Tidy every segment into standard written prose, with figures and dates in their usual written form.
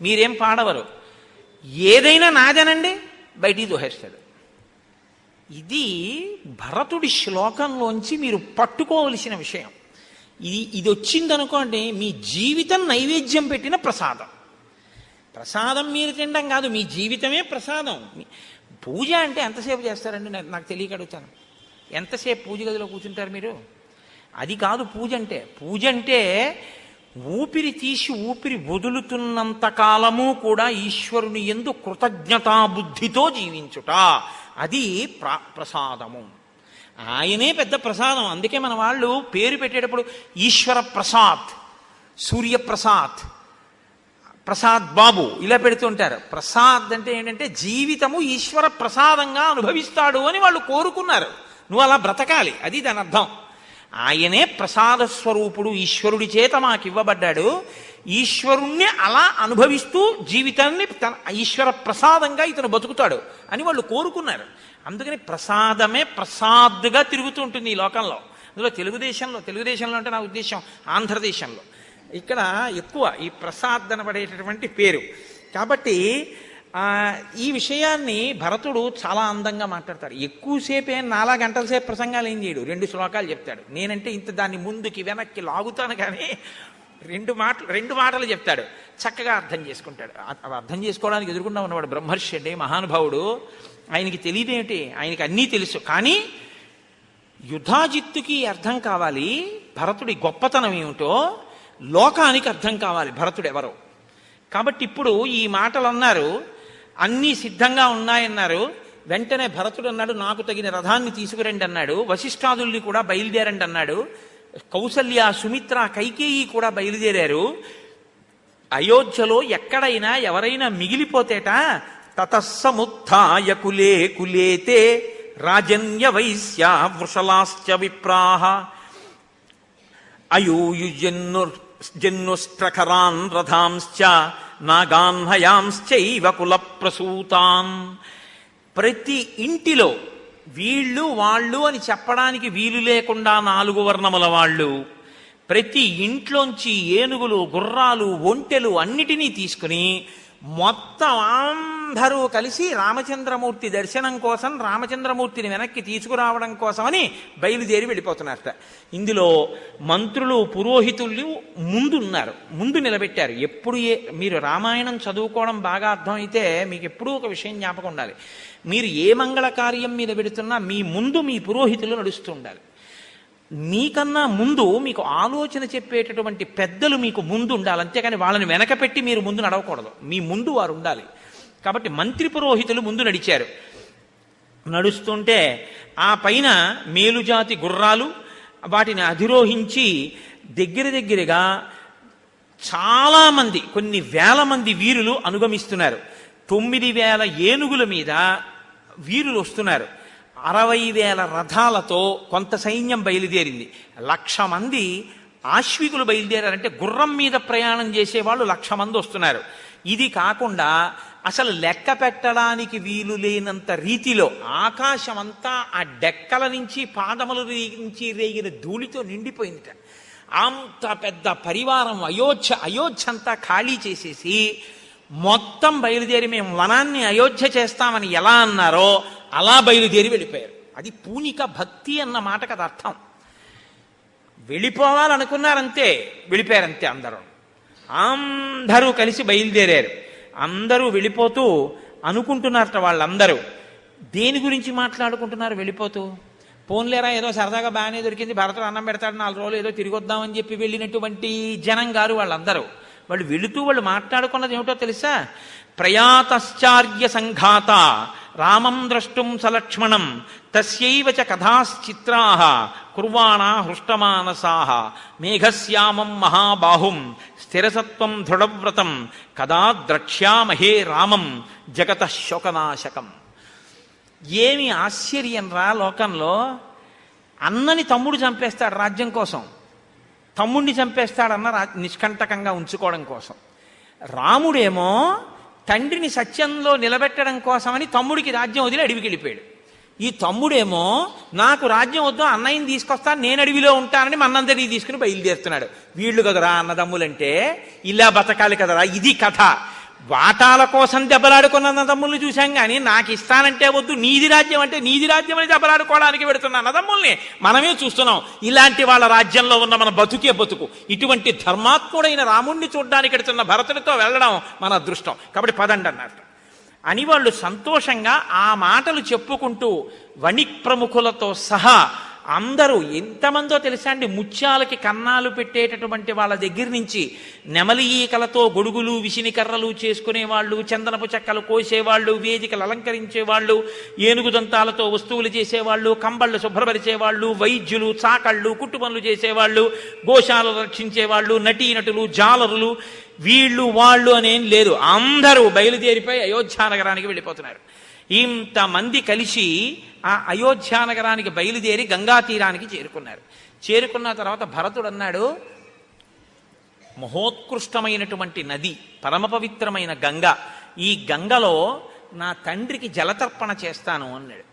మీరేం పాడవరు. ఏదైనా నాదేనండి బయటికి దోహేస్తాడు. ఇది భరతుడి శ్లోకంలోంచి మీరు పట్టుకోవలసిన విషయం. ఇది వచ్చిందనుకోండి, మీ జీవితం నైవేద్యం పెట్టిన ప్రసాదం. ప్రసాదం మీరు తినడం కాదు, మీ జీవితమే ప్రసాదం. పూజ అంటే ఎంతసేపు చేస్తారండి? నాకు తెలియక అడుగుతాను. ఎంతసేపు పూజ గదిలో కూర్చుంటారు మీరు? అది కాదు పూజ అంటే. పూజ అంటే ఊపిరి తీసి ఊపిరి వదులుతున్నంత కాలము కూడా ఈశ్వరుని యందు కృతజ్ఞతాబుద్ధితో జీవించుట, అది ప్రసాదము. ఆయనే పెద్ద ప్రసాదం. అందుకే మన వాళ్ళు పేరు పెట్టేటప్పుడు ఈశ్వర ప్రసాద్, సూర్యప్రసాద్, ప్రసాద్ బాబు ఇలా పెడుతుంటారు. ప్రసాద్ అంటే ఏంటంటే జీవితము ఈశ్వర ప్రసాదంగా అనుభవిస్తాడు అని వాళ్ళు కోరుకున్నారు. నువ్వు అలా బ్రతకాలి, అది దాని అర్థం. ఆయనే ప్రసాద స్వరూపుడు, ఈశ్వరుడి చేత మాకు ఇవ్వబడ్డాడు. ఈశ్వరుణ్ణి అలా అనుభవిస్తూ జీవితాన్ని తన ఈశ్వర ప్రసాదంగా ఇతను బతుకుతాడు అని వాళ్ళు కోరుకున్నారు. అందుకని ప్రసాదమే ప్రసాద్గా తిరుగుతూ ఉంటుంది ఈ లోకంలో. అందులో తెలుగుదేశంలో అంటే నా ఉద్దేశం ఆంధ్రదేశంలో ఇక్కడ ఎక్కువ ఈ ప్రసాద్ అనబడేటటువంటి పేరు. కాబట్టి ఈ విషయాన్ని భరతుడు చాలా అందంగా మాట్లాడతాడు. ఎక్కువసేపే 4 గంటల సేపు ప్రసంగాలు ఏం చేయడు, 2 శ్లోకాలు చెప్తాడు. నేనంటే ఇంత దాన్ని ముందుకి వెనక్కి లాగుతాను, కానీ 2 మాటలు చెప్తాడు. చక్కగా అర్థం చేసుకుంటాడు. అర్థం చేసుకోవడానికి ఎదురుకుండా ఉన్నవాడు బ్రహ్మర్షి అండి, మహానుభావుడు. ఆయనకి తెలియదేమిటి? ఆయనకి అన్నీ తెలుసు. కానీ యుధాజిత్తుకి అర్థం కావాలి భరతుడి గొప్పతనం ఏమిటో, లోకానికి అర్థం కావాలి భరతుడు ఎవరో. కాబట్టి ఇప్పుడు ఈ మాటలు అన్నారు, అన్నీ సిద్ధంగా ఉన్నాయన్నారు. వెంటనే భరతుడు అన్నాడు, నాకు తగిన రథాన్ని తీసుకురండి అన్నాడు. వశిష్ఠాదుల్ని కూడా బయలుదేరండి అన్నాడు. కౌసల్య, సుమిత్ర, కైకేయి కూడా బయలుదేరారు. అయోధ్యలో ఎక్కడైనా ఎవరైనా మిగిలిపోతేట తతస్సముత్థాయ కులే కులేతే రాజన్య వైశ్య వృషలాశ్చ విప్రాహ అయూయుజన్నుస్ట్రఖరాన్ రథాంశ్చ నాగాన్ హయాంశ్చైవ కుల ప్రసూతాన్. ప్రతి ఇంటిలో వీళ్ళు వాళ్ళు అని చెప్పడానికి వీలు లేకుండా 4 వర్ణముల వాళ్ళు, ప్రతి ఇంట్లోంచి ఏనుగులు, గుర్రాలు, ఒంటెలు అన్నిటినీ తీసుకుని మొత్తం అందరూ కలిసి రామచంద్రమూర్తి దర్శనం కోసం, రామచంద్రమూర్తిని వెనక్కి తీసుకురావడం కోసమని బయలుదేరి వెళ్ళిపోతున్నారట. ఇందులో మంత్రులు, పురోహితులు ముందు నిలబెట్టారు. ఎప్పుడు మీరు రామాయణం చదువుకోవడం బాగా అర్థమైతే మీకు ఎప్పుడూ ఒక విషయం జ్ఞాపకం ఉండాలి. మీరు ఏ మంగళ కార్యం మీద పెడుతున్నా మీ ముందు మీ పురోహితులు నడుస్తూ ఉండాలి. మీకన్నా ముందు మీకు ఆలోచన చెప్పేటటువంటి పెద్దలు మీకు ముందు ఉండాలి, అంతేకాని వాళ్ళని వెనక పెట్టి మీరు ముందు నడవకూడదు. మీ ముందు వారు ఉండాలి. కాబట్టి మంత్రి పురోహితులు ముందు నడిచారు. నడుస్తుంటే ఆ పైన మేలుజాతి గుర్రాలు వాటిని అధిరోహించి దగ్గరగా చాలామంది, కొన్ని వేల మంది వీరులు అనుగమిస్తున్నారు. 9,000 ఏనుగుల మీద వీరులు వస్తున్నారు. 60,000 రథాలతో కొంత సైన్యం బయలుదేరింది. 1,00,000 మంది ఆశ్వికులు బయలుదేరారంటే గుర్రం మీద ప్రయాణం చేసేవాళ్ళు 1,00,000 మంది వస్తున్నారు. ఇది కాకుండా అసలు లెక్క పెట్టడానికి వీలు లేనంత రీతిలో ఆకాశమంతా ఆ డెక్కల నుంచి పాదముల నుంచి రేగిన ధూళితో నిండిపోయిందిట. అంత పెద్ద పరివారం అయోధ్య అంతా ఖాళీ చేసేసి మొత్తం బయలుదేరి మేము వనాన్ని అయోధ్య చేస్తామని ఎలా అన్నారో అలా బయలుదేరి వెళ్ళిపోయారు. అది పూనిక భక్తి అన్న మాటకు అది అర్థం. వెళ్ళిపోవాలనుకున్నారంతే, వెళ్ళిపోయారంతే. అందరూ కలిసి బయలుదేరారు. అందరూ వెళ్ళిపోతూ అనుకుంటున్నారట. వాళ్ళందరూ దేని గురించి మాట్లాడుకుంటున్నారు వెళ్ళిపోతూ? పోన్లేరా ఏదో సరదాగా బాగానే దొరికింది, భరతుడు అన్నం పెడతాడు, 4 రోజులు ఏదో తిరిగి వద్దామని చెప్పి వెళ్ళినటువంటి జనం గారు వాళ్ళందరూ. వాళ్ళు వెళుతూ వాళ్ళు మాట్లాడుకున్నది ఏమిటో తెలుసా? ప్రయాతశ్చార్య సంఘాత రామం ద్రష్టుం సలక్ష్మణం తస్యైవ చ కథాశ్చిత్రాః కుర్వాణా హృష్టమానసాః మేఘశ్యామం మహాబాహుం స్థిరసత్వం దృఢవ్రతం కదా ద్రక్ష్యామహే రామం జగతః శోకనాశకం. ఏమి ఆశ్చర్యం రా లోకంలో! అన్నని తమ్ముడు చంపేస్తాడు రాజ్యం కోసం, తమ్ముడిని చంపేస్తాడన్న నిష్కంటకంగా ఉంచుకోవడం కోసం. రాముడేమో తండ్రిని సత్యంలో నిలబెట్టడం కోసమని తమ్ముడికి రాజ్యం వదిలి అడవికి వెళ్ళిపోయాడు. ఈ తమ్ముడేమో నాకు రాజ్యం వద్దు, అన్నయ్యని తీసుకొస్తాను, నేను అడవిలో ఉంటానని మనందరినీ తీసుకుని బయలుదేరుతున్నాడు. వీళ్ళు కదరా అన్నదమ్ములంటే, ఇలా బతకాలి కదరా. ఇది కథ. వాటాల కోసం దెబ్బలాడుకున్న అన్నదమ్ముల్ని చూశాం కానీ నాకు ఇస్తానంటే వద్దు, నీది రాజ్యం అంటే నీది రాజ్యం అని దెబ్బలాడుకోవడానికి పెడుతున్న అన్నదమ్ముల్ని మనమే చూస్తున్నాం. ఇలాంటి వాళ్ళ రాజ్యంలో ఉన్న మన బతుకే బతుకు. ఇటువంటి ధర్మాత్ముడైన రాముణ్ణి చూడ్డానికి వెడుతున్న భరతుడితో వెళ్ళడం మన అదృష్టం. కాబట్టి పదండి అన్నట్టు అని వాళ్ళు సంతోషంగా ఆ మాటలు చెప్పుకుంటూ వణిక్ ప్రముఖులతో సహా అందరూ, ఎంతమందో తెలుసా అండి, ముత్యాలకి కన్నాలు పెట్టేటటువంటి వాళ్ళ దగ్గర నుంచి నెమలి ఈకలతో గొడుగులు విసినికర్రలు చేసుకునేవాళ్ళు, చందనపు చెక్కలు కోసేవాళ్ళు, వేదికలు అలంకరించేవాళ్ళు, ఏనుగు దంతాలతో వస్తువులు చేసేవాళ్ళు, కంబళ్ళు శుభ్రపరిచేవాళ్ళు, వైద్యులు, చాకళ్ళు, కుట్టు పనులు చేసేవాళ్ళు, గోశాలను రక్షించేవాళ్ళు, నటీనటులు, జాలరులు, వీళ్ళు వాళ్ళు అనేం లేదు. అందరూ బయలుదేరిపోయి అయోధ్యానగరానికి వెళ్ళిపోతున్నారు. ఇంతమంది కలిసి ఆ అయోధ్యానగరానికి బయలుదేరి గంగా తీరానికి చేరుకున్నారు. చేరుకున్న తర్వాత భరతుడు అన్నాడు, మహోత్కృష్టమైనటువంటి నది, పరమ పవిత్రమైన గంగ, ఈ గంగలో నా తండ్రికి జలతర్పణ చేస్తాను అన్నాడు.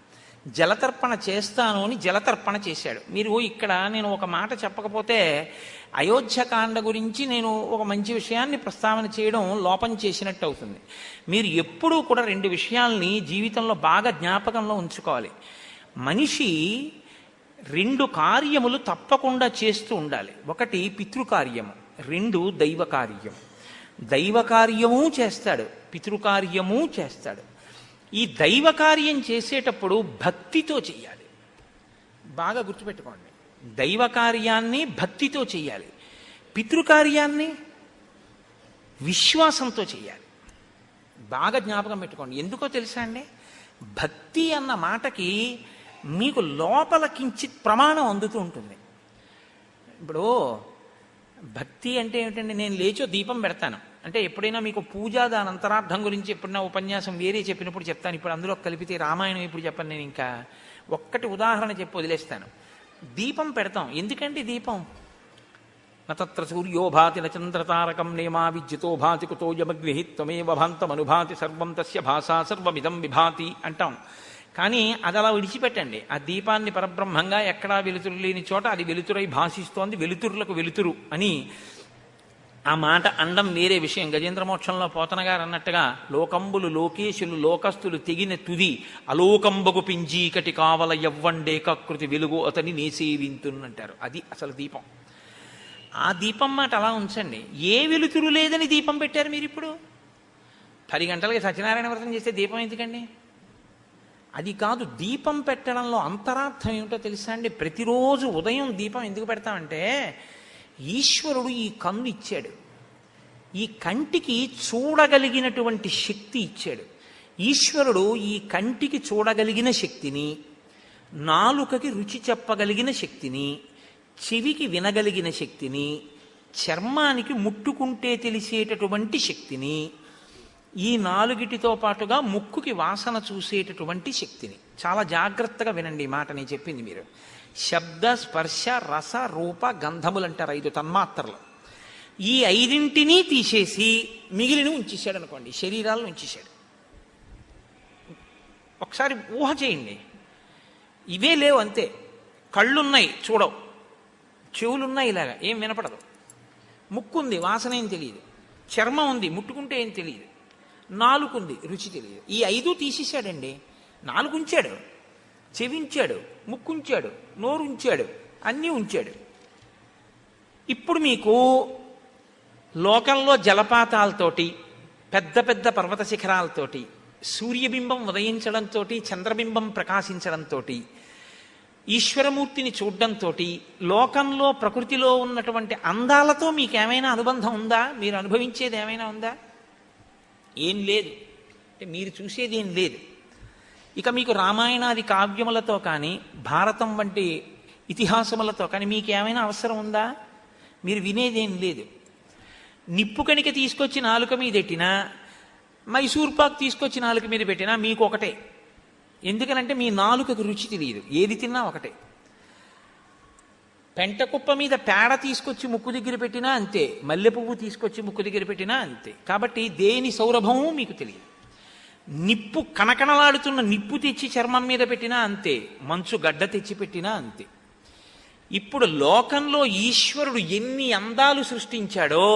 జలతర్పణ చేస్తాను అని జలతర్పణ చేశాడు. మీరు ఇక్కడ నేను ఒక మాట చెప్పకపోతే అయోధ్యకాండ గురించి నేను ఒక మంచి విషయాన్ని ప్రస్తావన చేయడం లోపం చేసినట్టు అవుతుంది. మీరు ఎప్పుడూ కూడా రెండు విషయాల్ని జీవితంలో బాగా జ్ఞాపకంలో ఉంచుకోవాలి. మనిషి రెండు కార్యములు తప్పకుండా చేస్తూ ఉండాలి. ఒకటి పితృకార్యము, రెండు దైవ కార్యం. దైవ కార్యము చేస్తాడు, పితృకార్యము చేస్తాడు. ఈ దైవ కార్యం చేసేటప్పుడు భక్తితో చెయ్యాలి. బాగా గుర్తుపెట్టుకోండి, దైవ కార్యాన్ని భక్తితో చెయ్యాలి, పితృకార్యాన్ని విశ్వాసంతో చెయ్యాలి. బాగా జ్ఞాపకం పెట్టుకోండి. ఎందుకో తెలుసా అండి, భక్తి అన్న మాటకి మీకు లోపల కించిత్ ప్రమాణం అందుతూ ఉంటుంది. ఇప్పుడు భక్తి అంటే ఏమిటండి, నేను లేచో దీపం పెడతాను అంటే ఎప్పుడైనా మీకు పూజ దాని అంతరార్థం గురించి ఎప్పుడైనా ఉపన్యాసం వేరే చెప్పినప్పుడు చెప్తాను. ఇప్పుడు అందులో కలిపితే రామాయణం ఇప్పుడు చెప్పను. నేను ఇంకా ఒక్కటి ఉదాహరణ చెప్పి వదిలేస్తాను. దీపం పెడతాం, ఎందుకంటే దీపం నత్ర సూర్యో భాతి నచంద్రతారకం నేమా విద్యుతో భాతి కుతో యమగ్నిహి త్వమేవ భాంతమనుభాతి సర్వం తస్య భాషా సర్వమిదం విభాతి అంటాం. కానీ అది అలా విడిచిపెట్టండి. ఆ దీపాన్ని పరబ్రహ్మంగా ఎక్కడా వెలుతురు లేని చోట అది వెలుతురై భాషిస్తోంది, వెలుతురులకు వెలుతురు అని ఆ మాట అండం వేరే విషయం. గజేంద్ర మోక్షంలో పోతన గారు అన్నట్టుగా లోకంబులు లోకేశులు లోకస్తులు తెగిన తుది అలోకంబగు పింజీకటి కావల యవ్వండే కకృతి వెలుగు అతని నేసేవింతున్నంటారు. అది అసలు దీపం. ఆ దీపం మాట అలా ఉంచండి. ఏ వెలుతురు లేదని దీపం పెట్టారు మీరు. ఇప్పుడు 10 గంటలకి సత్యనారాయణ వ్రతం చేస్తే దీపం ఎందుకండి? అది కాదు. దీపం పెట్టడంలో అంతరార్థం ఏమిటో తెలుసా అండి? ప్రతిరోజు ఉదయం దీపం ఎందుకు పెడతామంటే, ఈశ్వరుడు ఈ కన్ను ఇచ్చాడు, ఈ కంటికి చూడగలిగినటువంటి శక్తి ఇచ్చాడు. ఈశ్వరుడు ఈ కంటికి చూడగలిగిన శక్తిని, నాలుకకి రుచి చెప్పగలిగిన శక్తిని, చెవికి వినగలిగిన శక్తిని, చర్మానికి ముట్టుకుంటే తెలిసేటటువంటి శక్తిని, ఈ 4టితో పాటుగా ముక్కుకి వాసన చూసేటటువంటి శక్తిని. చాలా జాగ్రత్తగా వినండి ఈ మాట నేను చెప్పింది. మీరు శబ్ద స్పర్శ రస రూప గంధములు అంటారు 5 తన్మాత్రలు. ఈ 5ంటినీ తీసేసి మిగిలిన ఉంచేశాడు అనుకోండి, శరీరాలను ఉంచేశాడు. ఒకసారి ఊహ చేయండి. ఇవే లేవు అంతే. కళ్ళున్నాయి చూడవు, చెవులున్నాయి ఇలాగా ఏం వినపడదు, ముక్కు ఉంది వాసన ఏం తెలియదు, చర్మం ఉంది ముట్టుకుంటే ఏం తెలియదు, నాలుగుంది రుచి తెలియదు. ఈ 5 తీసేశాడండి. 4 ఉంచాడు, చెవి ఉంచాడు, ముక్కు ఉంచాడు, నోరు ఉంచాడు, అన్నీ ఉంచాడు. ఇప్పుడు మీకు లోకంలో జలపాతాలతోటి, పెద్ద పెద్ద పర్వత శిఖరాలతోటి, సూర్యబింబం ఉదయించడంతో, చంద్రబింబం ప్రకాశించడంతో, ఈశ్వరమూర్తిని చూడడంతో, లోకంలో ప్రకృతిలో ఉన్నటువంటి అందాలతో మీకేమైనా అనుబంధం ఉందా? మీరు అనుభవించేది ఏమైనా ఉందా? ఏం లేదు. అంటే మీరు చూసేది ఏం లేదు. ఇక మీకు రామాయణాది కావ్యములతో కానీ, భారతం వంటి ఇతిహాసములతో కానీ మీకేమైనా అవసరం ఉందా? మీరు వినేదేం లేదు. నిప్పు కణిక తీసుకొచ్చి నాలుక మీద పెట్టినా, మైసూర్ పాక్ తీసుకొచ్చి నాలుక మీద పెట్టినా మీకు ఒకటే. ఎందుకనంటే మీ నాలుకకు రుచి తెలియదు, ఏది తిన్నా ఒకటే. పెంట కుప్ప మీద పేడ తీసుకొచ్చి ముక్కు దగ్గర పెట్టినా అంతే, మల్లె పువ్వు తీసుకొచ్చి ముక్కు దగ్గర పెట్టినా అంతే. కాబట్టి దేని సౌరభము మీకు తెలియదు. నిప్పు కనకనలాడుతున్న నిప్పు తెచ్చి చర్మం మీద పెట్టినా అంతే, మంచు గడ్డ తెచ్చి పెట్టినా అంతే. ఇప్పుడు లోకంలో ఈశ్వరుడు ఎన్ని అందాలు సృష్టించాడో,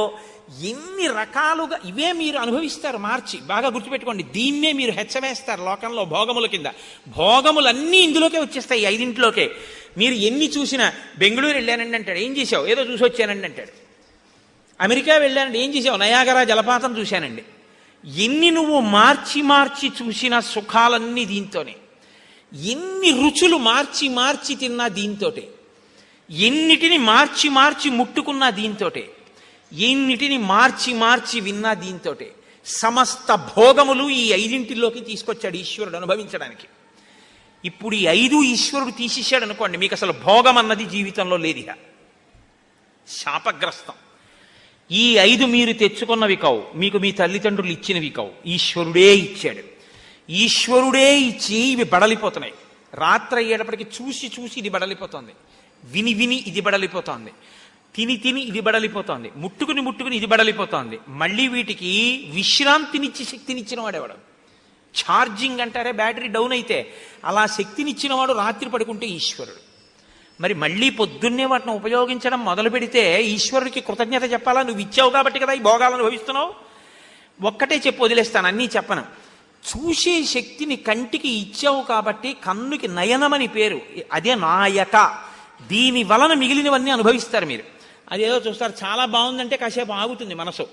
ఎన్ని రకాలుగా ఇవే మీరు అనుభవిస్తారు మార్చి. బాగా గుర్తుపెట్టుకోండి, దీన్నే మీరు హెచ్చవేస్తారు లోకంలో భోగముల కింద. భోగములన్నీ ఇందులోకే వచ్చేస్తాయి, 5 మీరు ఎన్ని చూసినా. బెంగళూరు వెళ్ళానండి అంటాడు, ఏం చేసావు? ఏదో చూసి వచ్చానండి అంటాడు. అమెరికా వెళ్ళానండి, ఏం చేసావు? నయాగరా జలపాతం చూశానండి. ఎన్ని నువ్వు మార్చి మార్చి చూసిన సుఖాలన్నీ దీంతోనే. ఎన్ని రుచులు మార్చి మార్చి తిన్నా దీంతోటే. ఎన్నిటిని మార్చి మార్చి ముట్టుకున్నా దీంతోటే. ఎన్నిటిని మార్చి మార్చి విన్నా దీంతోటే. సమస్త భోగములు ఈ 5 తీసుకొచ్చాడు ఈశ్వరుడు అనుభవించడానికి. ఇప్పుడు ఈ 5 ఈశ్వరుడు తీసేశాడు అనుకోండి, మీకు అసలు భోగం అన్నది జీవితంలో లేదిహ. శాపగ్రస్తం. ఈ 5 మీరు తెచ్చుకున్నవి కావు, మీకు మీ తల్లిదండ్రులు ఇచ్చినవి కావు, ఈశ్వరుడే ఇచ్చాడు. ఈశ్వరుడే ఇచ్చి ఇవి బడలిపోతున్నాయి. రాత్రి అయ్యేటప్పటికి చూసి చూసి ఇది బడలిపోతుంది, విని విని ఇది బడలిపోతోంది, తిని తిని ఇది బడలిపోతోంది, ముట్టుకుని ముట్టుకుని ఇది బడలిపోతోంది. మళ్ళీ వీటికి విశ్రాంతినిచ్చి శక్తినిచ్చిన వాడేవాడు. ఛార్జింగ్ అంటారే, బ్యాటరీ డౌన్ అయితే అలా శక్తినిచ్చిన వాడు రాత్రి పడుకుంటే ఈశ్వరుడు. మరి మళ్ళీ పొద్దున్నే వాటిని ఉపయోగించడం మొదలు పెడితే ఈశ్వరుడికి కృతజ్ఞత చెప్పాలా? నువ్వు ఇచ్చావు కాబట్టి కదా ఈ భోగాలను అనుభవిస్తున్నావు. ఒక్కటే చెప్పు, వదిలేస్తాను, అన్నీ చెప్పను. చూసే శక్తిని కంటికి ఇచ్చావు కాబట్టి కన్నుకి నయనమని పేరు, అదే నాయక. దీని వలన మిగిలినవన్నీ అనుభవిస్తారు మీరు. అదేదో చూస్తారు, చాలా బాగుందంటే కాసేపు ఆగుతుంది మనసు.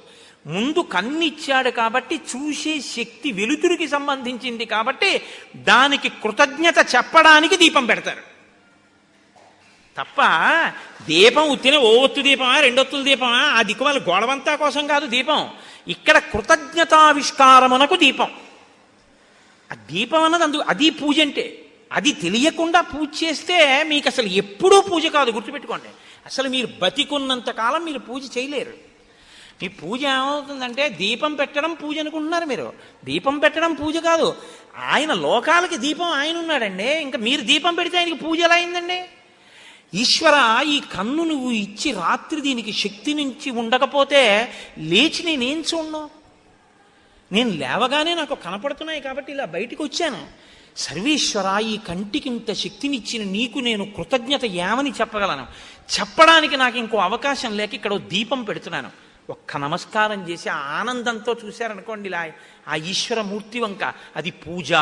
ముందు కన్ను ఇచ్చాడు కాబట్టి చూసే శక్తి వెలుతురికి సంబంధించింది కాబట్టి దానికి కృతజ్ఞత చెప్పడానికి దీపం పెడతారు తప్ప దీపం ఉత్తినే ఓ ఒత్తు దీపమా 2 ఒత్తుల దీపమా ఆ దిక్కుమాల గోడవంతా కోసం కాదు దీపం. ఇక్కడ కృతజ్ఞతావిష్కారమునకు దీపం. ఆ దీపం అన్నది అది పూజ అంటే. అది తెలియకుండా పూజ చేస్తే మీకు అసలు ఎప్పుడూ పూజ కాదు, గుర్తుపెట్టుకోండి. అసలు మీరు బతికున్నంత కాలం మీరు పూజ చేయలేరు. మీ పూజ ఏమవుతుందంటే దీపం పెట్టడం పూజ అనుకుంటున్నారు మీరు. దీపం పెట్టడం పూజ కాదు. ఆయన లోకాలకి దీపం ఆయన ఉన్నాడండి. ఇంకా మీరు దీపం పెడితే ఆయనకి పూజ ఎలా అయిందండి? ఈశ్వర, ఈ కన్ను నువ్వు ఇచ్చి రాత్రి దీనికి శక్తి నుంచి ఉండకపోతే లేచి నేనేం చూడను. నేను లేవగానే నాకు కనపడుతున్నాయి కాబట్టి ఇలా బయటికి వచ్చాను. సర్వేశ్వర, ఈ కంటికి ఇంత శక్తినిచ్చిన నీకు నేను కృతజ్ఞత ఏమని చెప్పగలను? చెప్పడానికి నాకు ఇంకో అవకాశం లేక ఇక్కడ దీపం పెడుతున్నాను. ఒక్క నమస్కారం చేసి ఆనందంతో చూశారనుకోండి ఇలా ఆ ఈశ్వరమూర్తి వంక, అది పూజ.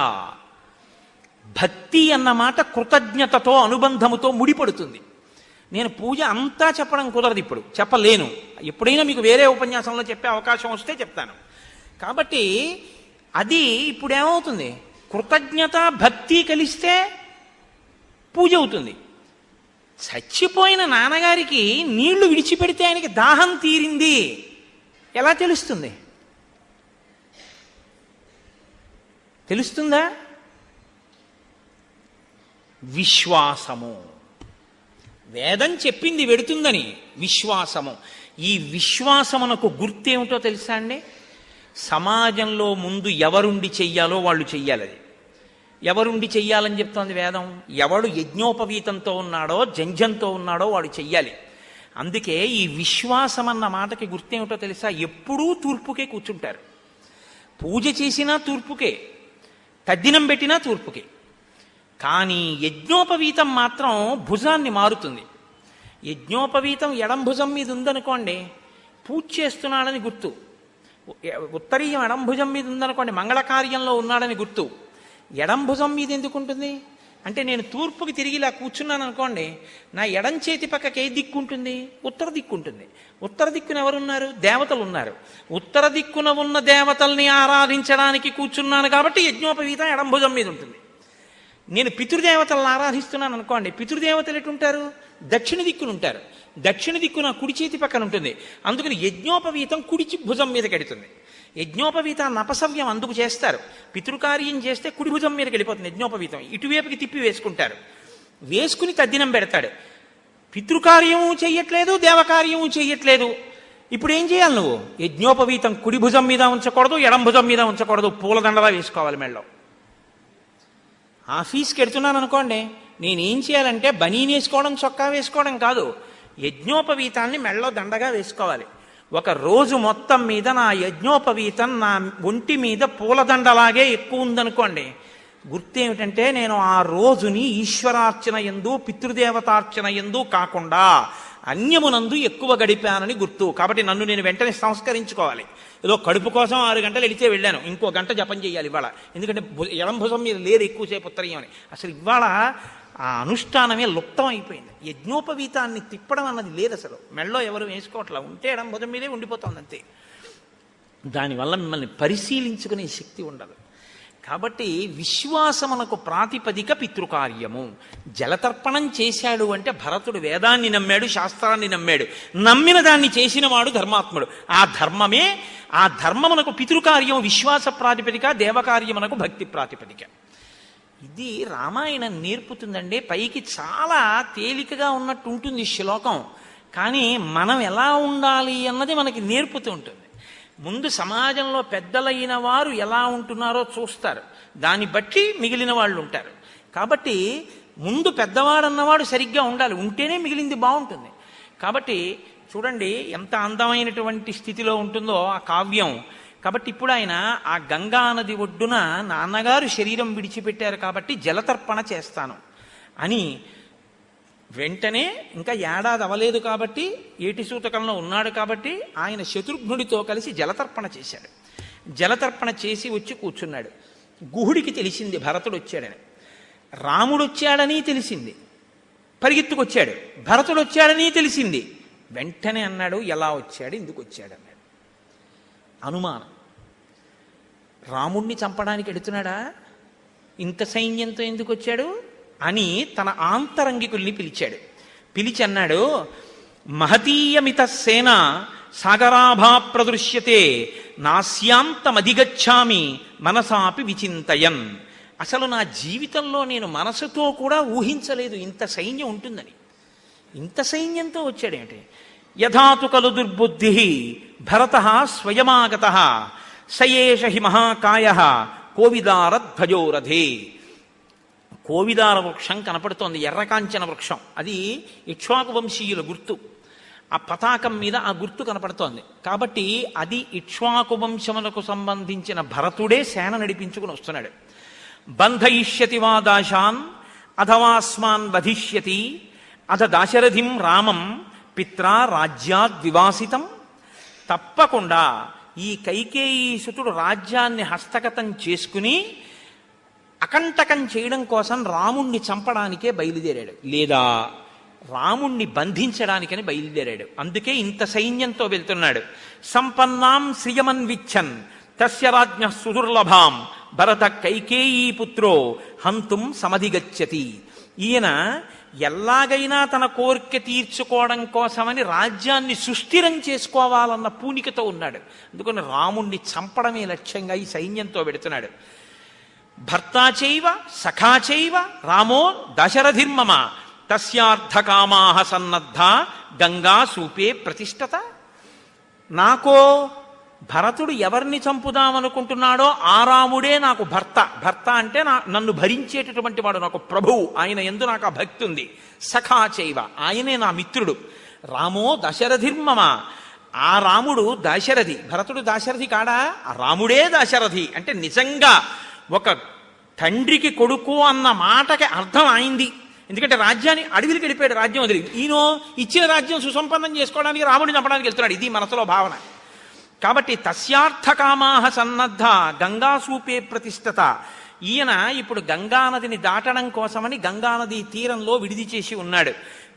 భక్తి అన్నమాట కృతజ్ఞతతో అనుబంధముతో ముడిపడుతుంది. నేను పూజ అంతా చెప్పడం కుదరదు, ఇప్పుడు చెప్పలేను. ఎప్పుడైనా మీకు వేరే ఉపన్యాసంలో చెప్పే అవకాశం వస్తే చెప్తాను. కాబట్టి అది ఇప్పుడు ఏమవుతుంది? కృతజ్ఞత భక్తి కలిస్తే పూజ అవుతుంది. చచ్చిపోయిన నాన్నగారికి నీళ్లు విడిచిపెడితే ఆయనకి దాహం తీరింది ఎలా తెలుస్తుంది? తెలుస్తుందా? విశ్వాసము. వేదం చెప్పింది వెడుతుందని విశ్వాసము. ఈ విశ్వాసమునకు గుర్తేమిటో తెలుసా అండి? సమాజంలో ముందు ఎవరుండి చెయ్యాలో వాళ్ళు చెయ్యాలి. అది ఎవరుండి చెయ్యాలని చెప్తోంది వేదం. ఎవడు యజ్ఞోపవీతంతో ఉన్నాడో జంజంతో ఉన్నాడో వాడు చెయ్యాలి. అందుకే ఈ విశ్వాసం అన్న మాటకి గుర్తేమిటో తెలుసా? ఎప్పుడూ తూర్పుకే కూర్చుంటారు. పూజ చేసినా తూర్పుకే, తద్దినం పెట్టినా తూర్పుకే. కానీ యజ్ఞోపవీతం మాత్రం భుజాన్ని మారుతుంది. యజ్ఞోపవీతం ఎడం భుజం మీద ఉందనుకోండి, పూజ చేస్తున్నాడని గుర్తు. ఉత్తరీయం ఎడం భుజం మీద ఉందనుకోండి, మంగళకార్యంలో ఉన్నాడని గుర్తు. ఎడం భుజం మీద ఎందుకు ఉంటుంది అంటే, నేను తూర్పుకి తిరిగి ఇలా కూర్చున్నాను అనుకోండి, నా ఎడం చేతి పక్కకి ఏ దిక్కు ఉంటుంది? ఉత్తర దిక్కు ఉంటుంది. ఉత్తర దిక్కున ఎవరున్నారు? దేవతలు ఉన్నారు. ఉత్తర దిక్కున ఉన్న దేవతల్ని ఆరాధించడానికి కూర్చున్నాను కాబట్టి యజ్ఞోపవీతం ఎడం భుజం మీద ఉంటుంది. నేను పితృదేవతలను ఆరాధిస్తున్నాను అనుకోండి, పితృదేవతలు ఎటుంటారు? దక్షిణ దిక్కున ఉంటారు. దక్షిణ దిక్కు నా కుడి చేతి పక్కన ఉంటుంది. అందుకని యజ్ఞోపవీతం కుడి భుజం మీద కడుతుంది. యజ్ఞోపవీతాన్ని అపసవ్యం అందుకు చేస్తారు. పితృకార్యం చేస్తే కుడి భుజం మీదకి వెళ్ళిపోతుంది యజ్ఞోపవీతం. ఇటువైపుకి తిప్పి వేసుకుంటారు. వేసుకుని తద్దినం పెడతాడు. పితృకార్యము చెయ్యట్లేదు, దేవకార్యము చెయ్యట్లేదు. ఇప్పుడు ఏం చేయాలి నువ్వు? యజ్ఞోపవీతం కుడి భుజం మీద ఉంచకూడదు, ఎడం భుజం మీద ఉంచకూడదు, పూలదండలా వేసుకోవాలి మెళ్ళో. ఆఫీస్కి వెడుతున్నాను అనుకోండి, నేనేం చేయాలంటే బనీన్ వేసుకోవడం, చొక్కా వేసుకోవడం కాదు, యజ్ఞోపవీతాన్ని మెళ్ళో దండగా వేసుకోవాలి. ఒక రోజు మొత్తం మీద నా యజ్ఞోపవీతం నా ఒంటి మీద పూలదండలాగే ఎక్కువ ఉందనుకోండి, గుర్తేమిటంటే నేను ఆ రోజుని ఈశ్వరార్చన యందు పితృదేవతార్చన యందు కాకుండా అన్యమునందు ఎక్కువ గడిపానని గుర్తు. కాబట్టి నన్ను నేను వెంటనే సంస్కరించుకోవాలి. ఏదో కడుపు కోసం 6 గంటలు వెళితే వెళ్ళాను, ఇంకో గంట జపం చేయాలి ఇవాళ, ఎందుకంటే ఎడంభుజం మీద లేరు ఎక్కువసేపు ఉత్తరీయం అని. అసలు ఇవాళ ఆ అనుష్ఠానమే లుప్తం అయిపోయింది. యజ్ఞోపవీతాన్ని తిప్పడం అన్నది లేదు అసలు. మెళ్ళో ఎవరు వేసుకోవట్లా, ఉంటే ఎడంభుజం మీదే ఉండిపోతుంది అంతే. దానివల్ల మిమ్మల్ని పరిశీలించుకునే శక్తి ఉండదు. కాబట్టి విశ్వాసమునకు ప్రాతిపదిక పితృకార్యము. జలతర్పణం చేశాడు అంటే భరతుడు వేదాన్ని నమ్మాడు, శాస్త్రాన్ని నమ్మాడు. నమ్మిన దాన్ని చేసిన వాడు ధర్మాత్ముడు. ఆ ధర్మమునకు పితృకార్యము విశ్వాస ప్రాతిపదిక, దేవకార్యమునకు భక్తి ప్రాతిపదిక. ఇది రామాయణం నేర్పుతుందండి. పైకి చాలా తేలికగా ఉన్నట్టు ఉంటుంది శ్లోకం, కానీ మనం ఎలా ఉండాలి అన్నది మనకి నేర్పుతూ ఉంటుంది. ముందు సమాజంలో పెద్దలైన వారు ఎలా ఉంటున్నారో చూస్తారు, దాన్ని బట్టి మిగిలిన వాళ్ళు ఉంటారు. కాబట్టి ముందు పెద్దవాడన్నవాడు సరిగ్గా ఉండాలి, ఉంటేనే మిగిలింది బాగుంటుంది. కాబట్టి చూడండి ఎంత అందమైనటువంటి స్థితిలో ఉంటుందో ఆ కావ్యం. కాబట్టి ఇప్పుడు ఆయన ఆ గంగా నది ఒడ్డున నాన్నగారు శరీరం విడిచిపెట్టారు కాబట్టి జలతర్పణ చేస్తాను అని వెంటనే, ఇంకా ఏడాది అవలేదు కాబట్టి, ఏటి సూతకంలో ఉన్నాడు కాబట్టి ఆయన శత్రుఘ్నుడితో కలిసి జలతర్పణ చేశాడు. జలతర్పణ చేసి వచ్చి కూర్చున్నాడు. గుహుడికి తెలిసింది భరతుడు వచ్చాడని. రాముడు వచ్చాడని తెలిసింది, పరిగెత్తుకొచ్చాడు. భరతుడు వచ్చాడని తెలిసింది, వెంటనే అన్నాడు ఎలా వచ్చాడు, ఎందుకు వచ్చాడు అన్నాడు. అనుమానం, రాముణ్ణి చంపడానికి వెడుతున్నాడా, ఇంత సైన్యంతో ఎందుకు వచ్చాడు అని తన ఆంతరంగికుల్ని పిలిచాడు. పిలిచి అన్నాడు, మహతీయమిత సేన సాగరాభా ప్రదృశ్యతే నాస్యాంతమధిగచ్చామి మనసాపి విచింతయన్. అసలు నా జీవితంలో నేను మనసుతో కూడా ఊహించలేదు ఇంత సైన్యం ఉంటుందని. ఇంత సైన్యంతో వచ్చాడేంటి. యథాతు కలు దుర్బుద్ధి భరత స్వయమాగత సయేష హి మహాకాయ కోవిదారధ్వజోరథే. కోవిదార వృక్షం కనపడుతోంది, ఎర్రకాంచన వృక్షం. అది ఇక్ష్వాకు వంశీయుల గుర్తు. ఆ పతాకం మీద ఆ గుర్తు కనపడుతోంది. కాబట్టి అది ఇక్ష్వాకు వంశములకు సంబంధించిన భరతుడే సేన నడిపించుకుని వస్తున్నాడు. బంధయిష్యతి వా దాశాన్ అథవాస్మాన్ వధిష్యతి అథ దాశరథిం రామం పిత్రా రాజ్యాద్వివాసితం. తప్పకుండా ఈ కైకేయీసుతుడు రాజ్యాన్ని హస్తగతం చేసుకుని అకంటకం చేయడం కోసం రాముణ్ణి చంపడానికే బయలుదేరాడు, లేదా రాముణ్ణి బంధించడానికని బయలుదేరాడు. అందుకే ఇంత సైన్యంతో వెళ్తున్నాడు. సంపన్నాం శ్రియమన్విచ్చన్ తస్య రాజ్ఞ సుదుర్లభాం భరత కైకేయీ పుత్రో హంతుం సమధిగచ్చతి. ఈయన ఎలాగైనా తన కోరిక తీర్చుకోవడం కోసమని రాజ్యాన్ని సుస్థిరం చేసుకోవాలన్న పూనికతో ఉన్నాడు. అందుకని రాముణ్ణి చంపడమే లక్ష్యంగా ఈ సైన్యంతో వెడుతున్నాడు. భర్తాచైవ సఖాచైవ రామో దశరథిర్మమ తస్యార్థకామాహ సన్నద్ధ గంగా సూపే ప్రతిష్టత. నాకో భరతుడు ఎవరిని చంపుదామనుకుంటున్నాడో ఆ రాముడే నాకు భర్త. భర్త అంటే నన్ను భరించేటటువంటి వాడు, నాకు ప్రభువు, ఆయన యందు నాకు ఆ భక్తి ఉంది. సఖాచైవ, ఆయనే నా మిత్రుడు. రామో దశరథిర్మమ, ఆ రాముడు దాశరథి. భరతుడు దాశరథి కాడా, ఆ రాముడే దాశరథి. అంటే నిజంగా ఒక తండ్రికి కొడుకు అన్న మాటకి అర్థం అయింది. ఎందుకంటే రాజ్యాన్ని అడవికి వెళ్ళిపోయాడు, రాజ్యం వదిలి. ఈయన ఇచ్చిన రాజ్యం సుసంపన్నం చేసుకోవడానికి రాముడిని చంపడానికి వెళ్తున్నాడు. ఇది మనసులో భావన. కాబట్టి తస్యార్థకామాహ సన్నద్ధ గంగాసూపే ప్రతిష్టత. ఈయన ఇప్పుడు గంగానదిని దాటడం కోసమని గంగానది తీరంలో విడిది చేసి ఉన్నాడు.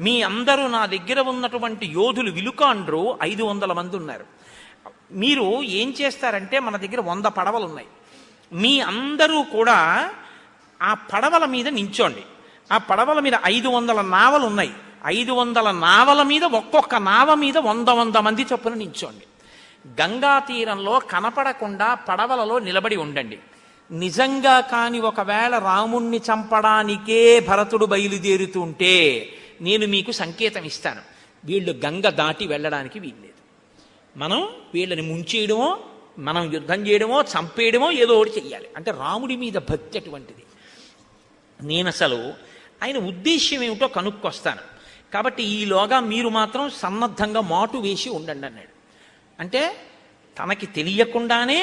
మీ అందరూ నా దగ్గర ఉన్నటువంటి యోధులు విలుకాండ్రు 500 మంది ఉన్నారు. మీరు ఏం చేస్తారంటే, మన దగ్గర 100 పడవలు ఉన్నాయి. మీ అందరూ కూడా ఆ పడవల మీద నించోండి. ఆ పడవల మీద 500 నావలు ఉన్నాయి. 500 నావల మీద ఒక్కొక్క నావ మీద 100 మంది చొప్పున నించోండి. గంగా తీరంలో కనపడకుండా పడవలలో నిలబడి ఉండండి. నిజంగా కాని ఒకవేళ రాముణ్ణి చంపడానికే భరతుడు బయలుదేరుతుంటే నేను మీకు సంకేతం ఇస్తాను. వీళ్ళు గంగ దాటి వెళ్ళడానికి వీల్లేదు. మనం వీళ్ళని ముంచేయడమో, మనం యుద్ధం చేయడమో, చంపేయడమో ఏదో ఒకటి చెయ్యాలి. అంటే రాముడి మీద భక్తి అటువంటిది. నేను అసలు ఆయన ఉద్దేశ్యం ఏమిటో కనుక్కొస్తాను. కాబట్టి ఈలోగా మీరు మాత్రం సన్నద్ధంగా మాటు వేసి ఉండండి అన్నాడు. అంటే తనకి తెలియకుండానే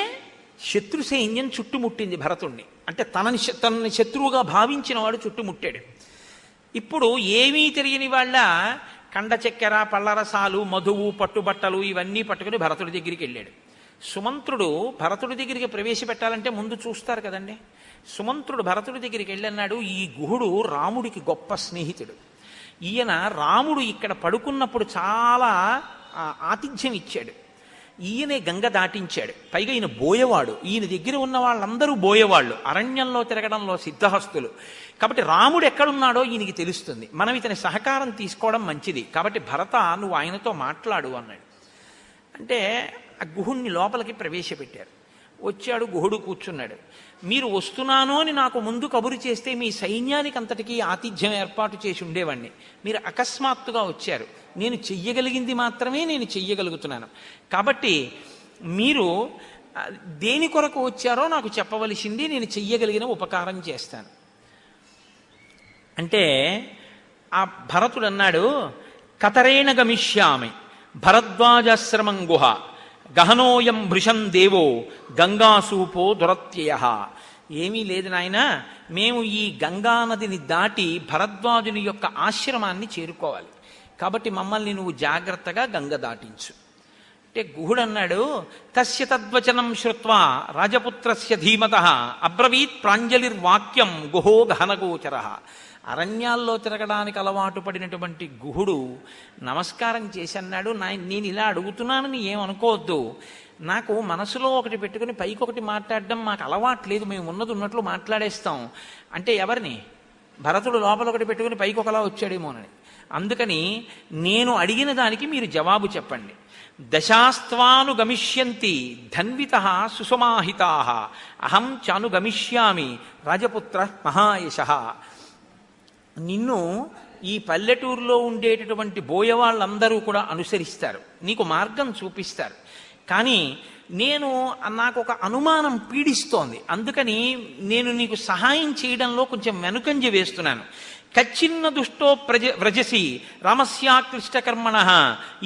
శత్రు సైన్యం చుట్టుముట్టింది భరతుణ్ణి. అంటే తనని శత్రువుగా భావించిన వాడు చుట్టుముట్టాడు. ఇప్పుడు ఏమీ తెలియని వాళ్ళ కండ చక్కెర, పళ్ళరసాలు, మధువు, పట్టుబట్టలు ఇవన్నీ పట్టుకుని భరతుడి దగ్గరికి వెళ్ళాడు. సుమంత్రుడు భరతుడి దగ్గరికి ప్రవేశపెట్టాలంటే ముందు చూస్తారు కదండి. సుమంత్రుడు భరతుడి దగ్గరికి వెళ్ళన్నాడు, ఈ గుహుడు రాముడికి గొప్ప స్నేహితుడు. ఈయన రాముడు ఇక్కడ పడుకున్నప్పుడు చాలా ఆతిథ్యం ఇచ్చాడు. ఈయనే గంగ దాటించాడు. పైగా ఈయన బోయవాడు. ఈయన దగ్గర ఉన్న వాళ్ళందరూ బోయవాళ్ళు, అరణ్యంలో తిరగడంలో సిద్ధహస్తులు. కాబట్టి రాముడు ఎక్కడున్నాడో ఈయనకి తెలుస్తుంది. మనం ఇతని సహకారం తీసుకోవడం మంచిది. కాబట్టి భరత, నువ్వు ఆయనతో మాట్లాడు అన్నాడు. అంటే ఆ గుహుణ్ణి లోపలికి ప్రవేశపెట్టారు. వచ్చాడు, గుహుడు కూర్చున్నాడు. మీరు వస్తున్నాను అని నాకు ముందు కబురు చేస్తే మీ సైన్యానికి అంతటికీ ఆతిథ్యం ఏర్పాటు చేసి ఉండేవాణ్ణి. మీరు అకస్మాత్తుగా వచ్చారు. నేను చెయ్యగలిగింది మాత్రమే నేను చెయ్యగలుగుతున్నాను. కాబట్టి మీరు దేని కొరకు వచ్చారో నాకు చెప్పవలసింది, నేను చెయ్యగలిగిన ఉపకారం చేస్తాను అంటే ఆ భరతుడు అన్నాడు, కతరేణ గమిష్యామి భరద్వాజాశ్రమం గుహ గహనోయం భృశం దేవో గంగాసూపో దురత్యయ. ఏమీ లేదు నాయన, మేము ఈ గంగానదిని దాటి భరద్వాజుని యొక్క ఆశ్రమాన్ని చేరుకోవాలి. కాబట్టి మమ్మల్ని నువ్వు జాగ్రత్తగా గంగ దాటించు అంటే గుహుడు అన్నాడు, తస్య తద్వచనం శ్రుత్వా రాజపుత్రస్య ధీమతః అబ్రవీత్ ప్రాంజలిర్వాక్యం గుహో గహనగోచరః. అరణ్యాల్లో తిరగడానికి అలవాటు పడినటువంటి గుహుడు నమస్కారం చేసి అన్నాడు, నేను ఇలా అడుగుతున్నానని ఏమనుకోవద్దు. నాకు మనసులో ఒకటి పెట్టుకుని పైకి ఒకటి మాట్లాడడం మాకు అలవాట్లేదు. మేము ఉన్నది ఉన్నట్లు మాట్లాడేస్తాం. అంటే ఎవరిని? భరతుడు లోపల ఒకటి పెట్టుకుని పైకి ఒకలా వచ్చాడేమోనని. అందుకని నేను అడిగిన దానికి మీరు జవాబు చెప్పండి. దశాస్త్వానుగమిష్యంతి ధన్వితః సుసమాహితాః అహం చానుగమిష్యామి రాజపుత్ర మహాయశః. నిన్ను ఈ పల్లెటూరులో ఉండేటటువంటి బోయవాళ్ళందరూ కూడా అనుసరిస్తారు, నీకు మార్గం చూపిస్తారు. కానీ నాకు ఒక అనుమానం పీడిస్తోంది. అందుకని నేను నీకు సహాయం చేయడంలో కొంచెం వెనుకంజ వేస్తున్నాను. కచ్చిన్న దుష్టో వ్రజసి రామస్యాక్లిష్టకర్మణ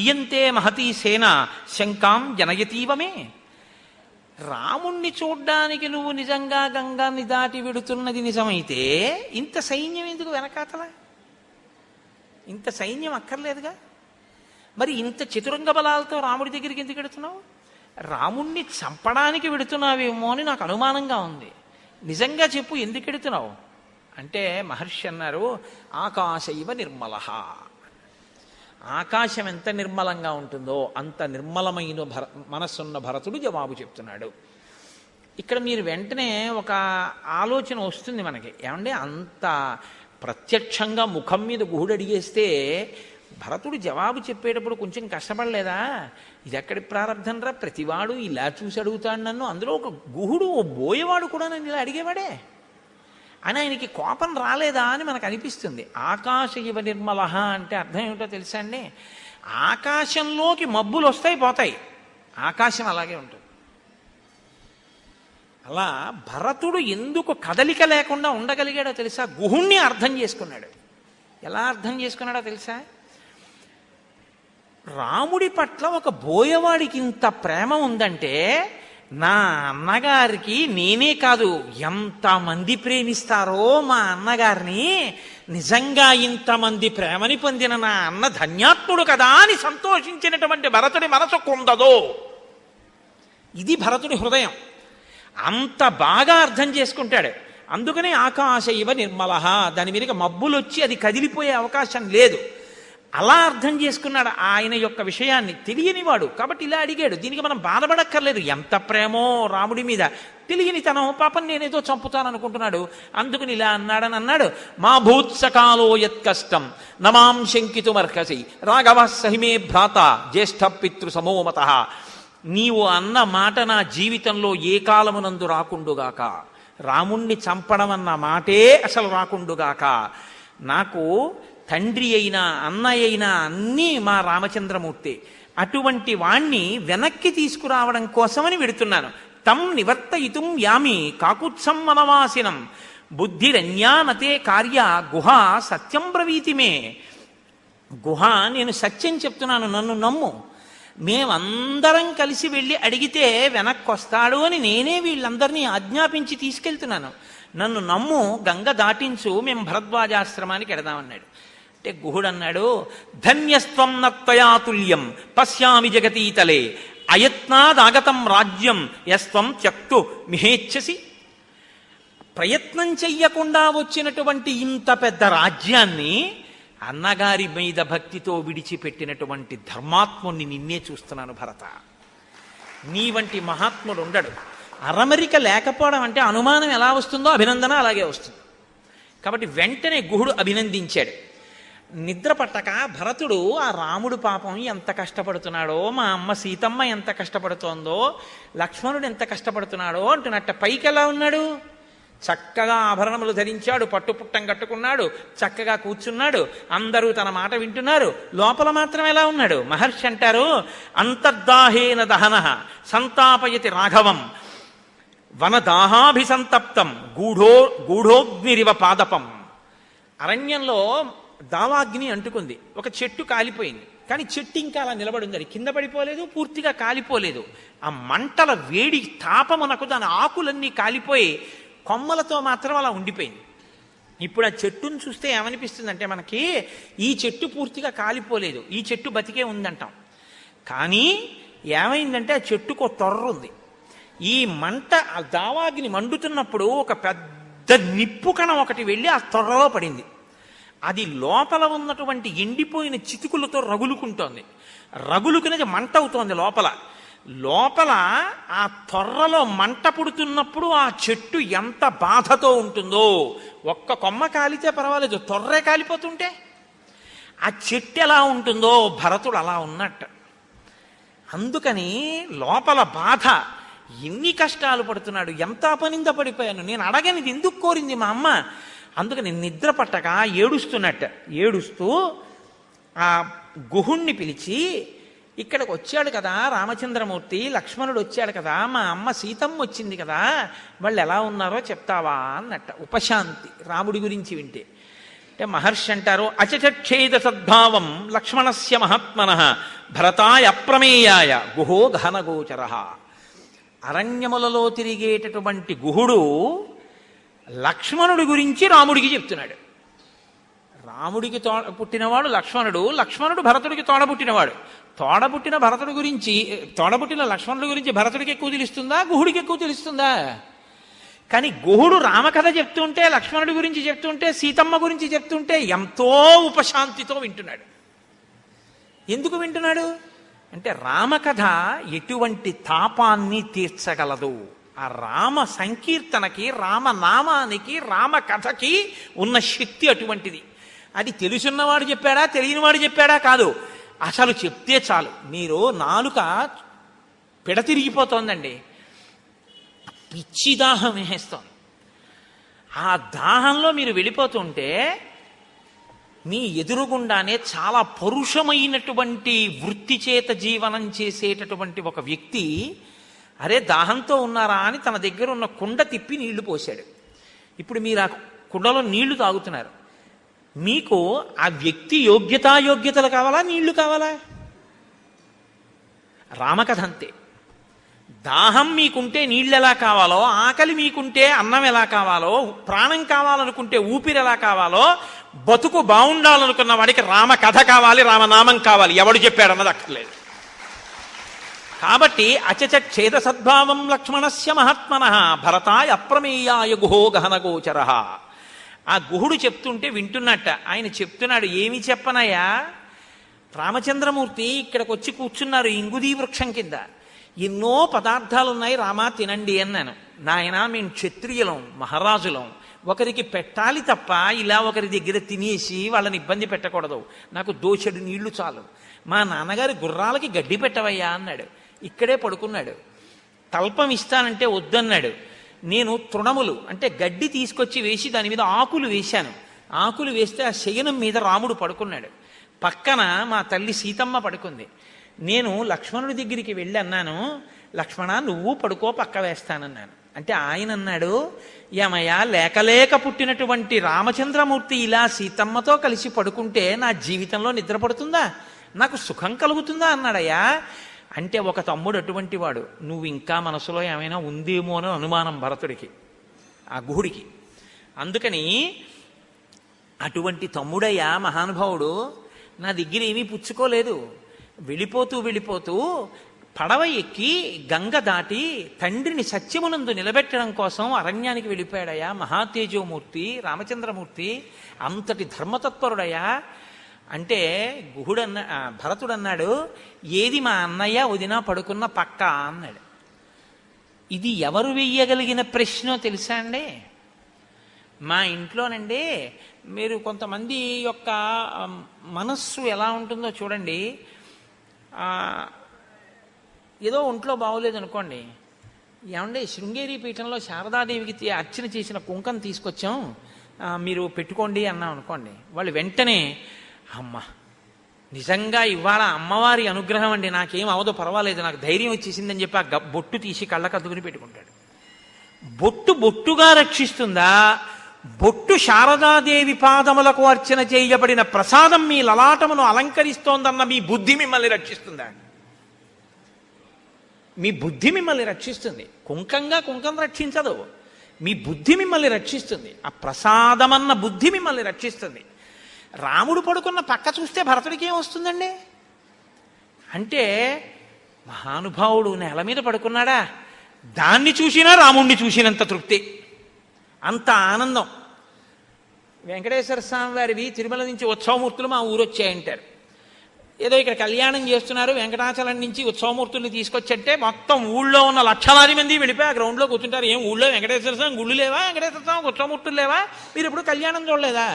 ఇయంతే మహతీ సేన శంకాం జనయతీవమే. రాముణ్ణి చూడ్డానికి నువ్వు నిజంగా గంగాన్ని దాటి వెడుతున్నది నిజమైతే ఇంత సైన్యం ఎందుకు వెనకాతల? ఇంత సైన్యం అక్కర్లేదుగా. మరి ఇంత చతురంగ బలాలతో రాముడి దగ్గరికి ఎందుకు వెడుతున్నావు? రాముణ్ణి చంపడానికి వెడుతున్నావేమో అని నాకు అనుమానంగా ఉంది. నిజంగా చెప్పు, ఎందుకు వెడుతున్నావు అంటే మహర్షి అన్నారు, ఆకాశైవ నిర్మలః. ఆకాశం ఎంత నిర్మలంగా ఉంటుందో అంత నిర్మలమైన మనస్సున్న భరతుడు జవాబు చెప్తున్నాడు. ఇక్కడ మీరు వెంటనే ఒక ఆలోచన వస్తుంది మనకి, ఏమంటే అంత ప్రత్యక్షంగా ముఖం మీద గుహుడు అడిగేస్తే భరతుడు జవాబు చెప్పేటప్పుడు కొంచెం కష్టపడలేదా? ఇది ఎక్కడి ప్రారంధం రా, ప్రతివాడు ఇలా చూసి అడుగుతాడు నన్ను, అందులో ఒక గుహుడు ఓ బోయేవాడు కూడా నన్ను ఇలా అడిగేవాడే అని ఆయనకి కోపం రాలేదా అని మనకు అనిపిస్తుంది. ఆకాశ ఇవ నిర్మలః అంటే అర్థం ఏమిటో తెలుసా అండి? ఆకాశంలోకి మబ్బులు వస్తాయి పోతాయి, ఆకాశం అలాగే ఉంటుంది. అలా భరతుడు ఎందుకు కదలిక లేకుండా ఉండగలిగాడో తెలుసా? గుహుణ్ణి అర్థం చేసుకున్నాడు. ఎలా అర్థం చేసుకున్నాడో తెలుసా? రాముడి పట్ల ఒక బోయవాడికి ఇంత ప్రేమ ఉందంటే నా అన్నగారికి నేనే కాదు ఎంతమంది ప్రేమిస్తారో మా అన్నగారిని, నిజంగా ఇంతమంది ప్రేమని పొందిన నా అన్న ధన్యాత్ముడు కదా అని సంతోషించినటువంటి భరతుడి మనసు కుందదో. ఇది భరతుడి హృదయం. అంత బాగా అర్థం చేసుకుంటాడు. అందుకనే ఆకాశ ఇవ నిర్మలః, దాని మీదకి మబ్బులు వచ్చి అది కదిలిపోయే అవకాశం లేదు. అలా అర్థం చేసుకున్నాడు ఆయన యొక్క విషయాన్ని. తెలియనివాడు కాబట్టి ఇలా అడిగాడు. దీనికి మనం బాధపడక్కర్లేదు. ఎంత ప్రేమో రాముడి మీద, తెలియని తనం, పాపం నేనేదో చంపుతాననుకుంటున్నాడు, అందుకని ఇలా అన్నాడని అన్నాడు. మా భూత్సకాలో యత్ కష్టం నమాం శంకితుమర్హసి రాఘవ సహిమే భ్రాత జ్యేష్ఠ పితృ సమోమతః. నీవు అన్న మాట నా జీవితంలో ఏ కాలమునందు రాకుండుగాక, రాముణ్ణి చంపడం అన్న మాటే అసలు రాకుండుగాక. నాకు తండ్రి అయినా అన్నయ్య అయినా అన్నీ మా రామచంద్రమూర్తి. అటువంటి వాణ్ణి వెనక్కి తీసుకురావడం కోసమని వెడుతున్నాను. తం నివర్తయితుం యామి కాకుత్సం వనవాసినం బుద్ధిరన్యానతే కార్య గుహ సత్యం బ్రవీతిమే. గుహ, నేను సత్యం చెప్తున్నాను, నన్ను నమ్ము. మేమందరం కలిసి వెళ్ళి అడిగితే వెనక్కి వస్తాడు అని నేనే వీళ్ళందరినీ ఆజ్ఞాపించి తీసుకెళ్తున్నాను. నన్ను నమ్ము, గంగ దాటించు, మేము భరద్వాజాశ్రమానికి ఎడదామన్నాడు. అంటే గుహుడు అన్నాడు, ధన్యస్త్వం నత్వయాతుల్యం పశ్యామి జగతీతలే అయత్నాదాగతం రాజ్యం యస్త్వం త్యక్తు మిహేచ్ఛసి. ప్రయత్నం చెయ్యకుండా వచ్చినటువంటి ఇంత పెద్ద రాజ్యాన్ని అన్నగారి మీద భక్తితో విడిచిపెట్టినటువంటి ధర్మాత్ముణ్ణి నిన్నే చూస్తున్నాను భరత. నీ వంటి మహాత్ముడు ఉండడు. అరమరిక లేకపోవడం అంటే అనుమానం ఎలా వస్తుందో అభినందన అలాగే వస్తుంది. కాబట్టి వెంటనే గుహుడు అభినందించాడు. నిద్ర పట్టక భరతుడు ఆ రాముడు పాపం ఎంత కష్టపడుతున్నాడో, మా అమ్మ సీతమ్మ ఎంత కష్టపడుతోందో, లక్ష్మణుడు ఎంత కష్టపడుతున్నాడో అంటున్నట్ట. పైకి ఎలా ఉన్నాడు? చక్కగా ఆభరణములు ధరించాడు, పట్టుపుట్టం కట్టుకున్నాడు, చక్కగా కూర్చున్నాడు, అందరూ తన మాట వింటున్నారు. లోపల మాత్రం ఎలా ఉన్నాడు? మహర్షి అంటారు, అంతర్దాహేన దహన సంతాపయతి రాఘవం వనదాహాభిసంతప్తం గూఢోగ్నిరివ పాదపం. అరణ్యంలో దావాగ్ని అంటుకుంది, ఒక చెట్టు కాలిపోయింది, కానీ చెట్టు ఇంకా అలా నిలబడింది, అది కింద పడిపోలేదు, పూర్తిగా కాలిపోలేదు. ఆ మంటల వేడి తాపమునకు దాని ఆకులన్నీ కాలిపోయి కొమ్మలతో మాత్రం అలా ఉండిపోయింది. ఇప్పుడు ఆ చెట్టును చూస్తే ఏమనిపిస్తుందంటే మనకి, ఈ చెట్టు పూర్తిగా కాలిపోలేదు, ఈ చెట్టు బతికే ఉందంటాం. కానీ ఏమైందంటే ఆ చెట్టుకు తొర్ర ఉంది. ఈ మంట, ఆ దావాగ్ని మండుతున్నప్పుడు ఒక పెద్ద నిప్పు కణం ఒకటి వెళ్ళి ఆ తొర్రలో పడింది. అది లోపల ఉన్నటువంటి ఎండిపోయిన చితుకులతో రగులుకుంటోంది. రగులుకునేది మంట అవుతోంది లోపల. లోపల ఆ తొర్రలో మంట పుడుతున్నప్పుడు ఆ చెట్టు ఎంత బాధతో ఉంటుందో. ఒక్క కొమ్మ కాలితే పర్వాలేదు, తొర్రే కాలిపోతుంటే ఆ చెట్టు ఎలా ఉంటుందో భరతుడు అలా ఉన్నట్టు. అందుకని లోపల బాధ, ఎన్ని కష్టాలు పడుతున్నాడు, ఎంత అపనింద పడిపోయాను, నేను అడగనిది ఎందుకు కోరింది మా అమ్మ. అందుకని నిద్ర పట్టక ఏడుస్తున్నట్ట. ఏడుస్తూ ఆ గుహుణ్ణి పిలిచి, ఇక్కడికి వచ్చాడు కదా రామచంద్రమూర్తి, లక్ష్మణుడు వచ్చాడు కదా, మా అమ్మ సీతమ్మ వచ్చింది కదా, వాళ్ళు ఎలా ఉన్నారో చెప్తావా అన్నట్ట. ఉపశాంతి రాముడి గురించి వింటే. అంటే మహర్షి అంటారు, అచచక్షేద సద్భావం లక్ష్మణస్య మహాత్మనః భరతాయ అప్రమేయాయ గుహో గహనగోచర. అరణ్యములలో తిరిగేటటువంటి గుహుడు లక్ష్మణుడి గురించి రాముడికి చెప్తున్నాడు. రాముడికి పుట్టినవాడు లక్ష్మణుడు, లక్ష్మణుడు భరతుడికి తోడబుట్టినవాడు. తోడబుట్టిన భరతుడి గురించి, తోడబుట్టిన లక్ష్మణుడి గురించి భరతుడికి ఎక్కువ తెలుస్తుందా, గుహుడికి ఎక్కువ తెలుస్తుందా? కానీ గుహుడు రామకథ చెప్తుంటే, లక్ష్మణుడి గురించి చెప్తుంటే, సీతమ్మ గురించి చెప్తుంటే ఎంతో ఉపశాంతితో వింటున్నాడు. ఎందుకు వింటున్నాడు అంటే, రామకథ ఎటువంటి తాపాన్ని తీర్చగలదు. ఆ రామ సంకీర్తనకి, రామనామానికి, రామకథకి ఉన్న శక్తి అటువంటిది. అది తెలుసున్నవాడు చెప్పాడా, తెలియనివాడు చెప్పాడా కాదు, అసలు చెప్తే చాలు. మీరు నాలుక పిడతిరిగిపోతోందండి, పిచ్చి దాహం వేస్తోంది. ఆ దాహంలో మీరు వెళ్ళిపోతుంటే మీ ఎదురుగుండానే చాలా పరుషమైనటువంటి వృత్తి చేత జీవనం చేసేటటువంటి ఒక వ్యక్తి, అరే దాహంతో ఉన్నారా అని తన దగ్గర ఉన్న కుండ తిప్పి నీళ్లు పోశాడు. ఇప్పుడు మీరు ఆ కుండలో నీళ్లు తాగుతున్నారు. మీకు ఆ వ్యక్తి యోగ్యతాయోగ్యతలు కావాలా, నీళ్లు కావాలా? రామకథ అంతే. దాహం మీకుంటే నీళ్ళు ఎలా కావాలో, ఆకలి మీకుంటే అన్నం ఎలా కావాలో, ప్రాణం కావాలనుకుంటే ఊపిరి ఎలా కావాలో, బతుకు బాగుండాలనుకున్న వాడికి రామకథ కావాలి, రామనామం కావాలి. ఎవడు చెప్పాడన్నది అక్కర్లేదు. కాబట్టి అచచక్షేద సద్భావం లక్ష్మణస్య మహాత్మనః భరతాయ అప్రమేయాయ గుహో గహనగోచర. ఆ గుహుడు చెప్తుంటే వింటున్నట్ట. ఆయన చెప్తున్నాడు, ఏమి చెప్పనయ్యా, రామచంద్రమూర్తి ఇక్కడికి వచ్చి కూర్చున్నారు ఇంగుదీ వృక్షం కింద, ఎన్నో పదార్థాలు ఉన్నాయి రామా తినండి అన్నాను. నాయన మేము క్షత్రియులం, మహారాజులం, ఒకరికి పెట్టాలి తప్ప ఇలా ఒకరి దగ్గర తినేసి వాళ్ళని ఇబ్బంది పెట్టకూడదు, నాకు దోచెడు నీళ్లు చాలు. మా నాన్నగారి గుర్రాలకి గడ్డి పెట్టవయ్యా అన్నాడు. ఇక్కడే పడుకున్నాడు. తల్పం ఇస్తానంటే వద్దన్నాడు. నేను తృణములు అంటే గడ్డి తీసుకొచ్చి వేసి దాని మీద ఆకులు వేశాను. ఆకులు వేస్తే ఆ శయనం మీద రాముడు పడుకున్నాడు. పక్కన మా తల్లి సీతమ్మ పడుకుంది. నేను లక్ష్మణుడి దగ్గరికి వెళ్ళి అన్నాను, లక్ష్మణ నువ్వు పడుకో, పక్క వేస్తానన్నాను. అంటే ఆయన అన్నాడు, ఏమయ్యా లేకలేక పుట్టినటువంటి రామచంద్రమూర్తి ఇలా సీతమ్మతో కలిసి పడుకుంటే నా జీవితంలో నిద్ర పడుతుందా? నాకు సుఖం కలుగుతుందా అన్నాడయ్యా. అంటే ఒక తమ్ముడు అటువంటి వాడు, నువ్వు ఇంకా మనసులో ఏమైనా ఉందేమో అని అనుమానం భరతుడికి, ఆ గుహుడికి. అందుకని అటువంటి తమ్ముడయ్యా మహానుభావుడు నా దగ్గర ఏమీ పుచ్చుకోలేదు. వెళ్ళిపోతూ వెళ్ళిపోతూ పడవ ఎక్కి గంగ దాటి తండ్రిని సత్యమునందు నిలబెట్టడం కోసం అరణ్యానికి వెళ్ళిపోయాడయ్యా మహాతేజోమూర్తి రామచంద్రమూర్తి. అంతటి ధర్మతత్పరుడయ్యా. అంటే భరతుడు అన్నాడు, ఏది మా అన్నయ్య వదిన పడుకున్న పక్క అన్నాడు. ఇది ఎవరు వెయ్యగలిగిన ప్రశ్నో తెలుసా అండి? మా ఇంట్లోనండి మీరు కొంతమంది యొక్క మనస్సు ఎలా ఉంటుందో చూడండి. ఏదో ఒంట్లో బాగోలేదు అనుకోండి, ఏమంటే శృంగేరి పీఠంలో శారదాదేవికి అర్చన చేసిన కుంకం తీసుకొచ్చాం, మీరు పెట్టుకోండి అన్నాం అనుకోండి, వాళ్ళు వెంటనే అమ్మ నిజంగా ఇవాళ అమ్మవారి అనుగ్రహం అండి, నాకేం అవదో పర్వాలేదు, నాకు ధైర్యం వచ్చేసిందని చెప్పి ఆ బొట్టు తీసి కళ్ళకద్దుకుని పెట్టుకుంటాడు. బొట్టు బొట్టుగా రక్షిస్తుందా? బొట్టు శారదాదేవి పాదములకు అర్చన చేయబడిన ప్రసాదం మీ లలాటమును అలంకరిస్తోందన్న మీ బుద్ధి మిమ్మల్ని రక్షిస్తుందా? మీ బుద్ధి మిమ్మల్ని రక్షిస్తుంది. కుంకం రక్షించదు, మీ బుద్ధి మిమ్మల్ని రక్షిస్తుంది. ఆ ప్రసాదమన్న బుద్ధి మిమ్మల్ని రక్షిస్తుంది. రాముడు పడుకున్న పక్క చూస్తే భరతుడికి ఏమొస్తుందండి? అంటే మహానుభావుడు నేల మీద పడుకున్నాడా, దాన్ని చూసినా రాముణ్ణి చూసినంత తృప్తి, అంత ఆనందం. వెంకటేశ్వర స్వామి వారివి తిరుమల నుంచి ఉత్సవమూర్తులు మా ఊరు వచ్చాయంటారు. ఏదో ఇక్కడ కళ్యాణం చేస్తున్నారు, వెంకటాచలం నుంచి ఉత్సవమూర్తుల్ని తీసుకొచ్చంటే మొత్తం ఊళ్ళో ఉన్న లక్షలాది మంది వెళ్ళిపోయి ఆ గ్రౌండ్లో కూర్చుంటారు. ఏం ఊళ్ళో వెంకటేశ్వర స్వామి గుళ్ళు లేవా, వెంకటేశ్వర స్వామి ఉత్సవమూర్తులు లేవా, మీరు ఎప్పుడు కళ్యాణం చూడలేదా?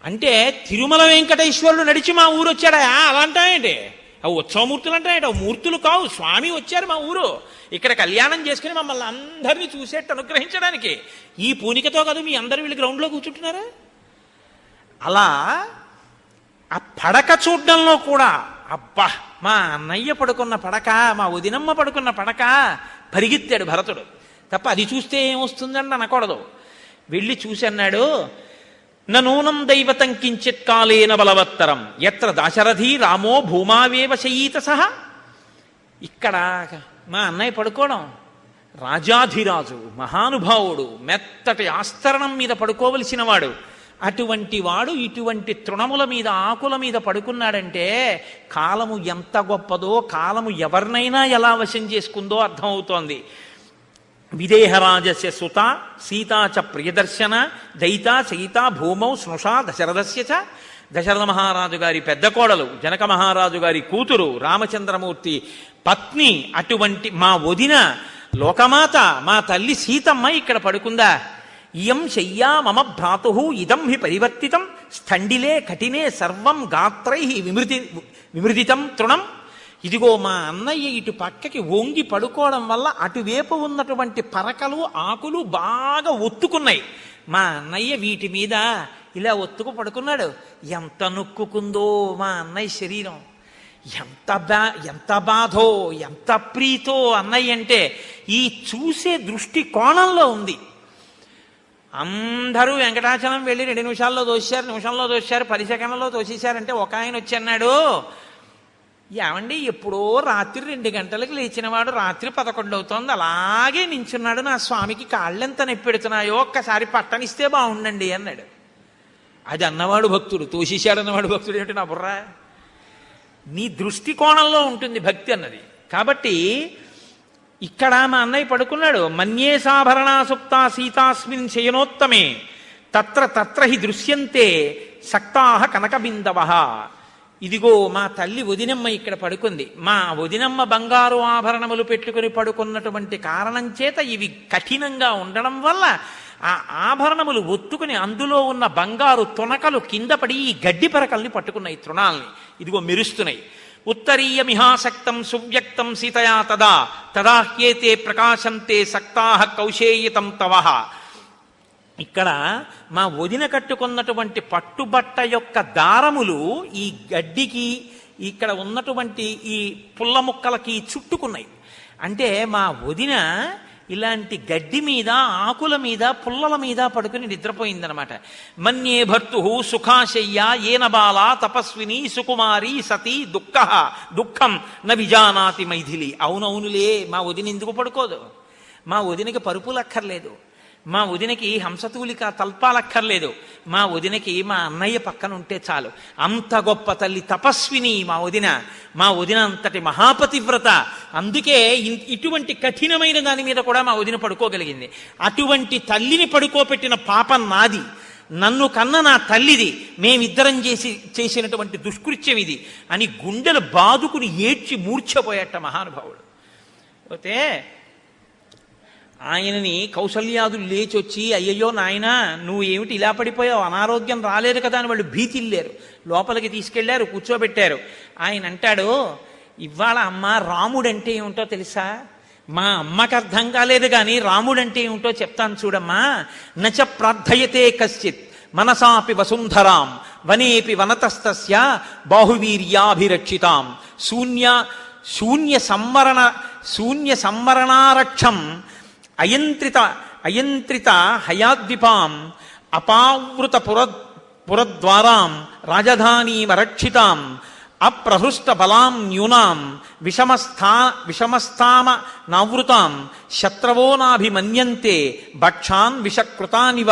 అంటే తిరుమల వెంకటేశ్వరుడు నడిచి మా ఊరు వచ్చాడా అలా అంటాయేంటి? అవి ఉత్సవమూర్తులు అంటాయేంటి? అవి మూర్తులు కావు, స్వామి వచ్చారు మా ఊరు, ఇక్కడ కళ్యాణం చేసుకుని మమ్మల్ని అందరినీ చూసేట్టు అనుగ్రహించడానికి. ఈ పూనికతో కాదు మీ అందరూ వీళ్ళు గ్రౌండ్లో కూర్చుంటున్నారా? అలా ఆ పడక చూడ్డంలో కూడా అబ్బా మా అన్నయ్య పడుకున్న పడక, మా వదినమ్మ పడుకున్న పడక పరిగెత్తాడు భరతుడు. తప్ప అది చూస్తే ఏమొస్తుందండి అనకూడదు. వెళ్ళి చూసి అన్నాడు, నూనం దైవతం కించిత్ కాలేన బలవత్తరం ఎత్ర దాశరథి రామో భూమావేవ శయీత సహ. ఇక్కడ మా అన్నయ్య పడుకోవడం, రాజాధిరాజు మహానుభావుడు మెత్తటి ఆస్తరణం మీద పడుకోవలసిన వాడు, అటువంటి వాడు ఇటువంటి తృణముల మీద ఆకుల మీద పడుకున్నాడంటే కాలము ఎంత గొప్పదో, కాలము ఎవరినైనా ఎలా వశం చేసుకుందో అర్థమవుతోంది. విదేహరాజస్య సుత సీతా చ ప్రియదర్శన దయిత సీత భూమౌ స్నుషా దశరథస్య చ. దశరథ మహారాజు గారి పెద్ద కోడలు, జనక మహారాజు గారి కూతురు, రామచంద్రమూర్తి పత్ని, అటువంటి మా వదిన లోకమాత మా తల్లి సీతమ్మ ఇక్కడ పడుకుందా? ఇయం శయ్యా మమ భ్రాతు ఇదం హి పరివర్తితం స్థండిలే కఠినే సర్వం గాత్రై విమృదితం తృణం. ఇదిగో మా అన్నయ్య ఇటు పక్కకి వంగి పడుకోవడం వల్ల అటువైపు ఉన్నటువంటి పరకలు ఆకులు బాగా ఒత్తుకున్నాయి. మా అన్నయ్య వీటి మీద ఇలా ఒత్తుకు పడుకున్నాడు. ఎంత నొక్కుకుందో మా అన్నయ్య శరీరం, ఎంత బాధో ఎంత ప్రీతో అన్నయ్య అంటే ఈ చూసే దృష్టి కోణంలో ఉంది. అందరూ వెంకటాచలం వెళ్ళి 2 నిమిషాల్లో దోశారు 10 సెకండ్లలో తోసేశారంటే ఒక ఆయన వచ్చి అన్నాడు, ఏమండి ఎప్పుడో రాత్రి 2 గంటలకు లేచినవాడు రాత్రి 11 అవుతోంది అలాగే నించున్నాడు, నా స్వామికి కాళ్ళెంత నొప్పెడుతున్నాయో ఒక్కసారి పట్టనిస్తే బాగుండండి అన్నాడు. అది అన్నవాడు భక్తుడు, తోసేశాడు అన్నవాడు భక్తుడు ఏమిటి నా బుర్ర? నీ దృష్టికోణంలో ఉంటుంది భక్తి అన్నది. కాబట్టి ఇక్కడ మా అన్నయ్య పడుకున్నాడు. మన్యేసాభరణాసుప్తా సీతాస్మిన్ శయనోత్తమే తత్ర హి దృశ్యంతే సక్తాహ కనకబిందవ. ఇదిగో మా తల్లి వదినమ్మ ఇక్కడ పడుకుంది. మా వదినమ్మ బంగారు ఆభరణములు పెట్టుకుని పడుకున్నటువంటి కారణం చేత ఇవి కఠినంగా ఉండడం వల్ల ఆ ఆభరణములు ఒత్తుకుని అందులో ఉన్న బంగారు తునకలు కింద పడి ఈ గడ్డి పరకల్ని పట్టుకున్నాయి, తృణాల్ని. ఇదిగో మెరుస్తున్నాయి. ఉత్తరీయమిహాసక్తం సువ్యక్తం సీతయా తదాహ్యేతే ప్రకాశంతే సక్తాహ కౌశేయతం తవః. ఇక్కడ మా వదిన కట్టుకున్నటువంటి పట్టుబట్ట యొక్క దారములు ఈ గడ్డికి ఇక్కడ ఉన్నటువంటి ఈ పుల్ల ముక్కలకి చుట్టుకున్నాయి. అంటే మా వదిన ఇలాంటి గడ్డి మీద, ఆకుల మీద, పుల్లల మీద పడుకుని నిద్రపోయిందనమాట. మన్యే భర్తు సుఖాశయ్య ఏన బాల తపస్విని సుకుమారి సతీ దుఃఖం న విజానాతి మైథిలి. అవునవునులే, మా వదిన ఎందుకు పడుకోదు? మా వదినకి పరుపులక్కర్లేదు, మా వదినకి హంసతూలిక తల్పాలక్కర్లేదు, మా వదినకి మా అన్నయ్య పక్కన ఉంటే చాలు. అంత గొప్ప తల్లి, తపస్విని మా వదిన. మా వదిన అంతటి మహాపతివ్రత. అందుకే ఇటువంటి కఠినమైన దాని మీద కూడా మా వదిన పడుకోగలిగింది. అటువంటి తల్లిని పడుకోపెట్టిన పాపం నాది, నన్ను కన్న నా తల్లిది, మేమిద్దరం చేసినటువంటి దుష్కృత్యం ఇది అని గుండెలు బాదుకుని ఏడ్చి మూర్ఛపోయేట మహానుభావుడు. పోతే ఆయనని కౌసల్యాదులు లేచొచ్చి, అయ్యయ్యో నాయనా నువ్వు ఏమిటి ఇలా పడిపోయావు, అనారోగ్యం రాలేదు కదా అని వాళ్ళు భీతిల్లారు. లోపలికి తీసుకెళ్లారు, కూర్చోబెట్టారు. ఆయన అంటాడు, ఇవాళ అమ్మ రాముడంటే ఏమిటో తెలుసా? మా అమ్మకి అర్థం కాలేదు కానీ రాముడంటే ఏమిటో చెప్తాను చూడమ్మా. నచ ప్రార్థయతే కశ్చిత్ మనసాపి వసుంధరాం వనేపి వనతస్తస్య బాహువీర్యాభిరక్షితాం శూన్య సంవరణారక్షం అయంత్రిత హయాద్విపాం అపావృత పురద్వారాం రాజధానీమరక్షితాం అప్రహృష్ట బలాం న్యూనాం విషమస్థామ నావృతాం శత్రవో నాభిమన్యంతే భక్షాన్ విషకృతానివ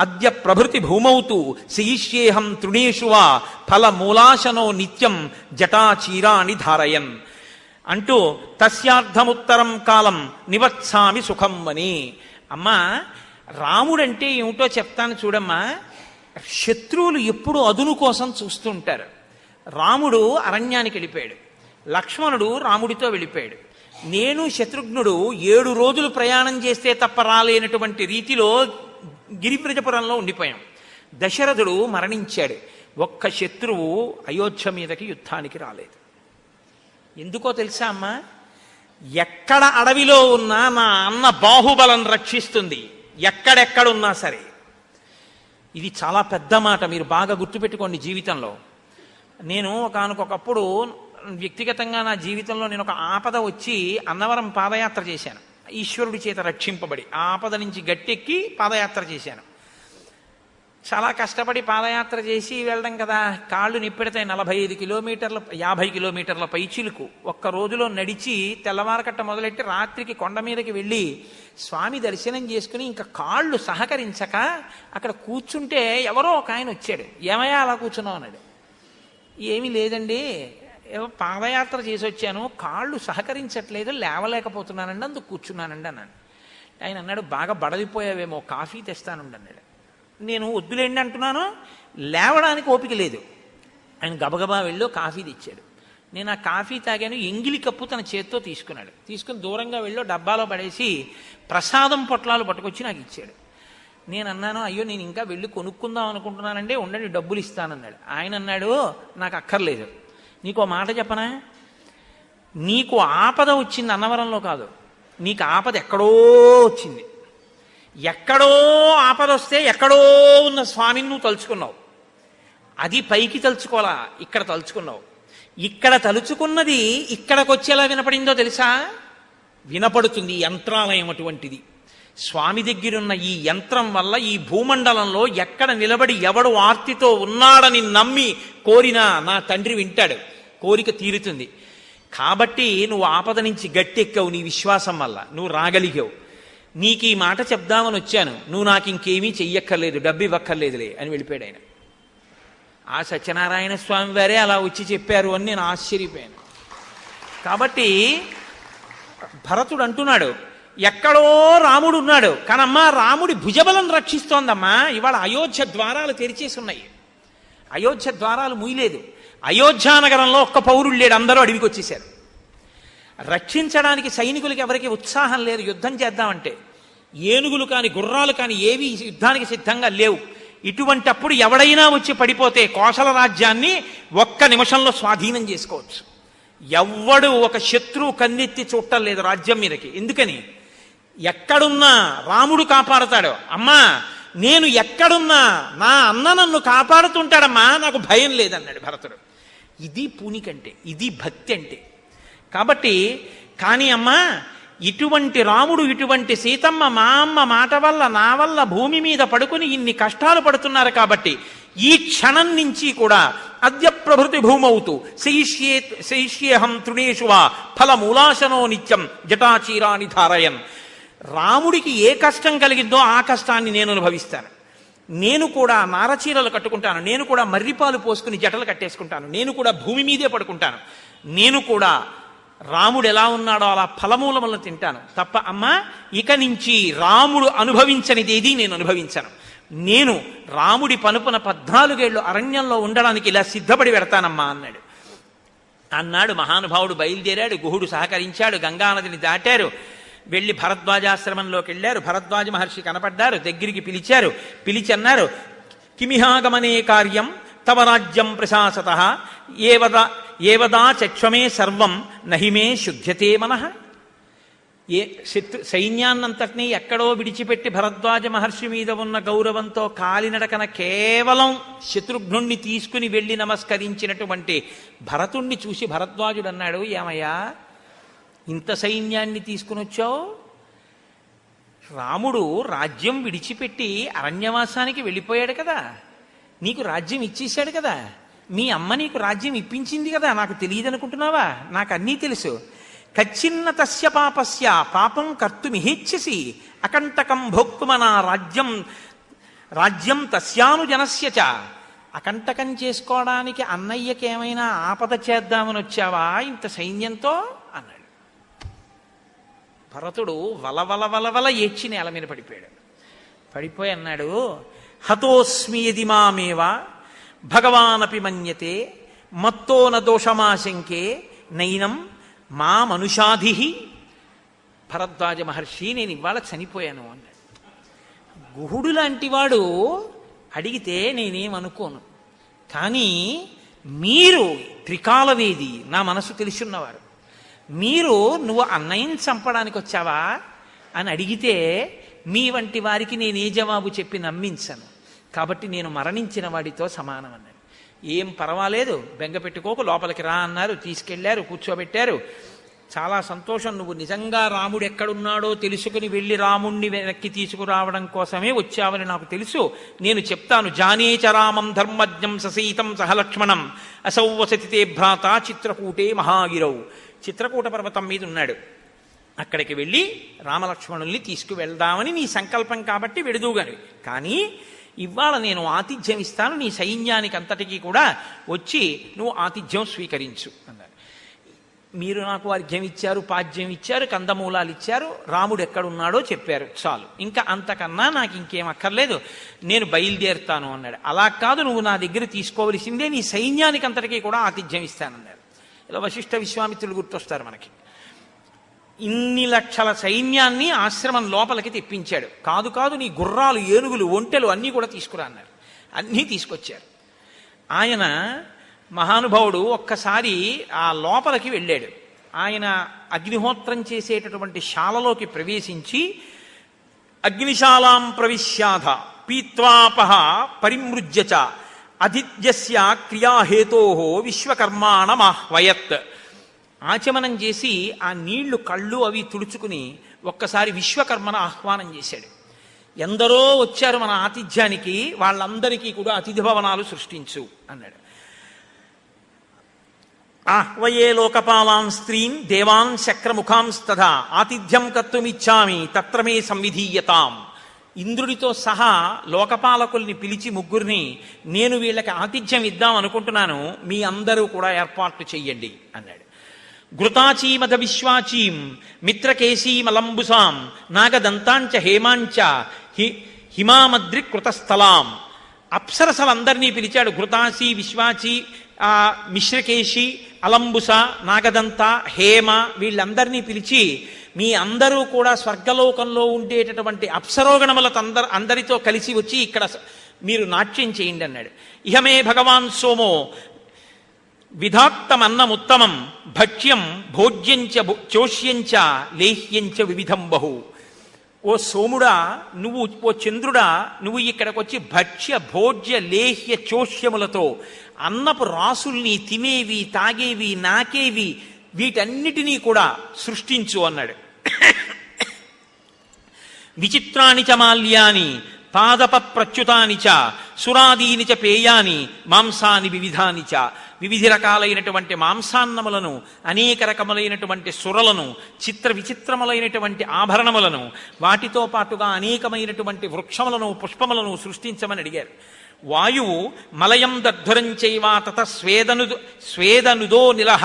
అద్య ప్రభృతి భూమౌతు శయిష్యేహం తృణేషు వా ఫలమూలాశనో నిత్యం జటాచీరాణి ధారయన్ అంటూ తస్యార్థముత్తరం కాలం నివత్సామి సుఖం అని. అమ్మా రాముడంటే ఏమిటో చెప్తాను చూడమ్మా. శత్రువులు ఎప్పుడు అదును కోసం చూస్తుంటారు. రాముడు అరణ్యానికి వెళ్ళిపోయాడు, లక్ష్మణుడు రాముడితో వెళ్ళిపోయాడు. నేను శత్రుఘ్నుడు 7 రోజులు ప్రయాణం చేస్తే తప్ప రాలేనటువంటి రీతిలో గిరివ్రజపురంలో ఉండిపోయాం. దశరథుడు మరణించాడు. ఒక్క శత్రువు అయోధ్య మీదకి యుద్ధానికి రాలేదు. ఎందుకో తెలుసా అమ్మా? ఎక్కడ అడవిలో ఉన్నా నా అన్న బాహుబలం రక్షిస్తుంది, ఎక్కడెక్కడున్నా సరే. ఇది చాలా పెద్ద మాట, మీరు బాగా గుర్తుపెట్టుకోండి జీవితంలో. నేను ఒకానొకప్పుడు వ్యక్తిగతంగా నా జీవితంలో నేను ఒక ఆపద వచ్చి అన్నవరం పాదయాత్ర చేశాను. ఈశ్వరుడి చేత రక్షింపబడి ఆపద నుంచి గట్టెక్కి పాదయాత్ర చేశాను. చాలా కష్టపడి పాదయాత్ర చేసి వెళ్ళడం కదా, కాళ్ళు నిప్పెడతాయి. 45 కిలోమీటర్ల 50 కిలోమీటర్ల పైచిలుకు ఒక్క రోజులో నడిచి తెల్లవారకట్ట మొదలెట్టి రాత్రికి కొండ మీదకి వెళ్ళి స్వామి దర్శనం చేసుకుని ఇంకా కాళ్ళు సహకరించక అక్కడ కూర్చుంటే ఎవరో ఒక ఆయన వచ్చాడు. ఏమయ్యా అలా కూర్చున్నావు అన్నాడు. ఏమీ లేదండి, ఏమో పాదయాత్ర చేసి వచ్చాను, కాళ్ళు సహకరించట్లేదు, లేవలేకపోతున్నానండి, అందుకు కూర్చున్నానండి అన్నాను. ఆయన అన్నాడు, బాగా బడలిపోయావేమో, కాఫీ తెస్తానండి అన్నాడు. నేను వద్దులేండి అంటున్నాను, లేవడానికి ఓపిక లేదు. ఆయన గబగబా వెళ్ళి కాఫీ తెచ్చాడు. నేను ఆ కాఫీ తాగాను. ఎంగిలి కప్పు తన చేత్తో తీసుకున్నాడు. తీసుకుని దూరంగా వెళ్ళి డబ్బాలో పడేసి ప్రసాదం పొట్లాలు పట్టుకొచ్చి నాకు ఇచ్చాడు. నేను అన్నాను, అయ్యో నేను ఇంకా వెళ్ళి కొనుక్కుందాం అనుకుంటున్నానంటే, ఉండండి డబ్బులు ఇస్తానన్నాడు. ఆయన అన్నాడు, నాకు అక్కర్లేదు, నీకు ఓ మాట చెప్పనా, నీకు ఆపద వచ్చింది అన్నవరంలో కాదు, నీకు ఆపద ఎక్కడో వచ్చింది. ఎక్కడో ఆపద వస్తే ఎక్కడో ఉన్న స్వామిని నువ్వు తలుచుకున్నావు. అది పైకి తలుచుకోవాలా, ఇక్కడ తలుచుకున్నావు. ఇక్కడ తలుచుకున్నది ఇక్కడికి వచ్చేలా వినపడిందో తెలుసా? వినపడుతుంది. యంత్రాలయం అటువంటిది. స్వామి దగ్గరున్న ఈ యంత్రం వల్ల ఈ భూమండలంలో ఎక్కడ నిలబడి ఎవడు ఆర్తితో ఉన్నాడని నమ్మి కోరినా నా తండ్రి వింటాడు, కోరిక తీరుతుంది. కాబట్టి నువ్వు ఆపద నుంచి గట్టెక్కావు, నీ విశ్వాసం వల్ల నువ్వు రాగలిగావు. నీకు ఈ మాట చెప్దామని వచ్చాను, నువ్వు నాకు ఇంకేమీ చెయ్యక్కర్లేదు, డబ్బు ఇవ్వక్కర్లేదులే అని వెళ్ళిపోయాడు ఆయన. ఆ సత్యనారాయణ స్వామి వారే అలా వచ్చి చెప్పారు అని నేను ఆశ్చర్యపోయాను. కాబట్టి భరతుడు అంటున్నాడు, ఎక్కడో రాముడు ఉన్నాడు కానమ్మా రాముడి భుజబలం రక్షిస్తోందమ్మా. ఇవాళ అయోధ్య ద్వారాలు తెరిచేసి ఉన్నాయి, అయోధ్య ద్వారాలు మూయలేదు. అయోధ్యానగరంలో ఒక్క పౌరుడు లేడు, అందరూ అడవికి వచ్చేశారు. రక్షించడానికి సైనికులకి ఎవరికి ఉత్సాహం లేదు యుద్ధం చేద్దామంటే. ఏనుగులు కాని గుర్రాలు కాని ఏవి యుద్ధానికి సిద్ధంగా లేవు. ఇటువంటప్పుడు ఎవడైనా వచ్చి పడిపోతే కోసల రాజ్యాన్ని ఒక్క నిమిషంలో స్వాధీనం చేసుకోవచ్చు. ఎవ్వడు ఒక శత్రువు కన్నెత్తి చూడటం లేదు రాజ్యం మీదకి. ఎందుకని? ఎక్కడున్నా రాముడు కాపాడుతాడు. అమ్మా నేను ఎక్కడున్నా నా అన్న నన్ను కాపాడుతుంటాడమ్మా, నాకు భయం లేదన్నాడు భరతుడు. ఇది పూనికంటే, ఇది భక్తి అంటే. కాబట్టి కానీ అమ్మా ఇటువంటి రాముడు, ఇటువంటి సీతమ్మ మా అమ్మ మాట వల్ల, నా వల్ల భూమి మీద పడుకుని ఇన్ని కష్టాలు పడుతున్నారు కాబట్టి ఈ క్షణం నుంచి కూడా అద్య ప్రభృతి భూమౌతు శయిష్యేహం తృణేషు వా ఫలమూలాశనో నిత్యం జటాచీరాని ధారయన్. రాముడికి ఏ కష్టం కలిగిందో ఆ కష్టాన్ని నేను అనుభవిస్తాను. నేను కూడా నారచీరలు కట్టుకుంటాను, నేను కూడా మర్రిపాలు పోసుకుని జటలు కట్టేసుకుంటాను, నేను కూడా భూమి మీదే పడుకుంటాను, నేను కూడా రాముడు ఎలా ఉన్నాడో అలా ఫలమూలములను తింటాను తప్ప అమ్మ ఇక నుంచి రాముడు అనుభవించనిదేది నేను అనుభవించను. నేను రాముడి పనుపున 14 ఏళ్ళు అరణ్యంలో ఉండడానికి ఇలా సిద్ధపడి పెడతానమ్మా అన్నాడు మహానుభావుడు. బయలుదేరాడు, గుహుడు సహకరించాడు, గంగానదిని దాటారు, వెళ్ళి భరద్వాజాశ్రమంలోకి వెళ్ళారు. భరద్వాజ మహర్షి కనపడ్డారు, దగ్గరికి పిలిచారు. పిలిచి అన్నారు, కిమిహాగమనే కార్యం తవ రాజ్యం ప్రశాసత ఏవదా చక్ష్వమే సర్వం నహిమే శుద్ధ్యతే మనః. సైన్యాన్నంతటినీ ఎక్కడో విడిచిపెట్టి భరద్వాజ మహర్షి మీద ఉన్న గౌరవంతో కాలినడకన కేవలం శత్రుఘ్నుణ్ణి తీసుకుని వెళ్ళి నమస్కరించినటువంటి భరతుణ్ణి చూసి భరద్వాజుడు అన్నాడు, ఏమయ్యా ఇంత సైన్యాన్ని తీసుకుని వచ్చావు? రాముడు రాజ్యం విడిచిపెట్టి అరణ్యవాసానికి వెళ్ళిపోయాడు కదా, నీకు రాజ్యం ఇచ్చేశాడు కదా, మీ అమ్మ నీకు రాజ్యం ఇప్పించింది కదా, నాకు తెలియదనుకుంటున్నావా? నాకు అన్నీ తెలుసు. కచ్చిన్న తస్య పాపస్య పాపం కర్తుమిహేచ్ఛసి అకంటకం భోక్తుమనా రాజ్యం తస్యానుజనస్య చ. అకంటకం చేసుకోవడానికి అన్నయ్యకి ఏమైనా ఆపద చేద్దామని వచ్చావా ఇంత సైన్యంతో అన్నాడు. భరతుడు వలవల ఏడ్చి నేల మీద పడిపోయాడు. పడిపోయి అన్నాడు, హతోస్మి యది మామేవ భగవానపి మన్యతే మత్తో న దోషమాశంకే నైనం మా మనుషాధి. భరద్వాజ మహర్షి, నేను ఇవాళ చనిపోయాను అన్నాడు. గుహుడు లాంటి వాడు అడిగితే నేనేమనుకోను, కానీ మీరు త్రికాలవేది, నా మనసు తెలుసున్నవారు, మీరు నువ్వు అన్నయ్యని చంపడానికి వచ్చావా అని అడిగితే మీ వంటి వారికి నేనే జవాబు చెప్పి నమ్మించను, కాబట్టి నేను మరణించిన వాడితో సమానం అన్నాడు. ఏం పర్వాలేదు, బెంగ పెట్టుకోకు, లోపలికి రా అన్నారు. తీసుకెళ్లారు, కూర్చోబెట్టారు. చాలా సంతోషం, నువ్వు నిజంగా రాముడు ఎక్కడున్నాడో తెలుసుకుని వెళ్ళి రాముణ్ణి వెనక్కి తీసుకురావడం కోసమే వచ్చావని నాకు తెలుసు. నేను చెప్తాను, జానేచ రామం ధర్మజ్ఞం ససీతం సహలక్ష్మణం అసౌ వసతి తే భ్రాత చిత్రకూటే మహాగిరౌ. చిత్రకూట పర్వతం మీద ఉన్నాడు, అక్కడికి వెళ్ళి రామలక్ష్మణుల్ని తీసుకువెళ్దామని నీ సంకల్పం కాబట్టి వెడుదువుగాని, కానీ ఇవాళ నేను ఆతిథ్యం ఇస్తాను, నీ సైన్యానికి అంతటికీ కూడా వచ్చి నువ్వు ఆతిథ్యం స్వీకరించు అన్నారు. మీరు నాకు అర్ఘ్యం ఇచ్చారు, పాద్యం ఇచ్చారు, కందమూలాలు ఇచ్చారు, రాముడు ఎక్కడున్నాడో చెప్పారు, చాలు, ఇంకా అంతకన్నా నాకు ఇంకేం అక్కర్లేదు, నేను బయలుదేరుతాను అన్నాడు. అలా కాదు, నువ్వు నా దగ్గర తీసుకోవలసిందే, నీ సైన్యానికి అంతటికీ కూడా ఆతిథ్యం ఇస్తానన్నాడు. ఇలా వశిష్ఠ విశ్వామిత్రులు గుర్తొస్తారు మనకి. ఇన్ని లక్షల సైన్యాన్ని ఆశ్రమం లోపలికి తెప్పించాడు. కాదు నీ గుర్రాలు, ఏనుగులు, ఒంటెలు అన్నీ కూడా తీసుకురా అన్నారు. అన్నీ తీసుకొచ్చారు. ఆయన మహానుభావుడు ఒక్కసారి ఆ లోపలికి వెళ్ళాడు. ఆయన అగ్నిహోత్రం చేసేటటువంటి శాలలోకి ప్రవేశించి, అగ్నిశాలాం ప్రవిశ్యాధ పీత్వాపహ పరిమృజ్యచ అధిత్యస్య క్రియాహేతో విశ్వకర్మాణమాహ్వయత్. ఆచమనం చేసి ఆ నీళ్లు కళ్ళు అవి తుడుచుకుని ఒక్కసారి విశ్వకర్మను ఆహ్వానం చేశాడు. ఎందరో వచ్చారు మన ఆతిథ్యానికి, వాళ్ళందరికీ కూడా అతిథి భవనాలు సృష్టించు అన్నాడు. ఆహ్వయే లోకపాలాం స్త్రీన్ దేవాన్ శక్రముఖాంస్తథా ఆతిథ్యం కర్తుమిచ్చామి తత్ర మే సంవిధీయతాం. ఇంద్రుడితో సహా లోకపాలకుల్ని పిలిచి ముగ్గురిని, నేను వీళ్ళకి ఆతిథ్యం ఇద్దాం అనుకుంటున్నాను, మీ అందరూ కూడా ఏర్పాట్లు చెయ్యండి అన్నాడు. ఘృతాచీమద విశ్వాచీం మిత్రకేశీమలంబుసాం నాగదంతాంచ హేమాంచ హిమామద్రి కృతస్థలాం. అప్సరసలందరినీ పిలిచాడు. ఘృతాచి, విశ్వాచి, మిశ్రకేశి, అలంబుస, నాగదంత, హేమ, వీళ్ళందరినీ పిలిచి, మీ అందరూ కూడా స్వర్గలోకంలో ఉండేటటువంటి అప్సరోగణములతో అందరితో కలిసి వచ్చి ఇక్కడ మీరు నాట్యం చేయండి అన్నాడు. ఇహమే భగవాన్ సోమో విధాక్తమన్నముత్తమం భక్ష్యం భోజ్యంచ చోష్యంచ లేహ్యంచ వివిధం బహు. ఓ సోముడా, నువ్వు, ఓ చంద్రుడా, నువ్వు ఇక్కడికి వచ్చి భక్ష్య భోజ్య లేహ్య చోష్యములతో అన్నపు రాసుల్ని తినేవి, తాగేవి, నాకేవి, వీటన్నిటినీ కూడా సృష్టించు అన్నాడు. విచిత్రాని చ మాల్యాని పాదప ప్రచ్యుతాని చ సురాదీని చ పేయాని మాంసాని వివిధాని చ. వివిధ రకాలైనటువంటి మాంసాన్నములను, అనేక రకములైనటువంటి సురలను, చిత్ర విచిత్రములైనటువంటి ఆభరణములను, వాటితో పాటుగా అనేకమైనటువంటి వృక్షములను, పుష్పములను సృష్టించమని అడిగారు. వాయువు మలయం దద్ధురం చైవ తత స్వేదనుదో నిలహ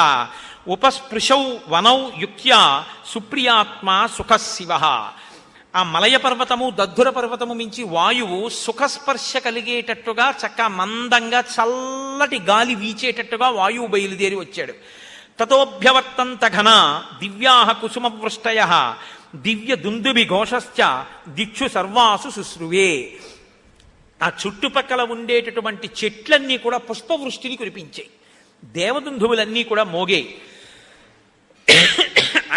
ఉపస్పృశౌ వనౌ యుక్త్యా సుప్రియాత్మ సుఖశివ. ఆ మలయ పర్వతము, దద్ధుర పర్వతము మించి వాయువు సుఖస్పర్శ కలిగేటట్టుగా చక్క మందంగా చల్లటి గాలి వీచేటట్టుగా వాయువు బయలుదేరి వచ్చాడు. తతోభ్యవర్తంత ఘన దివ్యాహ కుసుమవృష్టయ దివ్య దుందుబి ఘోషశ్చ దిక్షు సర్వాసు శుశ్రువే. ఆ చుట్టుపక్కల ఉండేటటువంటి చెట్లన్నీ కూడా పుష్పవృష్టిని కురిపించాయి. దేవదుందువులన్నీ కూడా మోగే.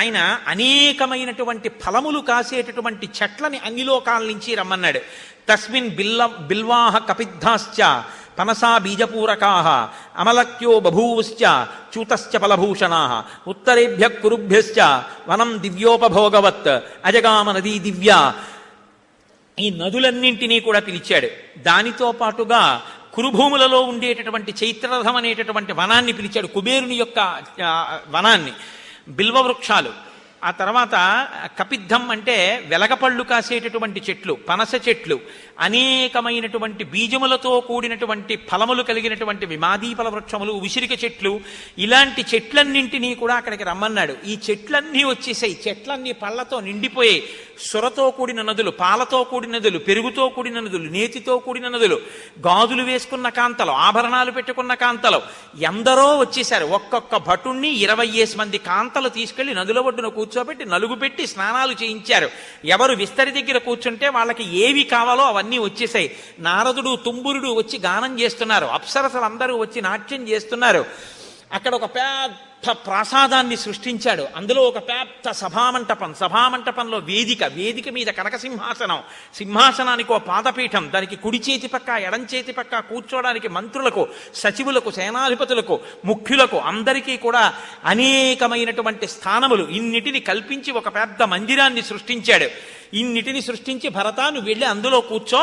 ఆయన అనేకమైనటువంటి ఫలములు కాసేటటువంటి చెట్లని అన్ని లోకాల నుంచి రమ్మన్నాడు. తస్మిన్ బిల్వాహ కపిద్ధాశ్చ పనసా బీజపూరకాః అమలక్యో బభూవుశ్చ చూతశ్చ ఫలభూషణాః ఉత్తరేభ్య కురుభ్యశ్చ వనం దివ్యోపభోగవత్ అజగామ నదీ దివ్య. ఈ నదులన్నింటినీ కూడా పిలిచాడు. దానితో పాటుగా కురుభూములలో ఉండేటటువంటి చైత్రరథం అనేటటువంటి వనాన్ని పిలిచాడు, కుబేరుని యొక్క వనాన్ని, బిల్వవృక్షాలు. ఆ తర్వాత కపిద్ధం అంటే వెలగపళ్ళు కాసేటటువంటి చెట్లు, పనస చెట్లు, అనేకమైనటువంటి బీజములతో కూడినటువంటి ఫలములు కలిగినటువంటి విమాదీఫల వృక్షములు, ఉసిరిక చెట్లు, ఇలాంటి చెట్లన్నింటినీ కూడా అక్కడికి రమ్మన్నాడు. ఈ చెట్లన్నీ వచ్చేసాయి. చెట్లన్నీ పళ్ళతో నిండిపోయాయి. సురతో కూడిన నదులు, పాలతో కూడిన నదులు, పెరుగుతో కూడిన నదులు, నేతితో కూడిన నదులు, గాజులు వేసుకున్న కాంతలు, ఆభరణాలు పెట్టుకున్న కాంతలు, ఎందరో వచ్చేశారు. ఒక్కొక్క భటుణ్ణి 20 మంది కాంతలు తీసుకెళ్లి నదుల ఒడ్డున కూర్చోబెట్టి నలుగు పెట్టి స్నానాలు చేయించారు. ఎవరు విస్తరి దగ్గర కూర్చుంటే వాళ్ళకి ఏవి కావాలో అవన్నీ వచ్చేసాయి. నారదుడు, తుంబురుడు వచ్చి గానం చేస్తున్నారు. అప్సరసలు అందరూ వచ్చి నాట్యం చేస్తున్నారు. అక్కడ ఒక పెద్ద ప్రాసాదాన్ని సృష్టించాడు. అందులో ఒక పెద్ద సభామంటపంలో వేదిక మీద కనక సింహాసనానికి ఓ పాదపీఠం, దానికి కుడి చేతి పక్క ఎడం చేతి పక్క కూర్చోడానికి మంత్రులకు, సచివులకు, సేనాధిపతులకు, ముఖ్యులకు అందరికీ కూడా అనేకమైనటువంటి స్థానములు, ఇన్నిటిని కల్పించి ఒక పెద్ద మందిరాన్ని సృష్టించాడు. ఇన్నిటిని సృష్టించి భరతా నువ్వు వెళ్ళి అందులో కూర్చో,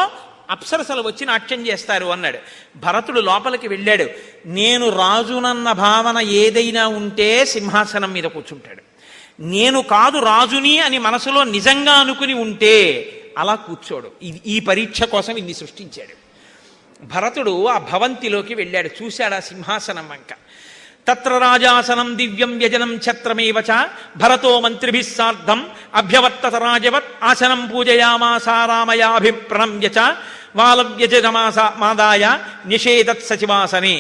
అప్సరసలు వచ్చి నాట్యం చేస్తారు అన్నాడు. భరతుడు లోపలికి వెళ్ళాడు. నేను రాజునన్న భావన ఏదైనా ఉంటే సింహాసనం మీద కూర్చుంటాడు. నేను కాదు రాజుని అని మనసులో నిజంగా అనుకుని ఉంటే అలా కూర్చోడు. ఈ పరీక్ష కోసం ఇన్ని సృష్టించాడు. భరతుడు ఆ భవంతిలోకి వెళ్ళాడు. చూశాడు ఆ సింహాసనం వంక. తత్ర రాజాసనం దివ్యం వ్యజనం ఛత్రమేవ చ భరతో మంత్రిభిః సార్ధం అభ్యవర్తత రాజవత్ ఆసనం పూజయామాస రామయాభిప్రణమ్య చ వాలవ్యజమాదాయ నిషేధత్ సచివాసనే.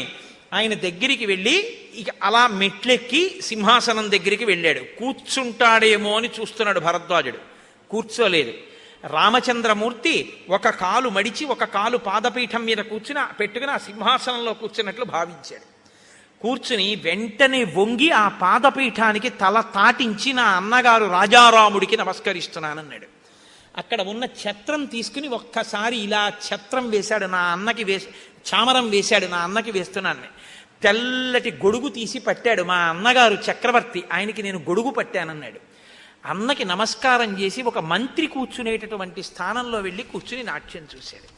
ఆయన దగ్గరికి వెళ్ళి ఇక అలా మెట్లెక్కి సింహాసనం దగ్గరికి వెళ్ళాడు. కూర్చుంటాడేమో అని చూస్తున్నాడు భరద్వాజుడు. కూర్చోలేదు. రామచంద్రమూర్తి ఒక కాలు మడిచి ఒక కాలు పాదపీఠం మీద పెట్టుకుని ఆ సింహాసనంలో కూర్చున్నట్లు భావించాడు. కూర్చుని వెంటనే వంగి ఆ పాదపీఠానికి తల తాటించి నా అన్నగారు రాజారాముడికి నమస్కరిస్తున్నానన్నాడు. అక్కడ ఉన్న ఛత్రం తీసుకుని ఒక్కసారి ఇలా ఛత్రం వేశాడు. చామరం వేశాడు. నా అన్నకి వేస్తున్నాను. తెల్లటి గొడుగు తీసి పట్టాడు. మా అన్నగారు చక్రవర్తి, ఆయనకి నేను గొడుగు పట్టానన్నాడు. అన్నకి నమస్కారం చేసి ఒక మంత్రి కూర్చునేటటువంటి స్థానంలో వెళ్ళి కూర్చుని నాట్యం చూశాడు.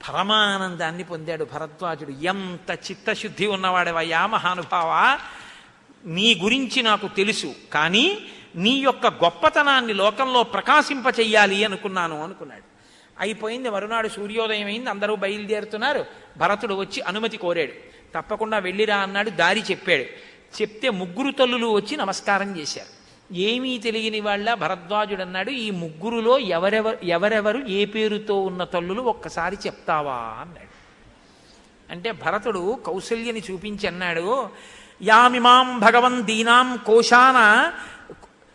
పరమానందాన్ని పొందాడు భరద్వాజుడు. ఎంత చిత్తశుద్ధి ఉన్నవాడవయ్యా మహానుభావ, నీ గురించి నాకు తెలుసు, కానీ నీ యొక్క గొప్పతనాన్ని లోకంలో ప్రకాశింపచెయ్యాలి అనుకున్నాడు. అయిపోయింది. మరునాడు సూర్యోదయం అయింది. అందరూ బయలుదేరుతున్నారు. భరతుడు వచ్చి అనుమతి కోరాడు. తప్పకుండా వెళ్ళిరా అన్నాడు. దారి చెప్పాడు. చెప్తే 3 తల్లులు వచ్చి నమస్కారం చేశారు. ఏమీ తెలియని వాళ్ళ భరద్వాజుడు అన్నాడు, ఈ 3లో ఎవరెవరు ఏ పేరుతో ఉన్న తల్లులు ఒక్కసారి చెప్తావా అన్నాడు. అంటే భరతుడు కౌసల్యని చూపించి అన్నాడు, యామిమాం భగవన్ దీనాం కోశాన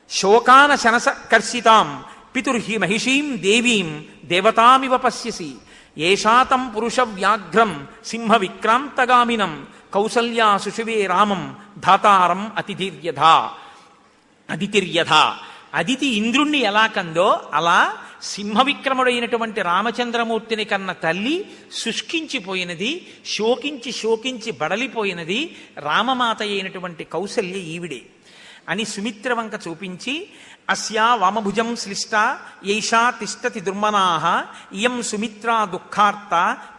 శోకాన శనసకర్షితాం పితుర్హి మహిషీం దేవీం దేవతామివ పశ్యసి ఏషాతం పురుష వ్యాఘ్రం సింహ విక్రాంతగామినం కౌసల్యా సుషువే రామం ధాతారం అదితిర్యథ. అదితి ఇంద్రుణ్ణి ఎలా కందో అలా సింహవిక్రముడైనటువంటి రామచంద్రమూర్తిని కన్న తల్లి శుష్కించిపోయినది, శోకించి బడలిపోయినది రామమాత అయినటువంటి కౌసల్య ఈవిడే. అని సుమిత్ర వంక చూపించి, అస్యా వామభుజం శ్లిష్ట ఏషా తిష్టతి దుర్మనాః ఇయం సుమిత్రా దుఃఖార్త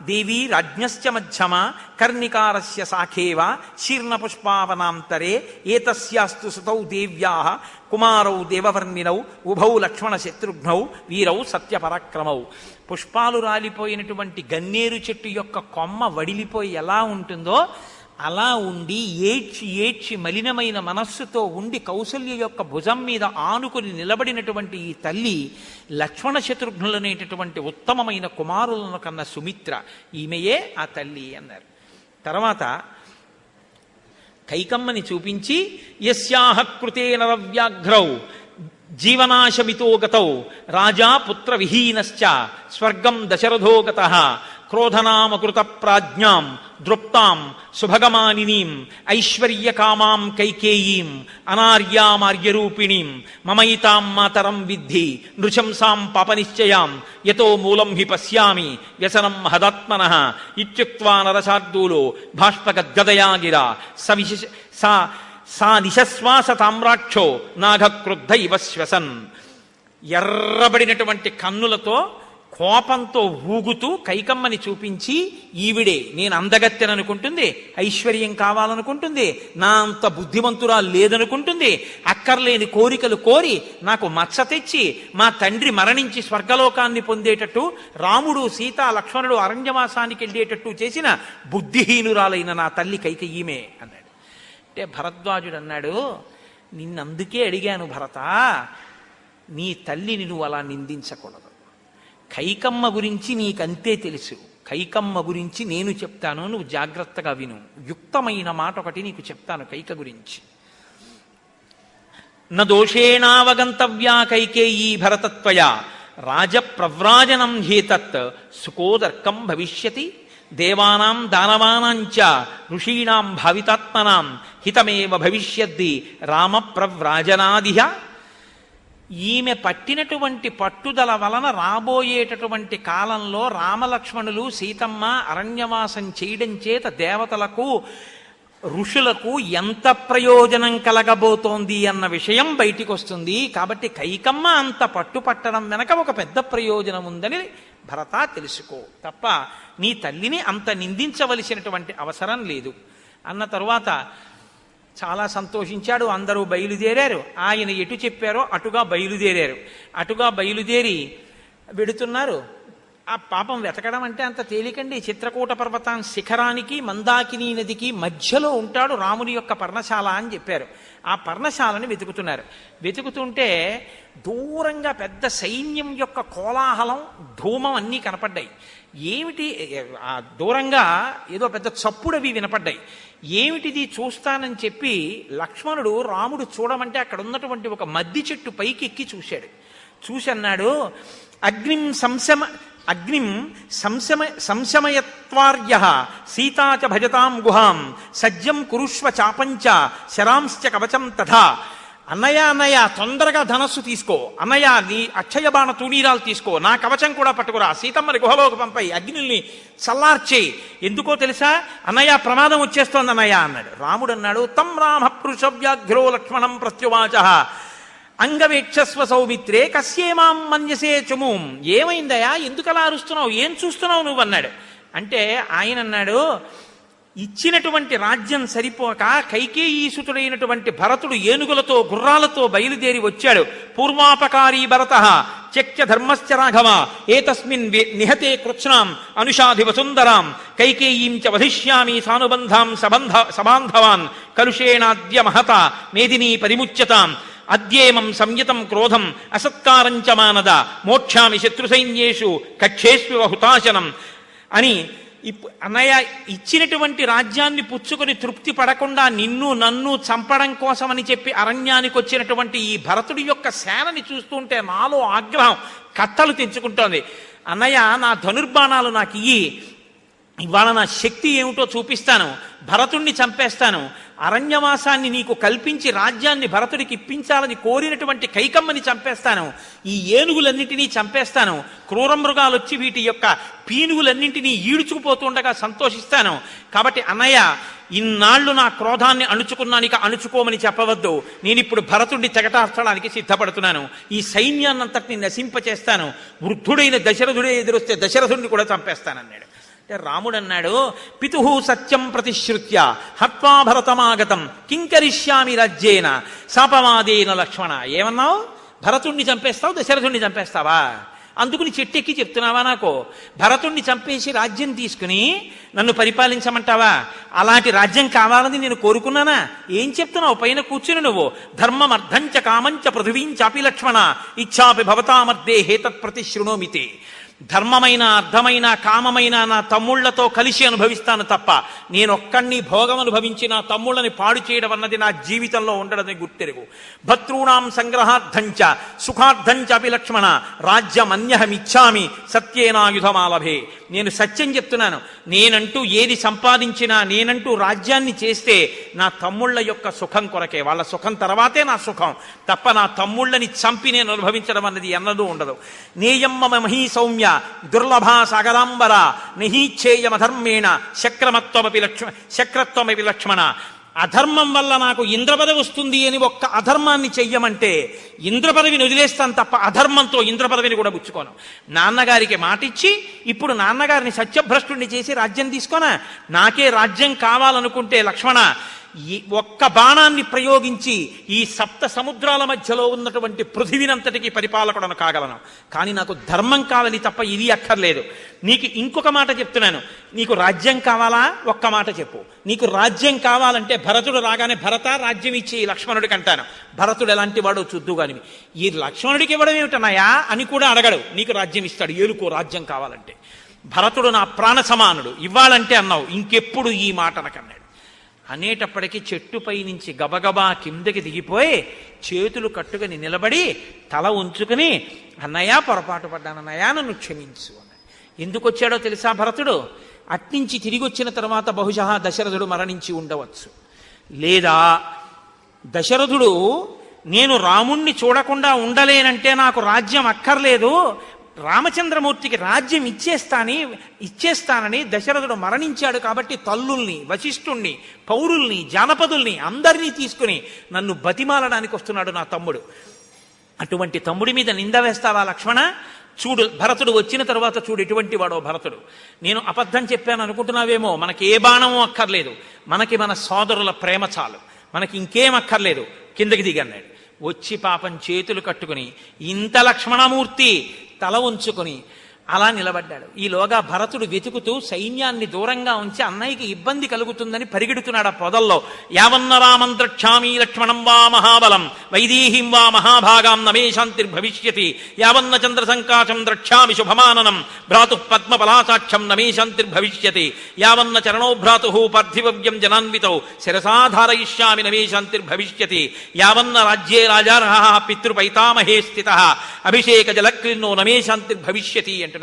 దేవీ రాజ్ఞశ్చ మధ్యమ కర్ణికారస్య శాఖేవ శీర్ణపుష్పావనాంతరే ఏతస్యాస్తు సుతౌ దేవ్యాః కుమారౌ దేవవర్ణినౌ ఉభౌ లక్ష్మణ శత్రుఘ్నౌ వీరౌ సత్యపరాక్రమౌ. పుష్పాలు రాలిపోయినటువంటి గన్నేరు చెట్టు యొక్క కొమ్మ వడిలిపోయి ఎలా ఉంటుందో అలా ఉండి ఏడ్చి ఏడ్చి మలినమైన మనస్సుతో ఉండి కౌసల్య యొక్క భుజం మీద ఆనుకుని నిలబడినటువంటి ఈ తల్లి లక్ష్మణ శత్రుఘ్నులనేటటువంటి ఉత్తమమైన కుమారులను కన్న సుమిత్ర, ఈమెయే ఆ తల్లి అన్నారు. తర్వాత కైకమ్మని చూపించి, యస్యాహ కృతే నరవ్యాఘ్రౌ జీవనాశమితో గతౌ రాజా పుత్ర విహీనశ్చ స్వర్గం దశరథో గతః క్రోధనామకృత ప్రాజ్ఞాం దృప్తాం సుభగమానినీం ఐశ్వర్యకామాం కైకేయీం అనార్యామార్యరూపిణీం మమైతాం మాతరం విద్ధి నృశంసాం పాపనిశ్చయాం యతో మూలం హి పశ్యామి వ్యసనం మహదాత్మనః ఇత్యుక్త్వా నరశార్దూలో బాష్పగద్గదయా గిరా సా నిశశ్వాస తామ్రాక్షో నాగక్రుద్ధ ఇవ శ్వసన్. ఎర్రబడినటువంటి కన్నులతో కోపంతో ఊగుతూ కైకమ్మని చూపించి, ఈవిడే నేను అందగత్తెననుకుంటుంది, ఐశ్వర్యం కావాలనుకుంటుంది, నా అంత బుద్ధిమంతురాలు లేదనుకుంటుంది, అక్కర్లేని కోరికలు కోరి నాకు మచ్చ తెచ్చి మా తండ్రి మరణించి స్వర్గలోకాన్ని పొందేటట్టు, రాముడు సీత లక్ష్మణుడు అరణ్యవాసానికి వెళ్ళేటట్టు చేసిన బుద్ధిహీనురాలైన నా తల్లి కైకేయీమే అన్నాడు. అంటే భరద్వాజుడు అన్నాడు, నిన్నందుకే అడిగాను భరత, నీ తల్లిని నువ్వు అలా నిందించకూడదు. కైకమ్మ గురించి నీకంతే తెలుసు, కైకమ్మ గురించి నేను చెప్తాను, నువ్వు జాగ్రత్తగా విను. యుక్తమైన మాట ఒకటి నీకు చెప్తాను కైక గురించి. న దోషేణావగంతవ్యా కైకేయీ భరతత్వయా రాజప్రవ్రాజనం హేతత్ సుకోదర్కం భవిష్యతి దేవానాం దానవానాంచ ఋషీణాం భావితాత్మనాం హితమేవ భవిష్యద్ది రామ ప్రవ్రాజనాదిహ. ఈమె పట్టినటువంటి పట్టుదల వలన రాబోయేటటువంటి కాలంలో రామలక్ష్మణులు సీతమ్మ అరణ్యవాసం చేయడం చేత దేవతలకు ఋషులకు ఎంత ప్రయోజనం కలగబోతోంది అన్న విషయం బయటికి వస్తుంది. కాబట్టి కైకమ్మ అంత పట్టుపట్టడం వెనక ఒక పెద్ద ప్రయోజనం ఉందని భరత తెలుసుకో, తప్ప నీ తల్లిని అంత నిందించవలసినటువంటి అవసరం లేదు అన్న తరువాత చాలా సంతోషించాడు. అందరూ బయలుదేరారు. ఆయన ఎటు చెప్పారో అటుగా బయలుదేరారు. అటుగా బయలుదేరి వెడుతున్నారు. ఆ పాపం వెతకడం అంటే అంత తేలికండి. చిత్రకూట పర్వతం శిఖరానికి మందాకిని నదికి మధ్యలో ఉంటాడు రాముని యొక్క పర్ణశాల అని చెప్పారు. ఆ పర్ణశాలని వెతుకుతున్నారు. వెతుకుతుంటే దూరంగా పెద్ద సైన్యం యొక్క కోలాహలం ధూమం అన్నీ కనపడ్డాయి. ఏమిటి ఆ దూరంగా ఏదో పెద్ద చప్పుడవి వినపడ్డాయి. ఏమిటిది చూస్తానని చెప్పి లక్ష్మణుడు రాముడు చూడమంటే అక్కడ ఉన్నటువంటి ఒక మద్ది చెట్టు పైకి ఎక్కి చూశాడు. చూసి అన్నాడు, అగ్నిం సంశమయత్వార్య సీతాచ భజతాం గుహాం సజ్జం కురుష్వ చాపంచ శరాంశ్చ కవచం తథా. అన్నయ్య తొందరగా ధనస్సు తీసుకో, అన్నయ్య నీ అక్షయ బాణ తూణీరాలు తీసుకో, నా కవచం కూడా పట్టుకురా, సీతమ్మని గుహలోకి పంపై, అగ్నిల్ని చల్లార్చేయి. ఎందుకో తెలుసా, అన్నయ్య ప్రమాదం వచ్చేస్తోంది అన్నయ్య అన్నాడు. రాముడు అన్నాడు, తం రామ పృషవ్యాఘ్రో లక్ష్మణం ప్రత్యువాచ అంగవేక్షస్వ సౌమిత్రే కస్యేమాం మన్యసే చుమూం. ఏమైందయా, ఎందుకలా అరుస్తున్నావు, ఏం చూస్తున్నావు నువ్వు అన్నాడు. అంటే ఆయన అన్నాడు, ఇచ్చినటువంటి రాజ్యం సరిపోక కైకేయీసుతుడైనటువంటి భరతుడు ఏనుగులతో గుర్రాలతో బయలుదేరి వచ్చాడు. పూర్వాపకారీ భరత త్యక్త్య ధర్మశ్చ రాఘవ ఏతస్మిన్ నిహతే కృత్స్నాం అనుషాధి వసుందరాం కైకేయీం చ వధిష్యామి సానుబంధాం సబాంధవాన్ కలుషేణాద్య మహత మేదినీ పరిముచ్యతాం అద్యేమం సంయతం క్రోధం అసత్కారంచ మానద మోక్షామి శత్రుసైన్యేషు కక్షేష్వ హుతాశనం అని. అన్నయ్య, ఇచ్చినటువంటి రాజ్యాన్ని పుచ్చుకొని తృప్తి పడకుండా నిన్ను నన్ను చంపడం కోసమని చెప్పి అరణ్యానికి వచ్చినటువంటి ఈ భరతుడి యొక్క సేనని చూస్తుంటే నాలో ఆగ్రహం కట్టలు తెంచుకుంటోంది. అన్నయ్య, నా ధనుర్బాణాలు నాకు ఇయ్యి ఇవాళ నా శక్తి ఏమిటో చూపిస్తాను, భరతుణ్ణి చంపేస్తాను, అరణ్యవాసాన్ని నీకు కల్పించి రాజ్యాన్ని భరతుడికి ఇప్పించాలని కోరినటువంటి కైకమ్మని చంపేస్తాను, ఈ ఏనుగులన్నింటినీ చంపేస్తాను, క్రూర మృగాలు వచ్చి వీటి యొక్క పీనుగులన్నింటినీ ఈడ్చుకుపోతుండగా సంతోషిస్తాను. కాబట్టి అన్నయ్య, ఇన్నాళ్లు నా క్రోధాన్ని అణుచుకున్నానిక అణుచుకోమని చెప్పవద్దు. నేనిప్పుడు భరతుడిని తెగటార్చడానికి సిద్ధపడుతున్నాను. ఈ సైన్యాన్నంతటిని నశింపచేస్తాను. వృద్ధుడైన దశరథుడే ఎదురొస్తే దశరథుడిని కూడా చంపేస్తానన్నాడు. రాముడు అన్నాడు, పితుః సత్యం ప్రతిశ్రుత్య హత్వా భరతమాగతం కింకరిష్యామి రాజ్యేన శాపవాదేన లక్ష్మణ. ఏమన్నావు? భరతుణ్ణి చంపేస్తావు, దశరథుణ్ణి చంపేస్తావా? అందుకుని చెట్టెక్కి చెప్తున్నావా నాకు? భరతుణ్ణి చంపేసి రాజ్యం తీసుకుని నన్ను పరిపాలించమంటావా? అలాంటి రాజ్యం కావాలని నేను కోరుకున్నానా? ఏం చెప్తున్నావు? పైన కూర్చుని నువ్వు ధర్మం అర్థంచ కామంచ పృథివీంచాపి లక్ష్మణ ఇచ్చాపి భవతామర్దే హేతత్ ప్రతి శృణోమితే. ధర్మమైన, అర్థమైన, కామమైన నా తమ్ముళ్లతో కలిసి అనుభవిస్తాను తప్ప నేనొక్కడిని భోగం అనుభవించి నా తమ్ముళ్ళని పాడు చేయడం అన్నది నా జీవితంలో ఉండడని గుర్తెరుగు. భద్రూణాం సంగ్రహార్థంచ సుఖార్థంచ అపి లక్ష్మణ రాజ్యమన్యహమిచ్చామి సత్యేనాయుధమాలభే. నేను సత్యం చెప్తున్నాను. నేనంటూ ఏది సంపాదించినా, నేనంటూ రాజ్యాన్ని చేస్తే నా తమ్ముళ్ల యొక్క సుఖం కొరకే. వాళ్ళ సుఖం తర్వాతే నా సుఖం తప్ప నా తమ్ముళ్ళని చంపి నేను అనుభవించడం అన్నది ఎన్నడూ ఉండదు. నేయమ్మ మహీ సౌమ్య దుర్లభా సాగరాంబర నహీచ్ఛేయమధర్మేణ శక్రత్వమపి లక్ష్మణ. అధర్మం వల్ల నాకు ఇంద్రపదవి వస్తుంది అని ఒక్క అధర్మాన్ని చెయ్యమంటే ఇంద్రపదవిని వదిలేస్తాను తప్ప అధర్మంతో ఇంద్రపదవిని కూడా పుచ్చుకోను. నాన్నగారికి మాటిచ్చి ఇప్పుడు నాన్నగారిని సత్యభ్రష్టుణ్ణి చేసి రాజ్యం తీసుకోనా? నాకే రాజ్యం కావాలనుకుంటే లక్ష్మణ ఒక్క బాణాన్ని ప్రయోగించి ఈ సప్త సముద్రాల మధ్యలో ఉన్నటువంటి పృథివినంతటికి పరిపాలకుడను కాగలను. కానీ నాకు ధర్మం కావాలి తప్ప ఇది అక్కర్లేదు. నీకు ఇంకొక మాట చెప్తున్నాను. నీకు రాజ్యం కావాలా? ఒక్క మాట చెప్పు. నీకు రాజ్యం కావాలంటే భరతుడు రాగానే భరత రాజ్యం ఇచ్చి లక్ష్మణుడికి అంటాను. భరతుడు ఎలాంటి వాడో చూద్దుగాని ఈ లక్ష్మణుడికి ఇవ్వడం ఏమిటన్నాయా అని కూడా అడగడు. నీకు రాజ్యం ఇస్తాడు. ఏలుకో రాజ్యం కావాలంటే. భరతుడు నా ప్రాణ సమానుడు, ఇవ్వాలంటే అన్నావు, ఇంకెప్పుడు ఈ మాట అనకన్నాడు. అనేటప్పటికీ చెట్టుపై నుంచి గబగబా కిందకి దిగిపోయి చేతులు కట్టుకుని నిలబడి తల ఉంచుకుని, అన్నయ్య పొరపాటు పడ్డానన్నయ్య, నన్ను క్షమించు అన్నాడు. ఎందుకు వచ్చాడో తెలుసా భరతుడు? అట్నుంచి తిరిగి వచ్చిన తర్వాత బహుశా దశరథుడు మరణించి ఉండవచ్చు. లేదా దశరథుడు నేను రాముణ్ణి ఉండలేనంటే నాకు రాజ్యం అక్కర్లేదు, రామచంద్రమూర్తికి రాజ్యం ఇచ్చేస్తానని దశరథుడు మరణించాడు కాబట్టి తల్లుల్ని, వశిష్ఠుణ్ణి, పౌరుల్ని, జానపదుల్ని అందరినీ తీసుకుని నన్ను బతిమాలడానికి వస్తున్నాడు నా తమ్ముడు. అటువంటి తమ్ముడి మీద నింద వేస్తావా లక్ష్మణ? చూడు, భరతుడు వచ్చిన తర్వాత చూడు ఎటువంటి వాడో భరతుడు. నేను అబద్ధం చెప్పాను అనుకుంటున్నావేమో. మనకి ఏ బాణమో అక్కర్లేదు, మనకి మన సోదరుల ప్రేమ చాలు, మనకి ఇంకేం అక్కర్లేదు. కిందకి దిగన్నాడు. వచ్చి పాపం చేతులు కట్టుకుని ఇంత లక్ష్మణమూర్తి తల ఉంచుకొని అలా నిలబడ్డాడు. ఈలోగా భరతుడు వెతుకుతూ సైన్యాన్ని దూరంగా ఉంచి అన్నయ్యకి ఇబ్బంది కలుగుతుందని పరిగెడుతున్నాడు ఆ పొదల్లో. యావన్న రామం ద్రక్ష్యామి లక్ష్మణం వా మహాబలం వైదేహీం వా మహాభాగాం నమే శాంతిర్భవిష్యతి యావన్న చంద్ర సంకాశం ద్రక్ష్యామి శుభమాననం భ్రాతు పద్మపలాసాక్షం నమే శాంతిర్భవిష్యతి యావన్న చరణో భ్రాతు పార్థివ్యం జనాన్వితౌ శిరసాధారయిష్యామి నమే శాంతిర్భవిష్యతి యావన్న రాజ్యే రాజార్హ పితృపైతామహే స్థిత అభిషేక జలక్లిన్నో నమే శాంతిర్భవిష్యతి అంటున్నాడు.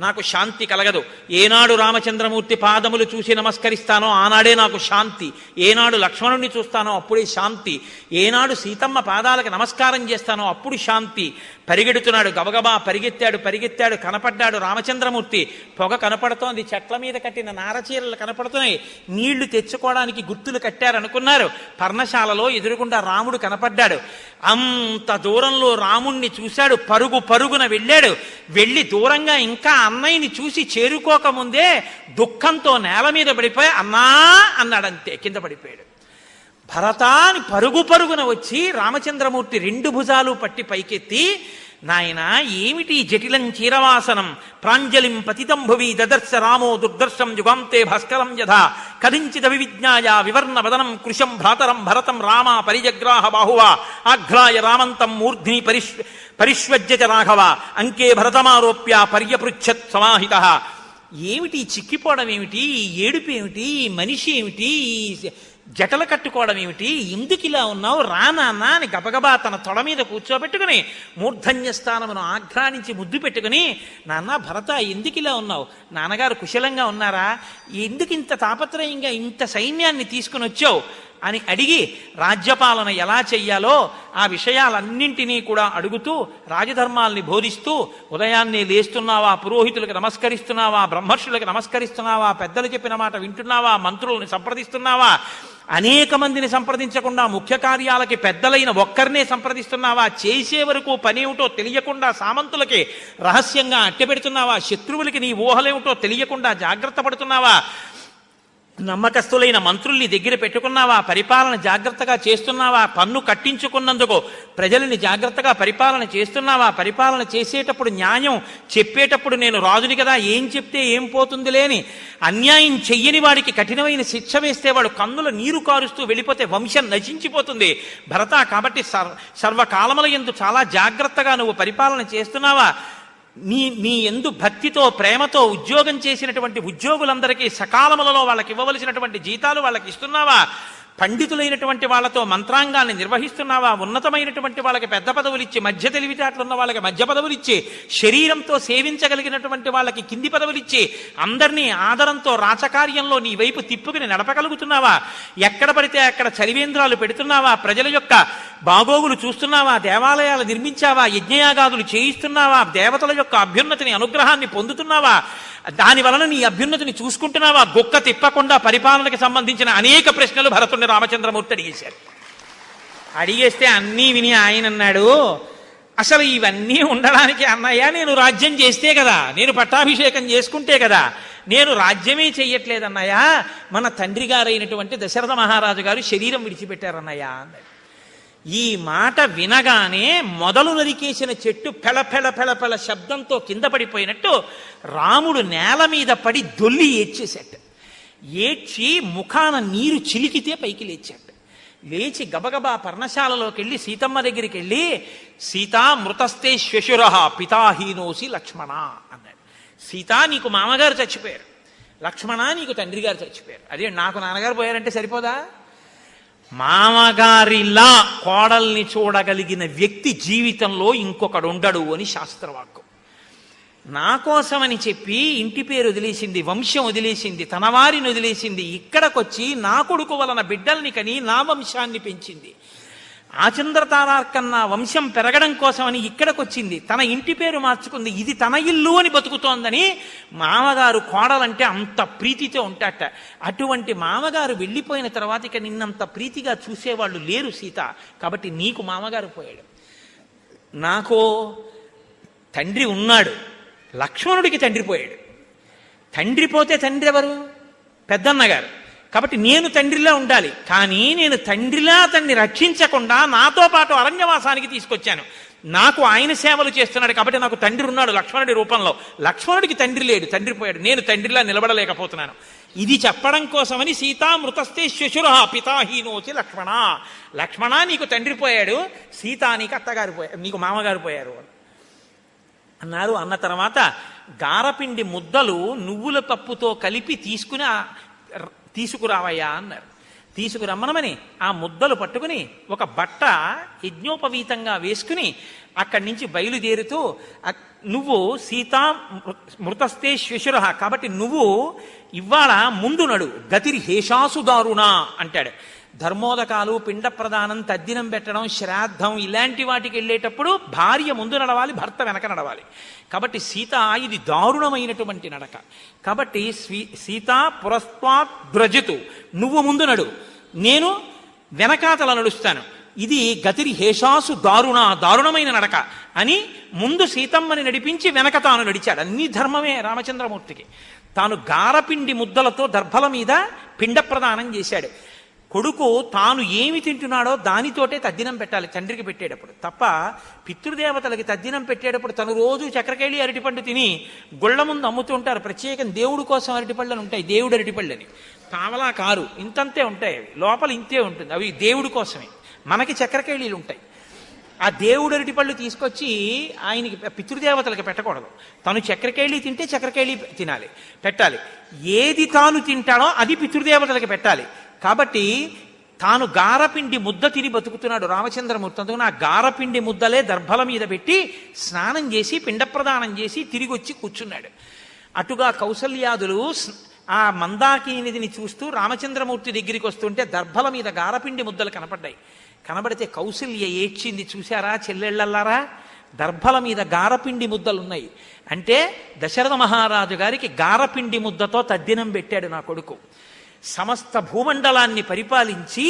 నాకు శాంతి కలగదు. ఏనాడు రామచంద్రమూర్తి పాదములు చూసి నమస్కరిస్తానో ఆనాడే నాకు శాంతి. ఏనాడు లక్ష్మణుణ్ణి చూస్తానో అప్పుడే శాంతి. ఏనాడు సీతమ్మ పాదాలకు నమస్కారం చేస్తానో అప్పుడు శాంతి. పరిగెడుతున్నాడు, గబగబా పరిగెత్తాడు, కనపడ్డాడు రామచంద్రమూర్తి. పొగ కనపడుతోంది, చెట్ల మీద కట్టిన నారచీరలు కనపడుతున్నాయి, నీళ్లు తెచ్చుకోవడానికి గుర్తులు కట్టారనుకున్నారు. పర్ణశాలలో ఎదురుగుండా రాముడు కనపడ్డాడు. అంత దూరంలో రాముణ్ణి చూశాడు, పరుగున వెళ్ళాడు. వెళ్ళి దూరంగా ఇంకా అన్నయ్యని చూసి చేరుకోకముందే దుఃఖంతో నేల మీద పడిపోయి అన్నా అన్నాడంతే, కింద పడిపోయాడు. భరతాని పరుగున వచ్చి రామచంద్రమూర్తి రెండు భుజాలు పట్టి పైకెత్తి, నాయన ఏమిటి జటిలం చీరవాసనం ప్రాంజలిం పతితం భువి దదర్శ రామో దుర్దర్శం యుగాంతే భాస్కరం యథా కథించిత వివిజ్ఞాయ వివర్ణ వదనం కృశం భ్రాతరం భరతం రామ పరిజగ్రాహ బాహువా ఆఘ్రాయ రామంతం మూర్ధ్ని పరిష్వజ్యత రాఘవ అంకే భరతమారోప్య పర్యపృచ్ఛత్ సమాహిత. ఏమిటి చిక్కిపోవడం ఏమిటి, ఈ ఏడుపు ఏమిటి, ఈ మనిషి ఏమిటి, జటలు కట్టుకోవడం ఏమిటి, ఎందుకు ఇలా ఉన్నావు, రా నాన్న అని గబగబా తన తొడ మీద కూర్చోబెట్టుకుని మూర్ధన్య స్థానమును ఆఘ్రానించి ముద్దు పెట్టుకుని, నాన్న భరత ఎందుకు ఇలా ఉన్నావు, నాన్నగారు కుశలంగా ఉన్నారా, ఎందుకు ఇంత తాపత్రయంగా ఇంత సైన్యాన్ని తీసుకుని వచ్చావు అని అడిగి రాజ్యపాలన ఎలా చెయ్యాలో ఆ విషయాలన్నింటినీ కూడా అడుగుతూ రాజధర్మాల్ని బోధిస్తూ, ఉదయాన్నే లేస్తున్నావా, పురోహితులకు నమస్కరిస్తున్నావా, బ్రహ్మర్షులకు నమస్కరిస్తున్నావా, పెద్దలు చెప్పిన మాట వింటున్నావా, మంత్రులను సంప్రదిస్తున్నావా, అనేక మందిని సంప్రదించకుండా ముఖ్య కార్యాలకి పెద్దలైన ఒక్కరినే సంప్రదిస్తున్నావా, చేసే వరకు పనేమిటో తెలియకుండా సామంతులకి రహస్యంగా అట్టెపెడుతున్నావా, శత్రువులకి నీ ఊహలేమిటో తెలియకుండా జాగ్రత్త పడుతున్నావా, నమ్మకస్తులైన మంత్రుల్ని దగ్గర పెట్టుకున్నావా, పరిపాలన జాగ్రత్తగా చేస్తున్నావా, పన్ను కట్టించుకున్నందుకు ప్రజల్ని జాగ్రత్తగా పరిపాలన చేస్తున్నావా, పరిపాలన చేసేటప్పుడు న్యాయం చెప్పేటప్పుడు నేను రాజుని కదా ఏం చెప్తే ఏం పోతుంది లేని అన్యాయం చెయ్యని వాడికి కఠినమైన శిక్ష వేస్తే వాడు కన్నుల నీరు కారుస్తూ వెళ్ళిపోతే వంశం నశించిపోతుంది భరత. కాబట్టి సర్వకాలముల యందు చాలా జాగ్రత్తగా నువ్వు పరిపాలన చేస్తున్నావా, నీ ఎందు భక్తితో ప్రేమతో ఉద్యోగం చేసినటువంటి ఉద్యోగులందరికీ సకాలములలో వాళ్ళకి ఇవ్వవలసినటువంటి జీతాలు వాళ్ళకి ఇస్తున్నావా, పండితులైనటువంటి వాళ్ళతో మంత్రాంగాన్ని నిర్వహిస్తున్నావా, ఉన్నతమైనటువంటి వాళ్ళకి పెద్ద పదవులు ఇచ్చి మధ్య తెలివితేటలున్న వాళ్ళకి మధ్య పదవులు ఇచ్చి శరీరంతో సేవించగలిగినటువంటి వాళ్ళకి కింది పదవులు ఇచ్చి అందరినీ ఆదరంతో రాచకార్యంలో నీ వైపు తిప్పుకుని నడపగలుగుతున్నావా, ఎక్కడ పడితే అక్కడ చలివేంద్రాలు పెడుతున్నావా, ప్రజల యొక్క బాగోగులు చూస్తున్నావా, దేవాలయాలు నిర్మించావా, యజ్ఞయాగాదులు చేయిస్తున్నావా, దేవతల యొక్క అభ్యున్నతిని అనుగ్రహాన్ని పొందుతున్నావా, దాని వలన నీ అభ్యున్నతిని చూసుకుంటున్నావా, గొక్క తిప్పకుండా పరిపాలనకి సంబంధించిన అనేక ప్రశ్నలు భరతుడిని రామచంద్రమూర్తి అడిగేశారు. అడిగేస్తే అన్నీ విని ఆయన అన్నాడు, అసలు ఇవన్నీ ఉండడానికి అన్నయ్య నేను రాజ్యం చేస్తే కదా, నేను పట్టాభిషేకం చేసుకుంటే కదా, నేను రాజ్యమే చెయ్యట్లేదన్నయ్య, మన తండ్రి గారైనటువంటి దశరథ మహారాజు గారు శరీరం విడిచిపెట్టారన్నయ్య అన్నాడు. ఈ మాట వినగానే మొదలు నరికేసిన చెట్టు పెళ శబ్దంతో కింద పడిపోయినట్టు రాముడు నేల మీద పడి దొల్లి ఏడ్చేశాడు. ఏడ్చి ముఖాన నీరు చిలికితే పైకి లేచాడు. లేచి గబగబా పర్ణశాలలోకి వెళ్ళి సీతమ్మ దగ్గరికి వెళ్ళి, సీతా మృతస్తే శ్వశుర పితాహీనోసి లక్ష్మణ అన్నాడు. సీతా నీకు మామగారు చచ్చిపోయారు, లక్ష్మణ నీకు తండ్రి గారు చచ్చిపోయారు. అదే నాకు నాన్నగారు పోయారంటే సరిపోదా? మామగారిలా కోడల్ని చూడగలిగిన వ్యక్తి జీవితంలో ఇంకొకడు ఉండడు అని శాస్త్రవాక్కు. నా కోసమని చెప్పి ఇంటి పేరు వదిలేసింది, వంశం వదిలేసింది, తన వారిని వదిలేసింది, ఇక్కడికొచ్చి నా కొడుకు వలన బిడ్డల్ని కని నా వంశాన్ని పెంచింది. ఆచంద్రతారార్కన్నా వంశం పెరగడం కోసమని ఇక్కడికొచ్చింది, తన ఇంటి పేరు మార్చుకుంది, ఇది తన ఇల్లు అని బతుకుతోందని మామగారు కోడలంటే అంత ప్రీతితో ఉంటాట. అటువంటి మామగారు వెళ్ళిపోయిన తర్వాత ఇక నిన్నంత ప్రీతిగా చూసేవాళ్ళు లేరు సీత. కాబట్టి నీకు మామగారు పోయాడు, నాకో తండ్రి ఉన్నాడు, లక్ష్మణుడికి తండ్రి పోయాడు. తండ్రి పోతే తండ్రి ఎవరు? పెద్దన్నగారు. కాబట్టి నేను తండ్రిలా ఉండాలి, కానీ నేను తండ్రిలా అతన్ని రక్షించకుండా నాతో పాటు అరణ్యవాసానికి తీసుకొచ్చాను. నాకు ఆయన సేవలు చేస్తున్నాడు కాబట్టి నాకు తండ్రి ఉన్నాడు లక్ష్మణుడి రూపంలో. లక్ష్మణుడికి తండ్రి లేడు, తండ్రి పోయాడు, నేను తండ్రిలా నిలబడలేకపోతున్నాను. ఇది చెప్పడం కోసమని సీతా మృతస్తే శ్వశుర పితాహీనోచి లక్ష్మణ, లక్ష్మణ నీకు తండ్రి పోయాడు, సీతా నీకు అత్తగారు పోయారు, నీకు మామగారు పోయారు అన్నారు. అన్న తర్వాత గారపిండి ముద్దలు నువ్వుల పప్పుతో కలిపి తీసుకురావయ్యా అన్నారు. తీసుకురమ్మనమని ఆ ముద్దలు పట్టుకుని ఒక బట్ట యజ్ఞోపవీతంగా వేసుకుని అక్కడి నుంచి బయలుదేరుతూ, నువ్వు సీతా మృతస్తే శ్వశుర కాబట్టి నువ్వు ఇవాళ ముందు నడు, గతిరి హేషాసు దారుణ అంటాడు. ధర్మోదకాలు, పిండ ప్రదానం, తద్దినం పెట్టడం, శ్రాద్ధం ఇలాంటి వాటికి వెళ్ళేటప్పుడు భార్య ముందు నడవాలి, భర్త వెనక నడవాలి. కాబట్టి సీత ఇది దారుణమైనటువంటి నడక. కాబట్టి సీత పురస్త్వాత్ ద్రజతు, నువ్వు ముందు నడు, నేను వెనకాతల నడుస్తాను. ఇది గతిరి హేషాసు దారుణ, దారుణమైన నడక అని ముందు సీతమ్మని నడిపించి వెనక తాను నడిచాడు. అన్ని ధర్మమే రామచంద్రమూర్తికి. తాను గారపిండి ముద్దలతో దర్భల మీద పిండ ప్రదానం చేశాడు. కొడుకు తాను ఏమి తింటున్నాడో దానితోటే తద్దినం పెట్టాలి తండ్రికి పెట్టేటప్పుడు తప్ప, పితృదేవతలకి తద్దినం పెట్టేటప్పుడు తను రోజు చక్రకేళి అరటిపండు తిని గుళ్ళ ముందు అమ్ముతుంటారు. ప్రత్యేకం దేవుడి కోసం అరటిపళ్ళని ఉంటాయి, దేవుడు అరటిపళ్ళని కావలా కారు ఇంతంతే ఉంటాయి, అవి లోపల ఇంతే ఉంటుంది, అవి దేవుడి కోసమే. మనకి చక్రకేళీలు ఉంటాయి. ఆ దేవుడు అరటిపళ్ళు తీసుకొచ్చి ఆయనకి పితృదేవతలకి పెట్టకూడదు. తను చక్రకేళి తింటే చక్రకేళి పెట్టాలి. ఏది తాను తింటాడో అది పితృదేవతలకి పెట్టాలి. కాబట్టి తాను గారపిండి ముద్ద తిని బతుకుతున్నాడు రామచంద్రమూర్తి. అందుకని ఆ గారపిండి ముద్దలే దర్భల మీద పెట్టి స్నానం చేసి పిండ ప్రదానం చేసి తిరిగి వచ్చి కూర్చున్నాడు. అటుగా కౌసల్యాదులు ఆ మందాకినిధిని చూస్తూ రామచంద్రమూర్తి దగ్గరికి వస్తుంటే దర్భల మీద గారపిండి ముద్దలు కనపడ్డాయి. కనబడితే కౌసల్య ఏడ్చింది, చూశారా చెల్లెళ్ళల్లారా, దర్భల మీద గారపిండి ముద్దలున్నాయి అంటే దశరథ మహారాజు గారికి గారపిండి ముద్దతో తద్దినం పెట్టాడు నా కొడుకు. సమస్త భూమండలాన్ని పరిపాలించి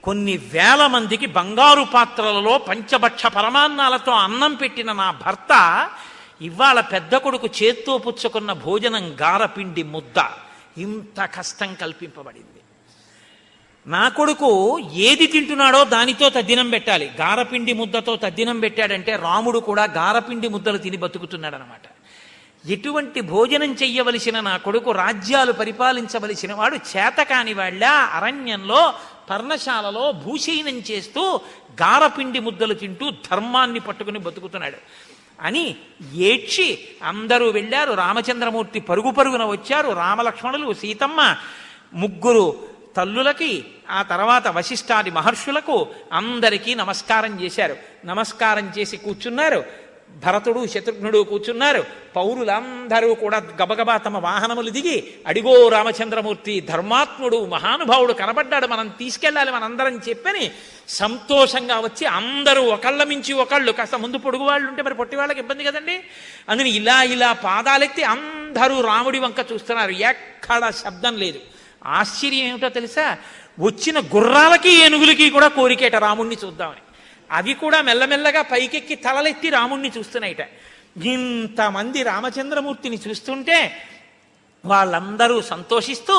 కొన్ని వేల మందికి బంగారు పాత్రలలో పంచభక్ష పరమాన్నాలతో అన్నం పెట్టిన నా భర్త ఇవాళ పెద్ద కొడుకు చేత్తో పుచ్చుకున్న భోజనం గారపిండి ముద్ద. ఇంత కష్టం కల్పింపబడింది. నా కొడుకు ఏది తింటున్నాడో దానితో తద్దినం పెట్టాలి. గారపిండి ముద్దతో తద్దినం పెట్టాడంటే రాముడు కూడా గారపిండి ముద్దలు తిని బతుకుతున్నాడనమాట. ఎటువంటి భోజనం చెయ్యవలసిన నా కొడుకు రాజ్యాలు పరిపాలించవలసిన వాడు చేతకాని వాళ్ళ అరణ్యంలో పర్ణశాలలో భూషయనం చేస్తూ గారపిండి ముద్దలు తింటూ ధర్మాన్ని పట్టుకుని బతుకుతున్నాడు అని ఏడ్చి అందరూ వెళ్ళారు. రామచంద్రమూర్తి పరుగు పరుగున వచ్చారు. రామలక్ష్మణులు, సీతమ్మ, ముగ్గురు తల్లులకి, ఆ తర్వాత వశిష్ఠాది మహర్షులకు అందరికీ నమస్కారం చేశారు. నమస్కారం చేసి కూర్చున్నారు. భరతుడు, శత్రుఘ్నుడు కూర్చున్నారు. పౌరులందరూ కూడా గబగబా తమ వాహనములు దిగి, అడిగో రామచంద్రమూర్తి ధర్మాత్ముడు మహానుభావుడు కనబడ్డాడు, మనం తీసుకెళ్ళాలి మనందరం చెప్పని సంతోషంగా వచ్చి అందరూ ఒకళ్ళ మించి ఒకళ్ళు, కాస్త ముందు పొడుగు వాళ్ళు ఉంటే మరి పొట్టి వాళ్ళకి ఇబ్బంది కదండి, అందుని ఇలా ఇలా పాదాలెత్తి అందరూ రాముడి వంక చూస్తున్నారు. ఎక్కడ శబ్దం లేదు. ఆశ్చర్యం ఏమిటో తెలుసా, వచ్చిన గుర్రాలకి ఏనుగులకి కూడా కోరికేట రాముణ్ణి చూద్దామని. అవి కూడా మెల్లమెల్లగా పైకెక్కి తలలెత్తి రాముణ్ణి చూస్తున్నాయిట. ఇంతమంది రామచంద్రమూర్తిని చూస్తుంటే వాళ్ళందరూ సంతోషిస్తూ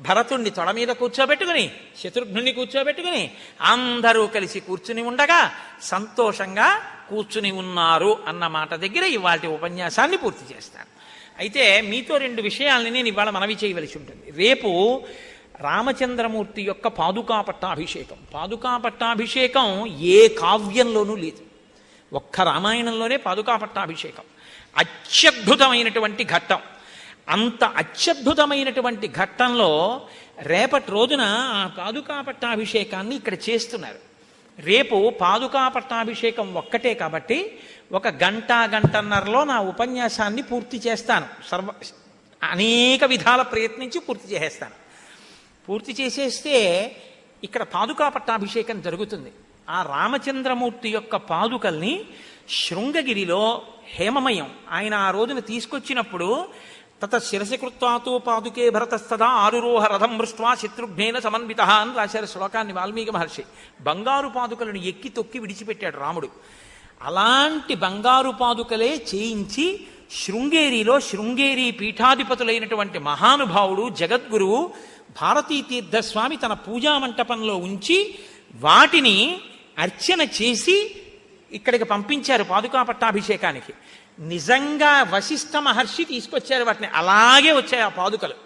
భరతుణ్ణి తొడ మీద కూర్చోబెట్టుకుని, శత్రుఘ్నుని కూర్చోబెట్టుకుని అందరూ కలిసి కూర్చుని ఉండగా సంతోషంగా కూర్చుని ఉన్నారు అన్న మాట దగ్గర ఇవాళ ఉపన్యాసాన్ని పూర్తి చేస్తాను. అయితే మీతో 2 విషయాలని నేను ఇవాళ మనవి చేయవలసి ఉంటుంది. రేపు రామచంద్రమూర్తి యొక్క పాదుకా పట్టాభిషేకం. పాదుకా పట్టాభిషేకం ఏ కావ్యంలోనూ లేదు. ఒక్క రామాయణంలోనే పాదుకా పట్టాభిషేకం. అత్యద్భుతమైనటువంటి ఘట్టం. అంత అత్యద్భుతమైనటువంటి ఘట్టంలో రేపటి రోజున ఆ పాదుకా పట్టాభిషేకాన్ని ఇక్కడ చేస్తున్నారు. రేపు పాదుకా పట్టాభిషేకం ఒక్కటే కాబట్టి 1 గంట, గంటన్నరలో నా ఉపన్యాసాన్ని పూర్తి చేస్తాను. అనేక విధాల ప్రయత్నించి పూర్తి చేసేస్తాను. పూర్తి చేసేస్తే ఇక్కడ పాదుకా పట్టాభిషేకం జరుగుతుంది. ఆ రామచంద్రమూర్తి యొక్క పాదుకల్ని శృంగగిరిలో హేమమయం ఆయన ఆ రోజున తీసుకొచ్చినప్పుడు తత శిరసి కృత్వాతో పాదుకే భరతస్తదా ఆరురోహ రథం మృష్ట్వా శత్రుఘ్నేన సమన్విత అని రాశారు శ్లోకాన్ని వాల్మీకి మహర్షి. బంగారు పాదుకలను ఎక్కి తొక్కి విడిచిపెట్టాడు రాముడు. అలాంటి బంగారు పాదుకలే చేయించి శృంగేరిలో శృంగేరి పీఠాధిపతులైనటువంటి మహానుభావుడు జగద్గురువు భారతీ తీర్థస్వామి తన పూజా మంటపంలో ఉంచి వాటిని అర్చన చేసి ఇక్కడికి పంపించారు పాదుకా పట్టాభిషేకానికి. నిజంగా వశిష్ఠ మహర్షి తీసుకొచ్చారు వాటిని. అలాగే వచ్చాయి ఆ పాదుకలు.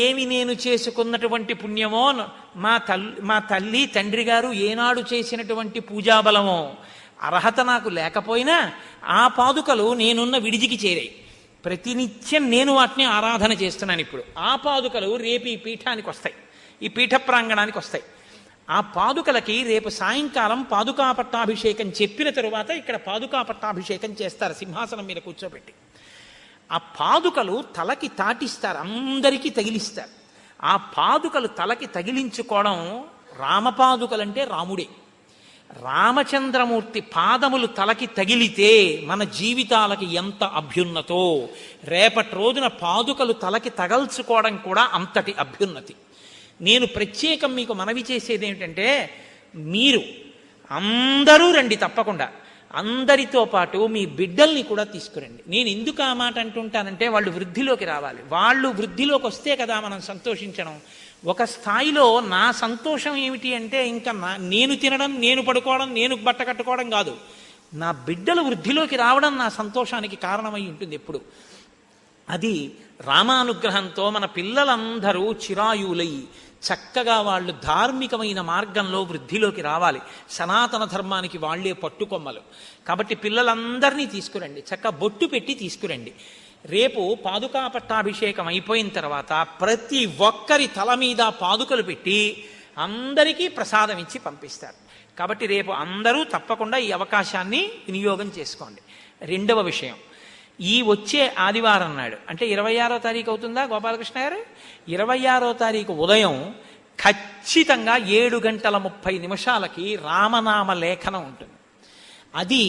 ఏమి నేను చేసుకున్నటువంటి పుణ్యమో, మా తల్లి తండ్రి గారు ఏనాడు చేసినటువంటి పూజాబలమో, అర్హత నాకు లేకపోయినా ఆ పాదుకలు నేనున్న విడిజికి చేరాయి. ప్రతినిత్యం నేను వాటిని ఆరాధన చేస్తున్నాను. ఇప్పుడు ఆ పాదుకలు రేపు ఈ పీఠానికి వస్తాయి, ఈ పీఠ ప్రాంగణానికి వస్తాయి. ఆ పాదుకలకి రేపు సాయంకాలం పాదుకా పట్టాభిషేకం చెప్పిన తరువాత ఇక్కడ పాదుకా పట్టాభిషేకం చేస్తారు సింహాసనం మీద కూర్చోబెట్టి. ఆ పాదుకలు తలకి తాటిస్తారు, అందరికీ తగిలిస్తారు. ఆ పాదుకలు తలకి తగిలించుకోవడం, రామపాదుకలంటే రాముడే. రామచంద్రమూర్తి పాదములు తలకి తగిలితే మన జీవితాలకి ఎంత అభ్యున్నతో, రేపటి రోజున పాదుకలు తలకి తగల్చుకోవడం కూడా అంతటి అభ్యున్నతి. నేను ప్రత్యేకం మీకు మనవి చేసేది ఏమిటంటే, మీరు అందరూ రండి తప్పకుండా. అందరితో పాటు మీ బిడ్డల్ని కూడా తీసుకురండి. నేను ఎందుకు ఆ మాట అంటుంటానంటే, వాళ్ళు వృద్ధిలోకి రావాలి. వాళ్ళు వృద్ధిలోకి వస్తే కదా మనం సంతోషించడం. ఒక స్థాయిలో నా సంతోషం ఏమిటి అంటే, ఇంకా నేను తినడం, నేను పడుకోవడం, నేను బట్ట కట్టుకోవడం కాదు, నా బిడ్డలు వృద్ధిలోకి రావడం నా సంతోషానికి కారణమై ఉంటుంది ఎప్పుడు. అది రామానుగ్రహంతో మన పిల్లలందరూ చిరాయులై చక్కగా వాళ్ళు ధార్మికమైన మార్గంలో వృద్ధిలోకి రావాలి. సనాతన ధర్మానికి వాళ్లే పట్టుకొమ్మలు. కాబట్టి పిల్లలందరినీ తీసుకురండి, చక్కగా బొట్టు పెట్టి తీసుకురండి. రేపు పాదుకా పట్టాభిషేకం అయిపోయిన తర్వాత ప్రతి ఒక్కరి తల మీద పాదుకలు పెట్టి అందరికీ ప్రసాదం ఇచ్చి పంపిస్తారు. కాబట్టి రేపు అందరూ తప్పకుండా ఈ అవకాశాన్ని వినియోగం చేసుకోండి. రెండవ విషయం, ఈ వచ్చే ఆదివారం నాడు అంటే 26వ తారీఖు అవుతుందా గోపాలకృష్ణ గారు? 26వ తారీఖు ఉదయం ఖచ్చితంగా 7:30 రామనామ లేఖనం ఉంటుంది. అది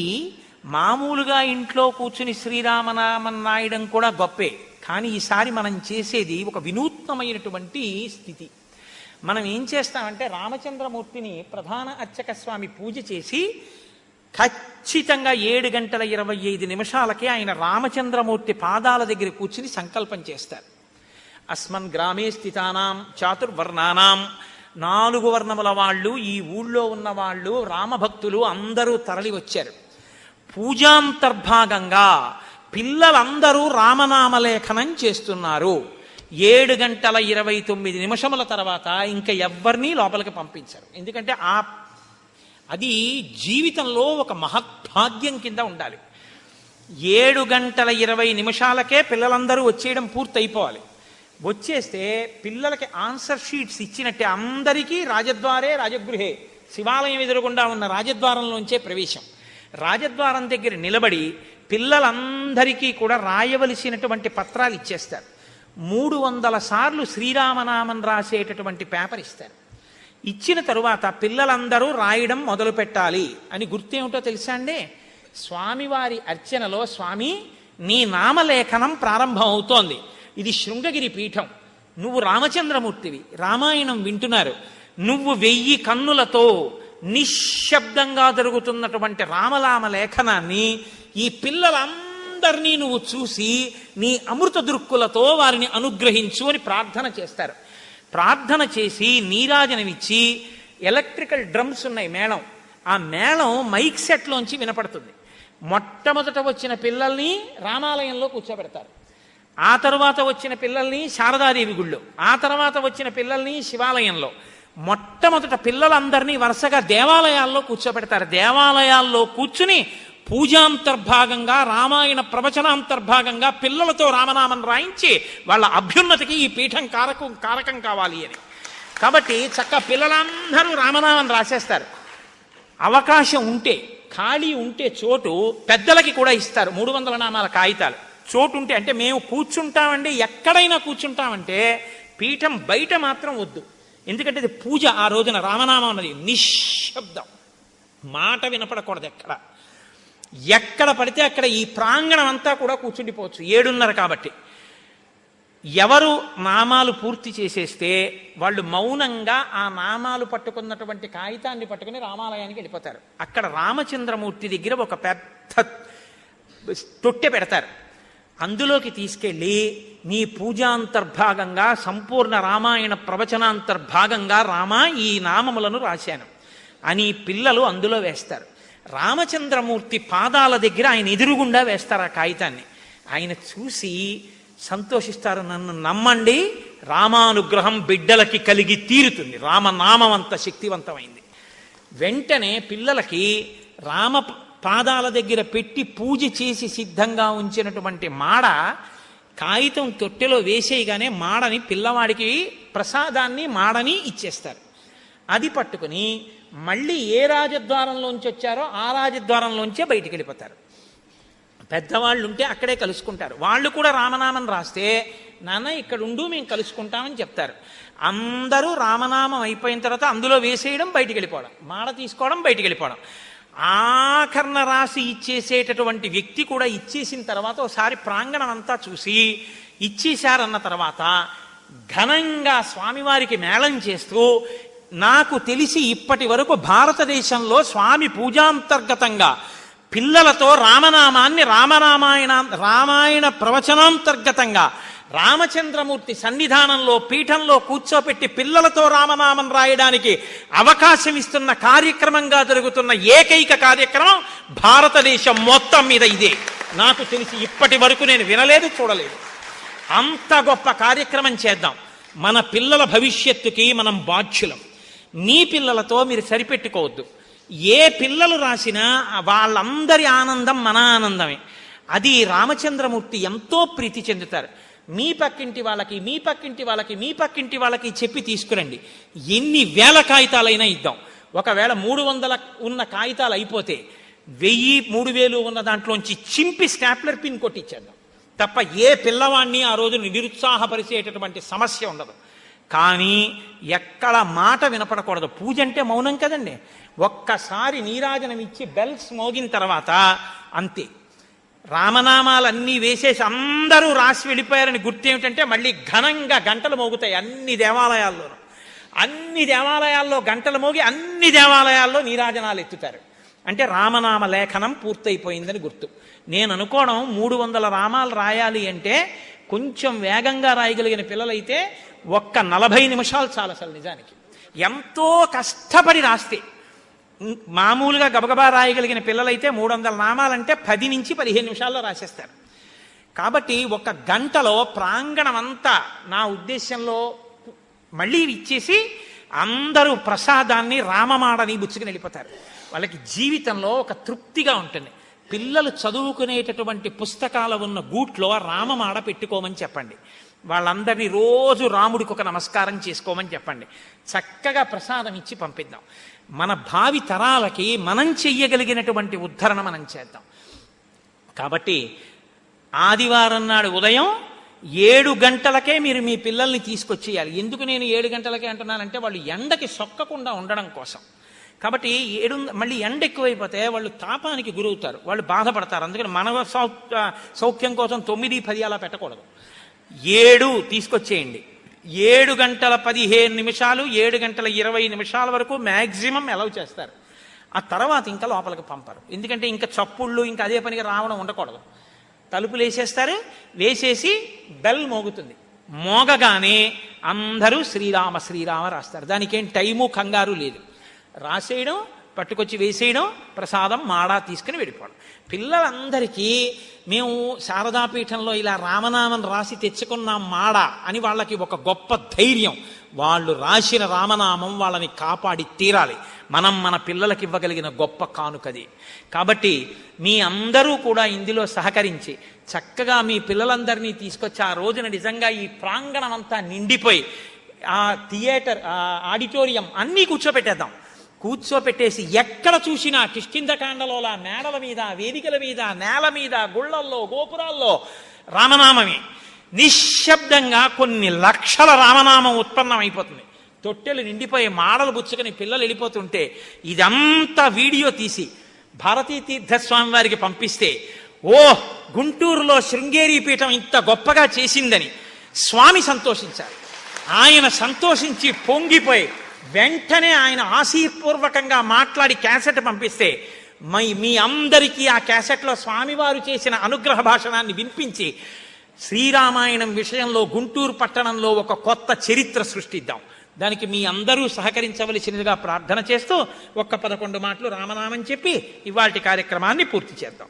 మామూలుగా ఇంట్లో కూర్చుని శ్రీరామనామం రాయడం కూడా గొప్పే, కానీ ఈసారి మనం చేసేది ఒక వినూత్నమైనటువంటి స్థితి. మనం ఏం చేస్తామంటే రామచంద్రమూర్తిని ప్రధాన అర్చక స్వామి పూజ చేసి ఖచ్చితంగా 7:25 ఆయన రామచంద్రమూర్తి పాదాల దగ్గర కూర్చుని సంకల్పం చేస్తారు. అస్మన్ గ్రామే స్థితానాం చాతుర్వర్ణానాం, 4 వర్ణముల వాళ్ళు, ఈ ఊళ్ళో ఉన్న వాళ్ళు రామభక్తులు అందరూ తరలి వచ్చారు. పూజాంతర్భాగంగా పిల్లలందరూ రామనామలేఖనం చేస్తున్నారు. 7:29 తర్వాత ఇంకా ఎవ్వరినీ లోపలికి పంపించారు. ఎందుకంటే అది జీవితంలో ఒక మహద్భాగ్యం కింద ఉండాలి. 7:20 పిల్లలందరూ వచ్చేయడం పూర్తయిపోవాలి. వచ్చేస్తే పిల్లలకి ఆన్సర్ షీట్స్ ఇచ్చినట్టే అందరికీ రాజగృహే, శివాలయం ఎదురుగుండా ఉన్న రాజద్వారంలోంచే ప్రవేశం. రాజద్వారం దగ్గర నిలబడి పిల్లలందరికీ కూడా రాయవలసినటువంటి పత్రాలు ఇచ్చేస్తారు. 300 సార్లు శ్రీరామనామం రాసేటటువంటి పేపర్ ఇస్తారు. ఇచ్చిన తరువాత పిల్లలందరూ రాయడం మొదలు పెట్టాలి అని గుర్తేమిటో తెలుసా అండి? స్వామివారి అర్చనలో, స్వామి నీ నామలేఖనం ప్రారంభం అవుతోంది, ఇది శృంగగిరి పీఠం, నువ్వు రామచంద్రమూర్తివి, రామాయణం వింటున్నారు, నువ్వు 1000 కన్నులతో నిశ్శబ్దంగా జరుగుతున్నటువంటి రామనామ లేఖనాన్ని ఈ పిల్లలందరినీ నువ్వు చూసి నీ అమృత దృక్కులతో వారిని అనుగ్రహించు అని ప్రార్థన చేస్తారు. ప్రార్థన చేసి నీరాజనమిచ్చి ఎలక్ట్రికల్ డ్రమ్స్ ఉన్నాయి, మేళం, ఆ మేళం మైక్ సెట్లోంచి వినపడుతుంది. మొట్టమొదట వచ్చిన పిల్లల్ని రామాలయంలో కూర్చోబెడతారు, ఆ తరువాత వచ్చిన పిల్లల్ని శారదాదేవి గుళ్ళో, ఆ తర్వాత వచ్చిన పిల్లల్ని శివాలయంలో, మొట్టమొదట పిల్లలందరినీ వరుసగా దేవాలయాల్లో కూర్చోబెడతారు. దేవాలయాల్లో కూర్చుని పూజాంతర్భాగంగా, రామాయణ ప్రవచనాంతర్భాగంగా పిల్లలతో రామనామం రాయించి వాళ్ళ అభ్యున్నతికి ఈ పీఠం కారకం కావాలి అని. కాబట్టి పిల్లలందరూ రామనామం రాసేస్తారు. అవకాశం ఉంటే, ఖాళీ ఉంటే చోటు పెద్దలకి కూడా ఇస్తారు. 300 నామాల కాగితాలు చోటు ఉంటే, అంటే మేము కూర్చుంటామండి, ఎక్కడైనా కూర్చుంటామంటే పీఠం బయట మాత్రం వద్దు. ఎందుకంటే ఇది పూజ. ఆ రోజున రామనామం అన్నది నిశ్శబ్దం, మాట వినపడకూడదు. ఎక్కడ పడితే అక్కడ ఈ ప్రాంగణం అంతా కూడా కూర్చుండిపోవచ్చు. 7:30 కాబట్టి ఎవరు నామాలు పూర్తి చేసేస్తే వాళ్ళు మౌనంగా ఆ నామాలు పట్టుకున్నటువంటి కాగితాన్ని పట్టుకుని రామాలయానికి వెళ్ళిపోతారు. అక్కడ రామచంద్రమూర్తి దగ్గర ఒక పెద్ద తొట్టె పెడతారు. అందులోకి తీసుకెళ్ళి నీ పూజాంతర్భాగంగా, సంపూర్ణ రామాయణ ప్రవచనాంతర్భాగంగా రామా ఈ నామములను రాశాను అని పిల్లలు అందులో వేస్తారు. రామచంద్రమూర్తి పాదాల దగ్గర ఆయన ఎదురుగుండా వేస్తారు ఆ కాగితాన్ని. ఆయన చూసి సంతోషిస్తారు, నన్ను నమ్మండి, రామానుగ్రహం బిడ్డలకి కలిగి తీరుతుంది, రామనామం అంత శక్తివంతమైంది. వెంటనే పిల్లలకి రామ పాదాల దగ్గర పెట్టి పూజ చేసి సిద్ధంగా ఉంచినటువంటి మాడ కాగితం తొట్టెలో వేసేయగానే మాడని పిల్లవాడికి ప్రసాదాన్ని మాడని ఇచ్చేస్తారు. అది పట్టుకుని మళ్ళీ ఏ రాజద్వారంలోంచి వచ్చారో ఆ రాజద్వారంలోంచే బయటికి వెళ్ళిపోతారు. పెద్దవాళ్ళు ఉంటే అక్కడే కలుసుకుంటారు. వాళ్ళు కూడా రామనామం రాస్తే, నాన్న ఇక్కడ ఉండు మేము కలుసుకుంటామని చెప్తారు. అందరూ రామనామం అయిపోయిన తర్వాత అందులో వేసేయడం, బయటికి వెళ్ళిపోవడం, మాడ తీసుకోవడం, బయటికి వెళ్ళిపోవడం. ఆఖరణ రాసి ఇచ్చేసేటటువంటి వ్యక్తి కూడా ఇచ్చేసిన తర్వాత ఒకసారి ప్రాంగణం అంతా చూసి ఇచ్చేశారన్న తర్వాత ఘనంగా స్వామివారికి మేళం చేస్తూ, నాకు తెలిసి ఇప్పటి వరకు భారతదేశంలో స్వామి పూజాంతర్గతంగా పిల్లలతో రామనామాన్ని రామాయణ ప్రవచనాంతర్గతంగా రామచంద్రమూర్తి సన్నిధానంలో పీఠంలో కూర్చోపెట్టి పిల్లలతో రామనామం రాయడానికి అవకాశం ఇస్తున్న కార్యక్రమంగా జరుగుతున్న ఏకైక కార్యక్రమం భారతదేశం మొత్తం మీద ఇదే. నాకు తెలిసి ఇప్పటి వరకు నేను వినలేదు, చూడలేదు. అంత గొప్ప కార్యక్రమం చేద్దాం. మన పిల్లల భవిష్యత్తుకి మనం బాధ్యులం. మీ పిల్లలతో మీరు సరిపెట్టుకోవద్దు. ఏ పిల్లలు రాసినా వాళ్ళందరి ఆనందం మన ఆనందమే. అది రామచంద్రమూర్తి ఎంతో ప్రీతి చెందుతారు. మీ పక్కింటి వాళ్ళకి, మీ పక్కింటి వాళ్ళకి, మీ పక్కింటి వాళ్ళకి చెప్పి తీసుకురండి. ఎన్ని వేల కాగితాలైనా ఇద్దాం. ఒకవేళ 300 ఉన్న కాగితాలు అయిపోతే 1000, 3000 ఉన్న దాంట్లోంచి చింపి స్టాప్లర్ పిన్ కొట్టించేద్దాం. తప్ప ఏ పిల్లవాడిని ఆ రోజు నిరుత్సాహపరిచేటటువంటి సమస్య ఉండదు. కానీ ఎక్కడ మాట వినపడకూడదు. పూజ అంటే మౌనం కదండి. ఒక్కసారి నీరాజనం ఇచ్చి బెల్స్ మోగిన తర్వాత అంతే. రామనామాలన్నీ వేసేసి అందరూ రాసి వెళ్ళిపోయారని గుర్తు ఏమిటంటే మళ్ళీ ఘనంగా గంటలు మోగుతాయి అన్ని దేవాలయాల్లోనూ. అన్ని దేవాలయాల్లో గంటలు మోగి అన్ని దేవాలయాల్లో నీరాజనాలు ఎత్తుతారు. అంటే రామనామ లేఖనం పూర్తయిపోయిందని గుర్తు. నేను అనుకోవడం 300 రామాలు రాయాలి అంటే కొంచెం వేగంగా రాయగలిగిన పిల్లలైతే ఒక్క 40 నిమిషాలు చాలు. అసలు నిజానికి ఎంతో కష్టపడి రాస్తే, మామూలుగా గబగబా రాయగలిగిన పిల్లలైతే 300 నామాలంటే 10 నుంచి 15 నిమిషాల్లో రాసేస్తారు. కాబట్టి ఒక గంటలో ప్రాంగణం అంతా నా ఉద్దేశంలో మళ్ళీ ఇచ్చేసి అందరూ ప్రసాదాన్ని రామమాడని బుచ్చుకుని వెళ్ళిపోతారు. వాళ్ళకి జీవితంలో ఒక తృప్తిగా ఉంటుంది. పిల్లలు చదువుకునేటటువంటి పుస్తకాలు ఉన్న గూట్లో రామమాడ పెట్టుకోమని చెప్పండి. వాళ్ళందరినీ రోజు రాముడికి ఒక నమస్కారం చేసుకోమని చెప్పండి. చక్కగా ప్రసాదం ఇచ్చి పంపిద్దాం. మన భావి తరాలకి మనం చెయ్యగలిగినటువంటి ఉద్ధరణ మనం చేద్దాం. కాబట్టి ఆదివారం నాడు ఉదయం 7 గంటలకే మీరు మీ పిల్లల్ని తీసుకొచ్చేయాలి. ఎందుకు నేను 7 గంటలకే అంటున్నానంటే వాళ్ళు ఎండకి సొక్కకుండా ఉండడం కోసం. కాబట్టి మళ్ళీ ఎండ ఎక్కువైపోతే వాళ్ళు తాపానికి గురవుతారు, వాళ్ళు బాధపడతారు. అందుకని మన సౌఖ్యం కోసం 9, 10 అలా పెట్టకూడదు. 7 తీసుకొచ్చేయండి. 7 గంటల 15 నిమిషాలు, 7 గంటల 20 నిమిషాల వరకు మ్యాక్సిమం అలౌ చేస్తారు. ఆ తర్వాత ఇంకా లోపలికి పంపరు. ఎందుకంటే ఇంకా చప్పుళ్ళు ఇంకా అదే పనిగా రావడం ఉండకూడదు. తలుపులు వేసేస్తారు. వేసేసి బెల్ మోగుతుంది. మోగగానే అందరూ శ్రీరామ శ్రీరామ రాస్తారు. దానికేం టైము కంగారు లేదు. రాసేయడం, పట్టుకొచ్చి వేసేయడం, ప్రసాదం మాడా తీసుకుని వెళ్ళిపోవడం. పిల్లలందరికీ మేము శారదాపీఠంలో ఇలా రామనామం రాసి తెచ్చుకున్నాం మాడా అని వాళ్ళకి ఒక గొప్ప ధైర్యం. వాళ్ళు రాసిన రామనామం వాళ్ళని కాపాడి తీరాలి. మనం మన పిల్లలకి ఇవ్వగలిగిన గొప్ప కానుకది. కాబట్టి మీ అందరూ కూడా ఇందులో సహకరించి చక్కగా మీ పిల్లలందరినీ తీసుకొచ్చి ఆ రోజున నిజంగా ఈ ప్రాంగణం అంతా నిండిపోయి ఆ థియేటర్, ఆడిటోరియం అన్నీ కూర్చోపెట్టేద్దాం. కూర్చోపెట్టేసి ఎక్కడ చూసినా కిష్కింధకాండలోలా మేడల మీద, వేదికల మీద, నేల మీద, గుళ్ళల్లో, గోపురాల్లో రామనామమే. నిశ్శబ్దంగా కొన్ని లక్షల రామనామం ఉత్పన్నం అయిపోతుంది. తొట్టెలు నిండిపోయి మాడలు బుచ్చుకొని పిల్లలు వెళ్ళిపోతుంటే ఇదంతా వీడియో తీసి భారతీ తీర్థస్వామి వారికి పంపిస్తే, ఓ గుంటూరులో శృంగేరి పీఠం ఇంత గొప్పగా చేసిందని స్వామి సంతోషించారు. ఆయన సంతోషించి పొంగిపోయి వెంటనే ఆయన ఆశీర్పూర్వకంగా మాట్లాడి క్యాసెట్ పంపిస్తే మీ అందరికీ ఆ క్యాసెట్లో స్వామివారు చేసిన అనుగ్రహ భాషణాన్ని వినిపించి శ్రీరామాయణం విషయంలో గుంటూరు పట్టణంలో ఒక కొత్త చరిత్ర సృష్టిద్దాం. దానికి మీ అందరూ సహకరించవలసినదిగా ప్రార్థన చేస్తూ 11 మాటలు రామనామం చెప్పి ఇవాల్టి కార్యక్రమాన్ని పూర్తి చేద్దాం.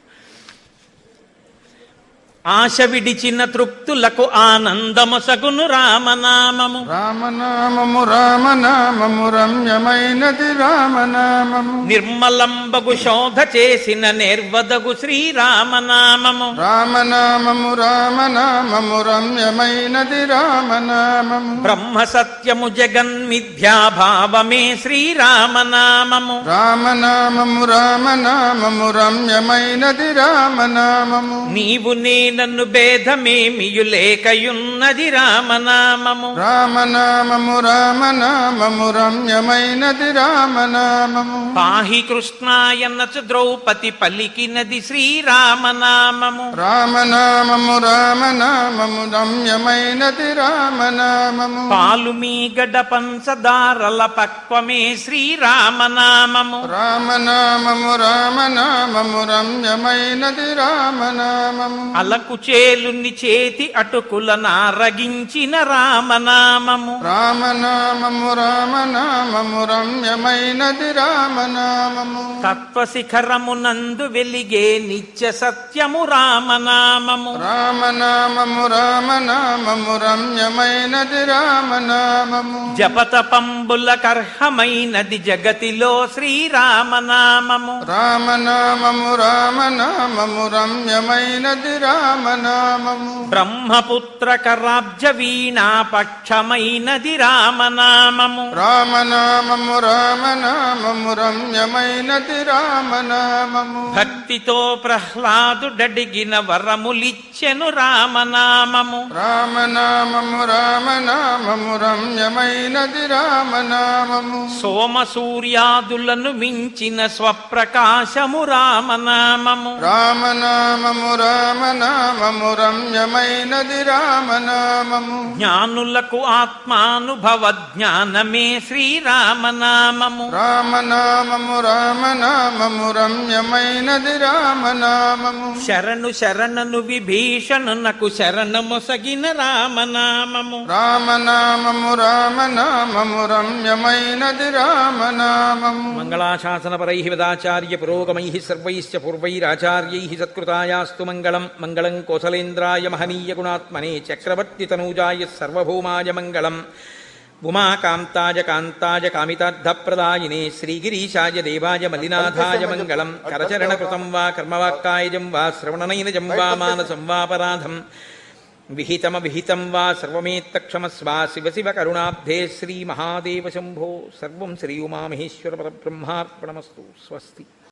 ఆశ విడిచిన తృప్తులకు ఆనందమొసగును రామనామము. రామనామము రామనామము రమ్యమైనది రామనామము. నిర్మలంబగు శోధ చేసిన నిర్వదగు శ్రీరామనామము. రామనామము రామనామము రమ్యమైనది రామనామము. బ్రహ్మ సత్యము జగన్మిథ్యాభావమే శ్రీరామనామము. రామనామము రామనామము రమ్యమైనది రామనామము. నీవు నన్ను భేదమేమియు లేకయున్నది రామనామము. రామనామము రామనామము రమ్యమైనది రామనామము. పాహి కృష్ణాయనచు ద్రౌపది పలికినది శ్రీరామనామము. రామనామము రామనామము రమ్యమైనది రామనామము. పాలు మీ గడ పంచదారల పక్వమే శ్రీరామనామము. రామనామము రామనామము రమ్యమైనది రామనామము. అల కుచేలుని చేతి అటుకుల నారగించిన రామనామము. రామనామము రామనామము రమ్యమైనది రామనామము. తత్వశిఖరమునందు వెలిగే నిత్య సత్యము రామనామము. రామనామము రామనామము రమ్యమైనది రామనామము. జపతపంబుల కర్హమైనది జగతిలో శ్రీరామనామము. రామనామము రామనామము రమ్యమైనది రామనామము. బ్రహ్మపుత్ర కరాబ్జ వీణా పక్షమైనది రామనామము. రామనామము రామనామము రమ్యమైనది రామనామము. భక్తితో ప్రహ్లాదుడడిగిన వరములిచ్చెను రామనామము. రామనామము రామనామము రమ్యమైనది రామనామము. సోమ సూర్యాదులను మించిన స్వప్రకాశము రామనామము. రామనామము రామనామము రమ్యమైనది రామనామము. జ్ఞానులకు ఆత్మానుభవ జ్ఞానమే శ్రీరామనామము. రామనామము రామనామము రమ్యమైనది రామనామము. శరణను విభీషణునకు శరణమొసగిన రామనామము. రామనామము రామనామము రమ్యమైనది రామనామము. మంగళాశాసనపరై వేదాచార్య పురోగమై సర్వైశ్చ పూర్వైరాచార్యై సత్కృతాయాస్తు మంగళం. మంగళం కోసలేంద్రాయ మహనీయ గుణాత్మనే చక్రవర్తి తనూజాయ సర్వభౌమాయ మంగళం. ఉమాకాంతాయ కాంతాయ కామితార్థప్రదాయినే శ్రీగిరీశాయ దేవాయ మలినాథాయ మంగళం. కరచరణకృతం వా కర్మవాక్కాయజం వా శ్రవణనైనజం వా మానసం వాపరాధం విహితం వా సర్వమేత్తక్షమస్వ. శివ శివ కరుణాబ్ధే శ్రీ మహాదేవ శంభో. సర్వం శ్రీ ఉమామహేశ్వర పరబ్రహ్మార్పణమస్తు. స్వస్తి.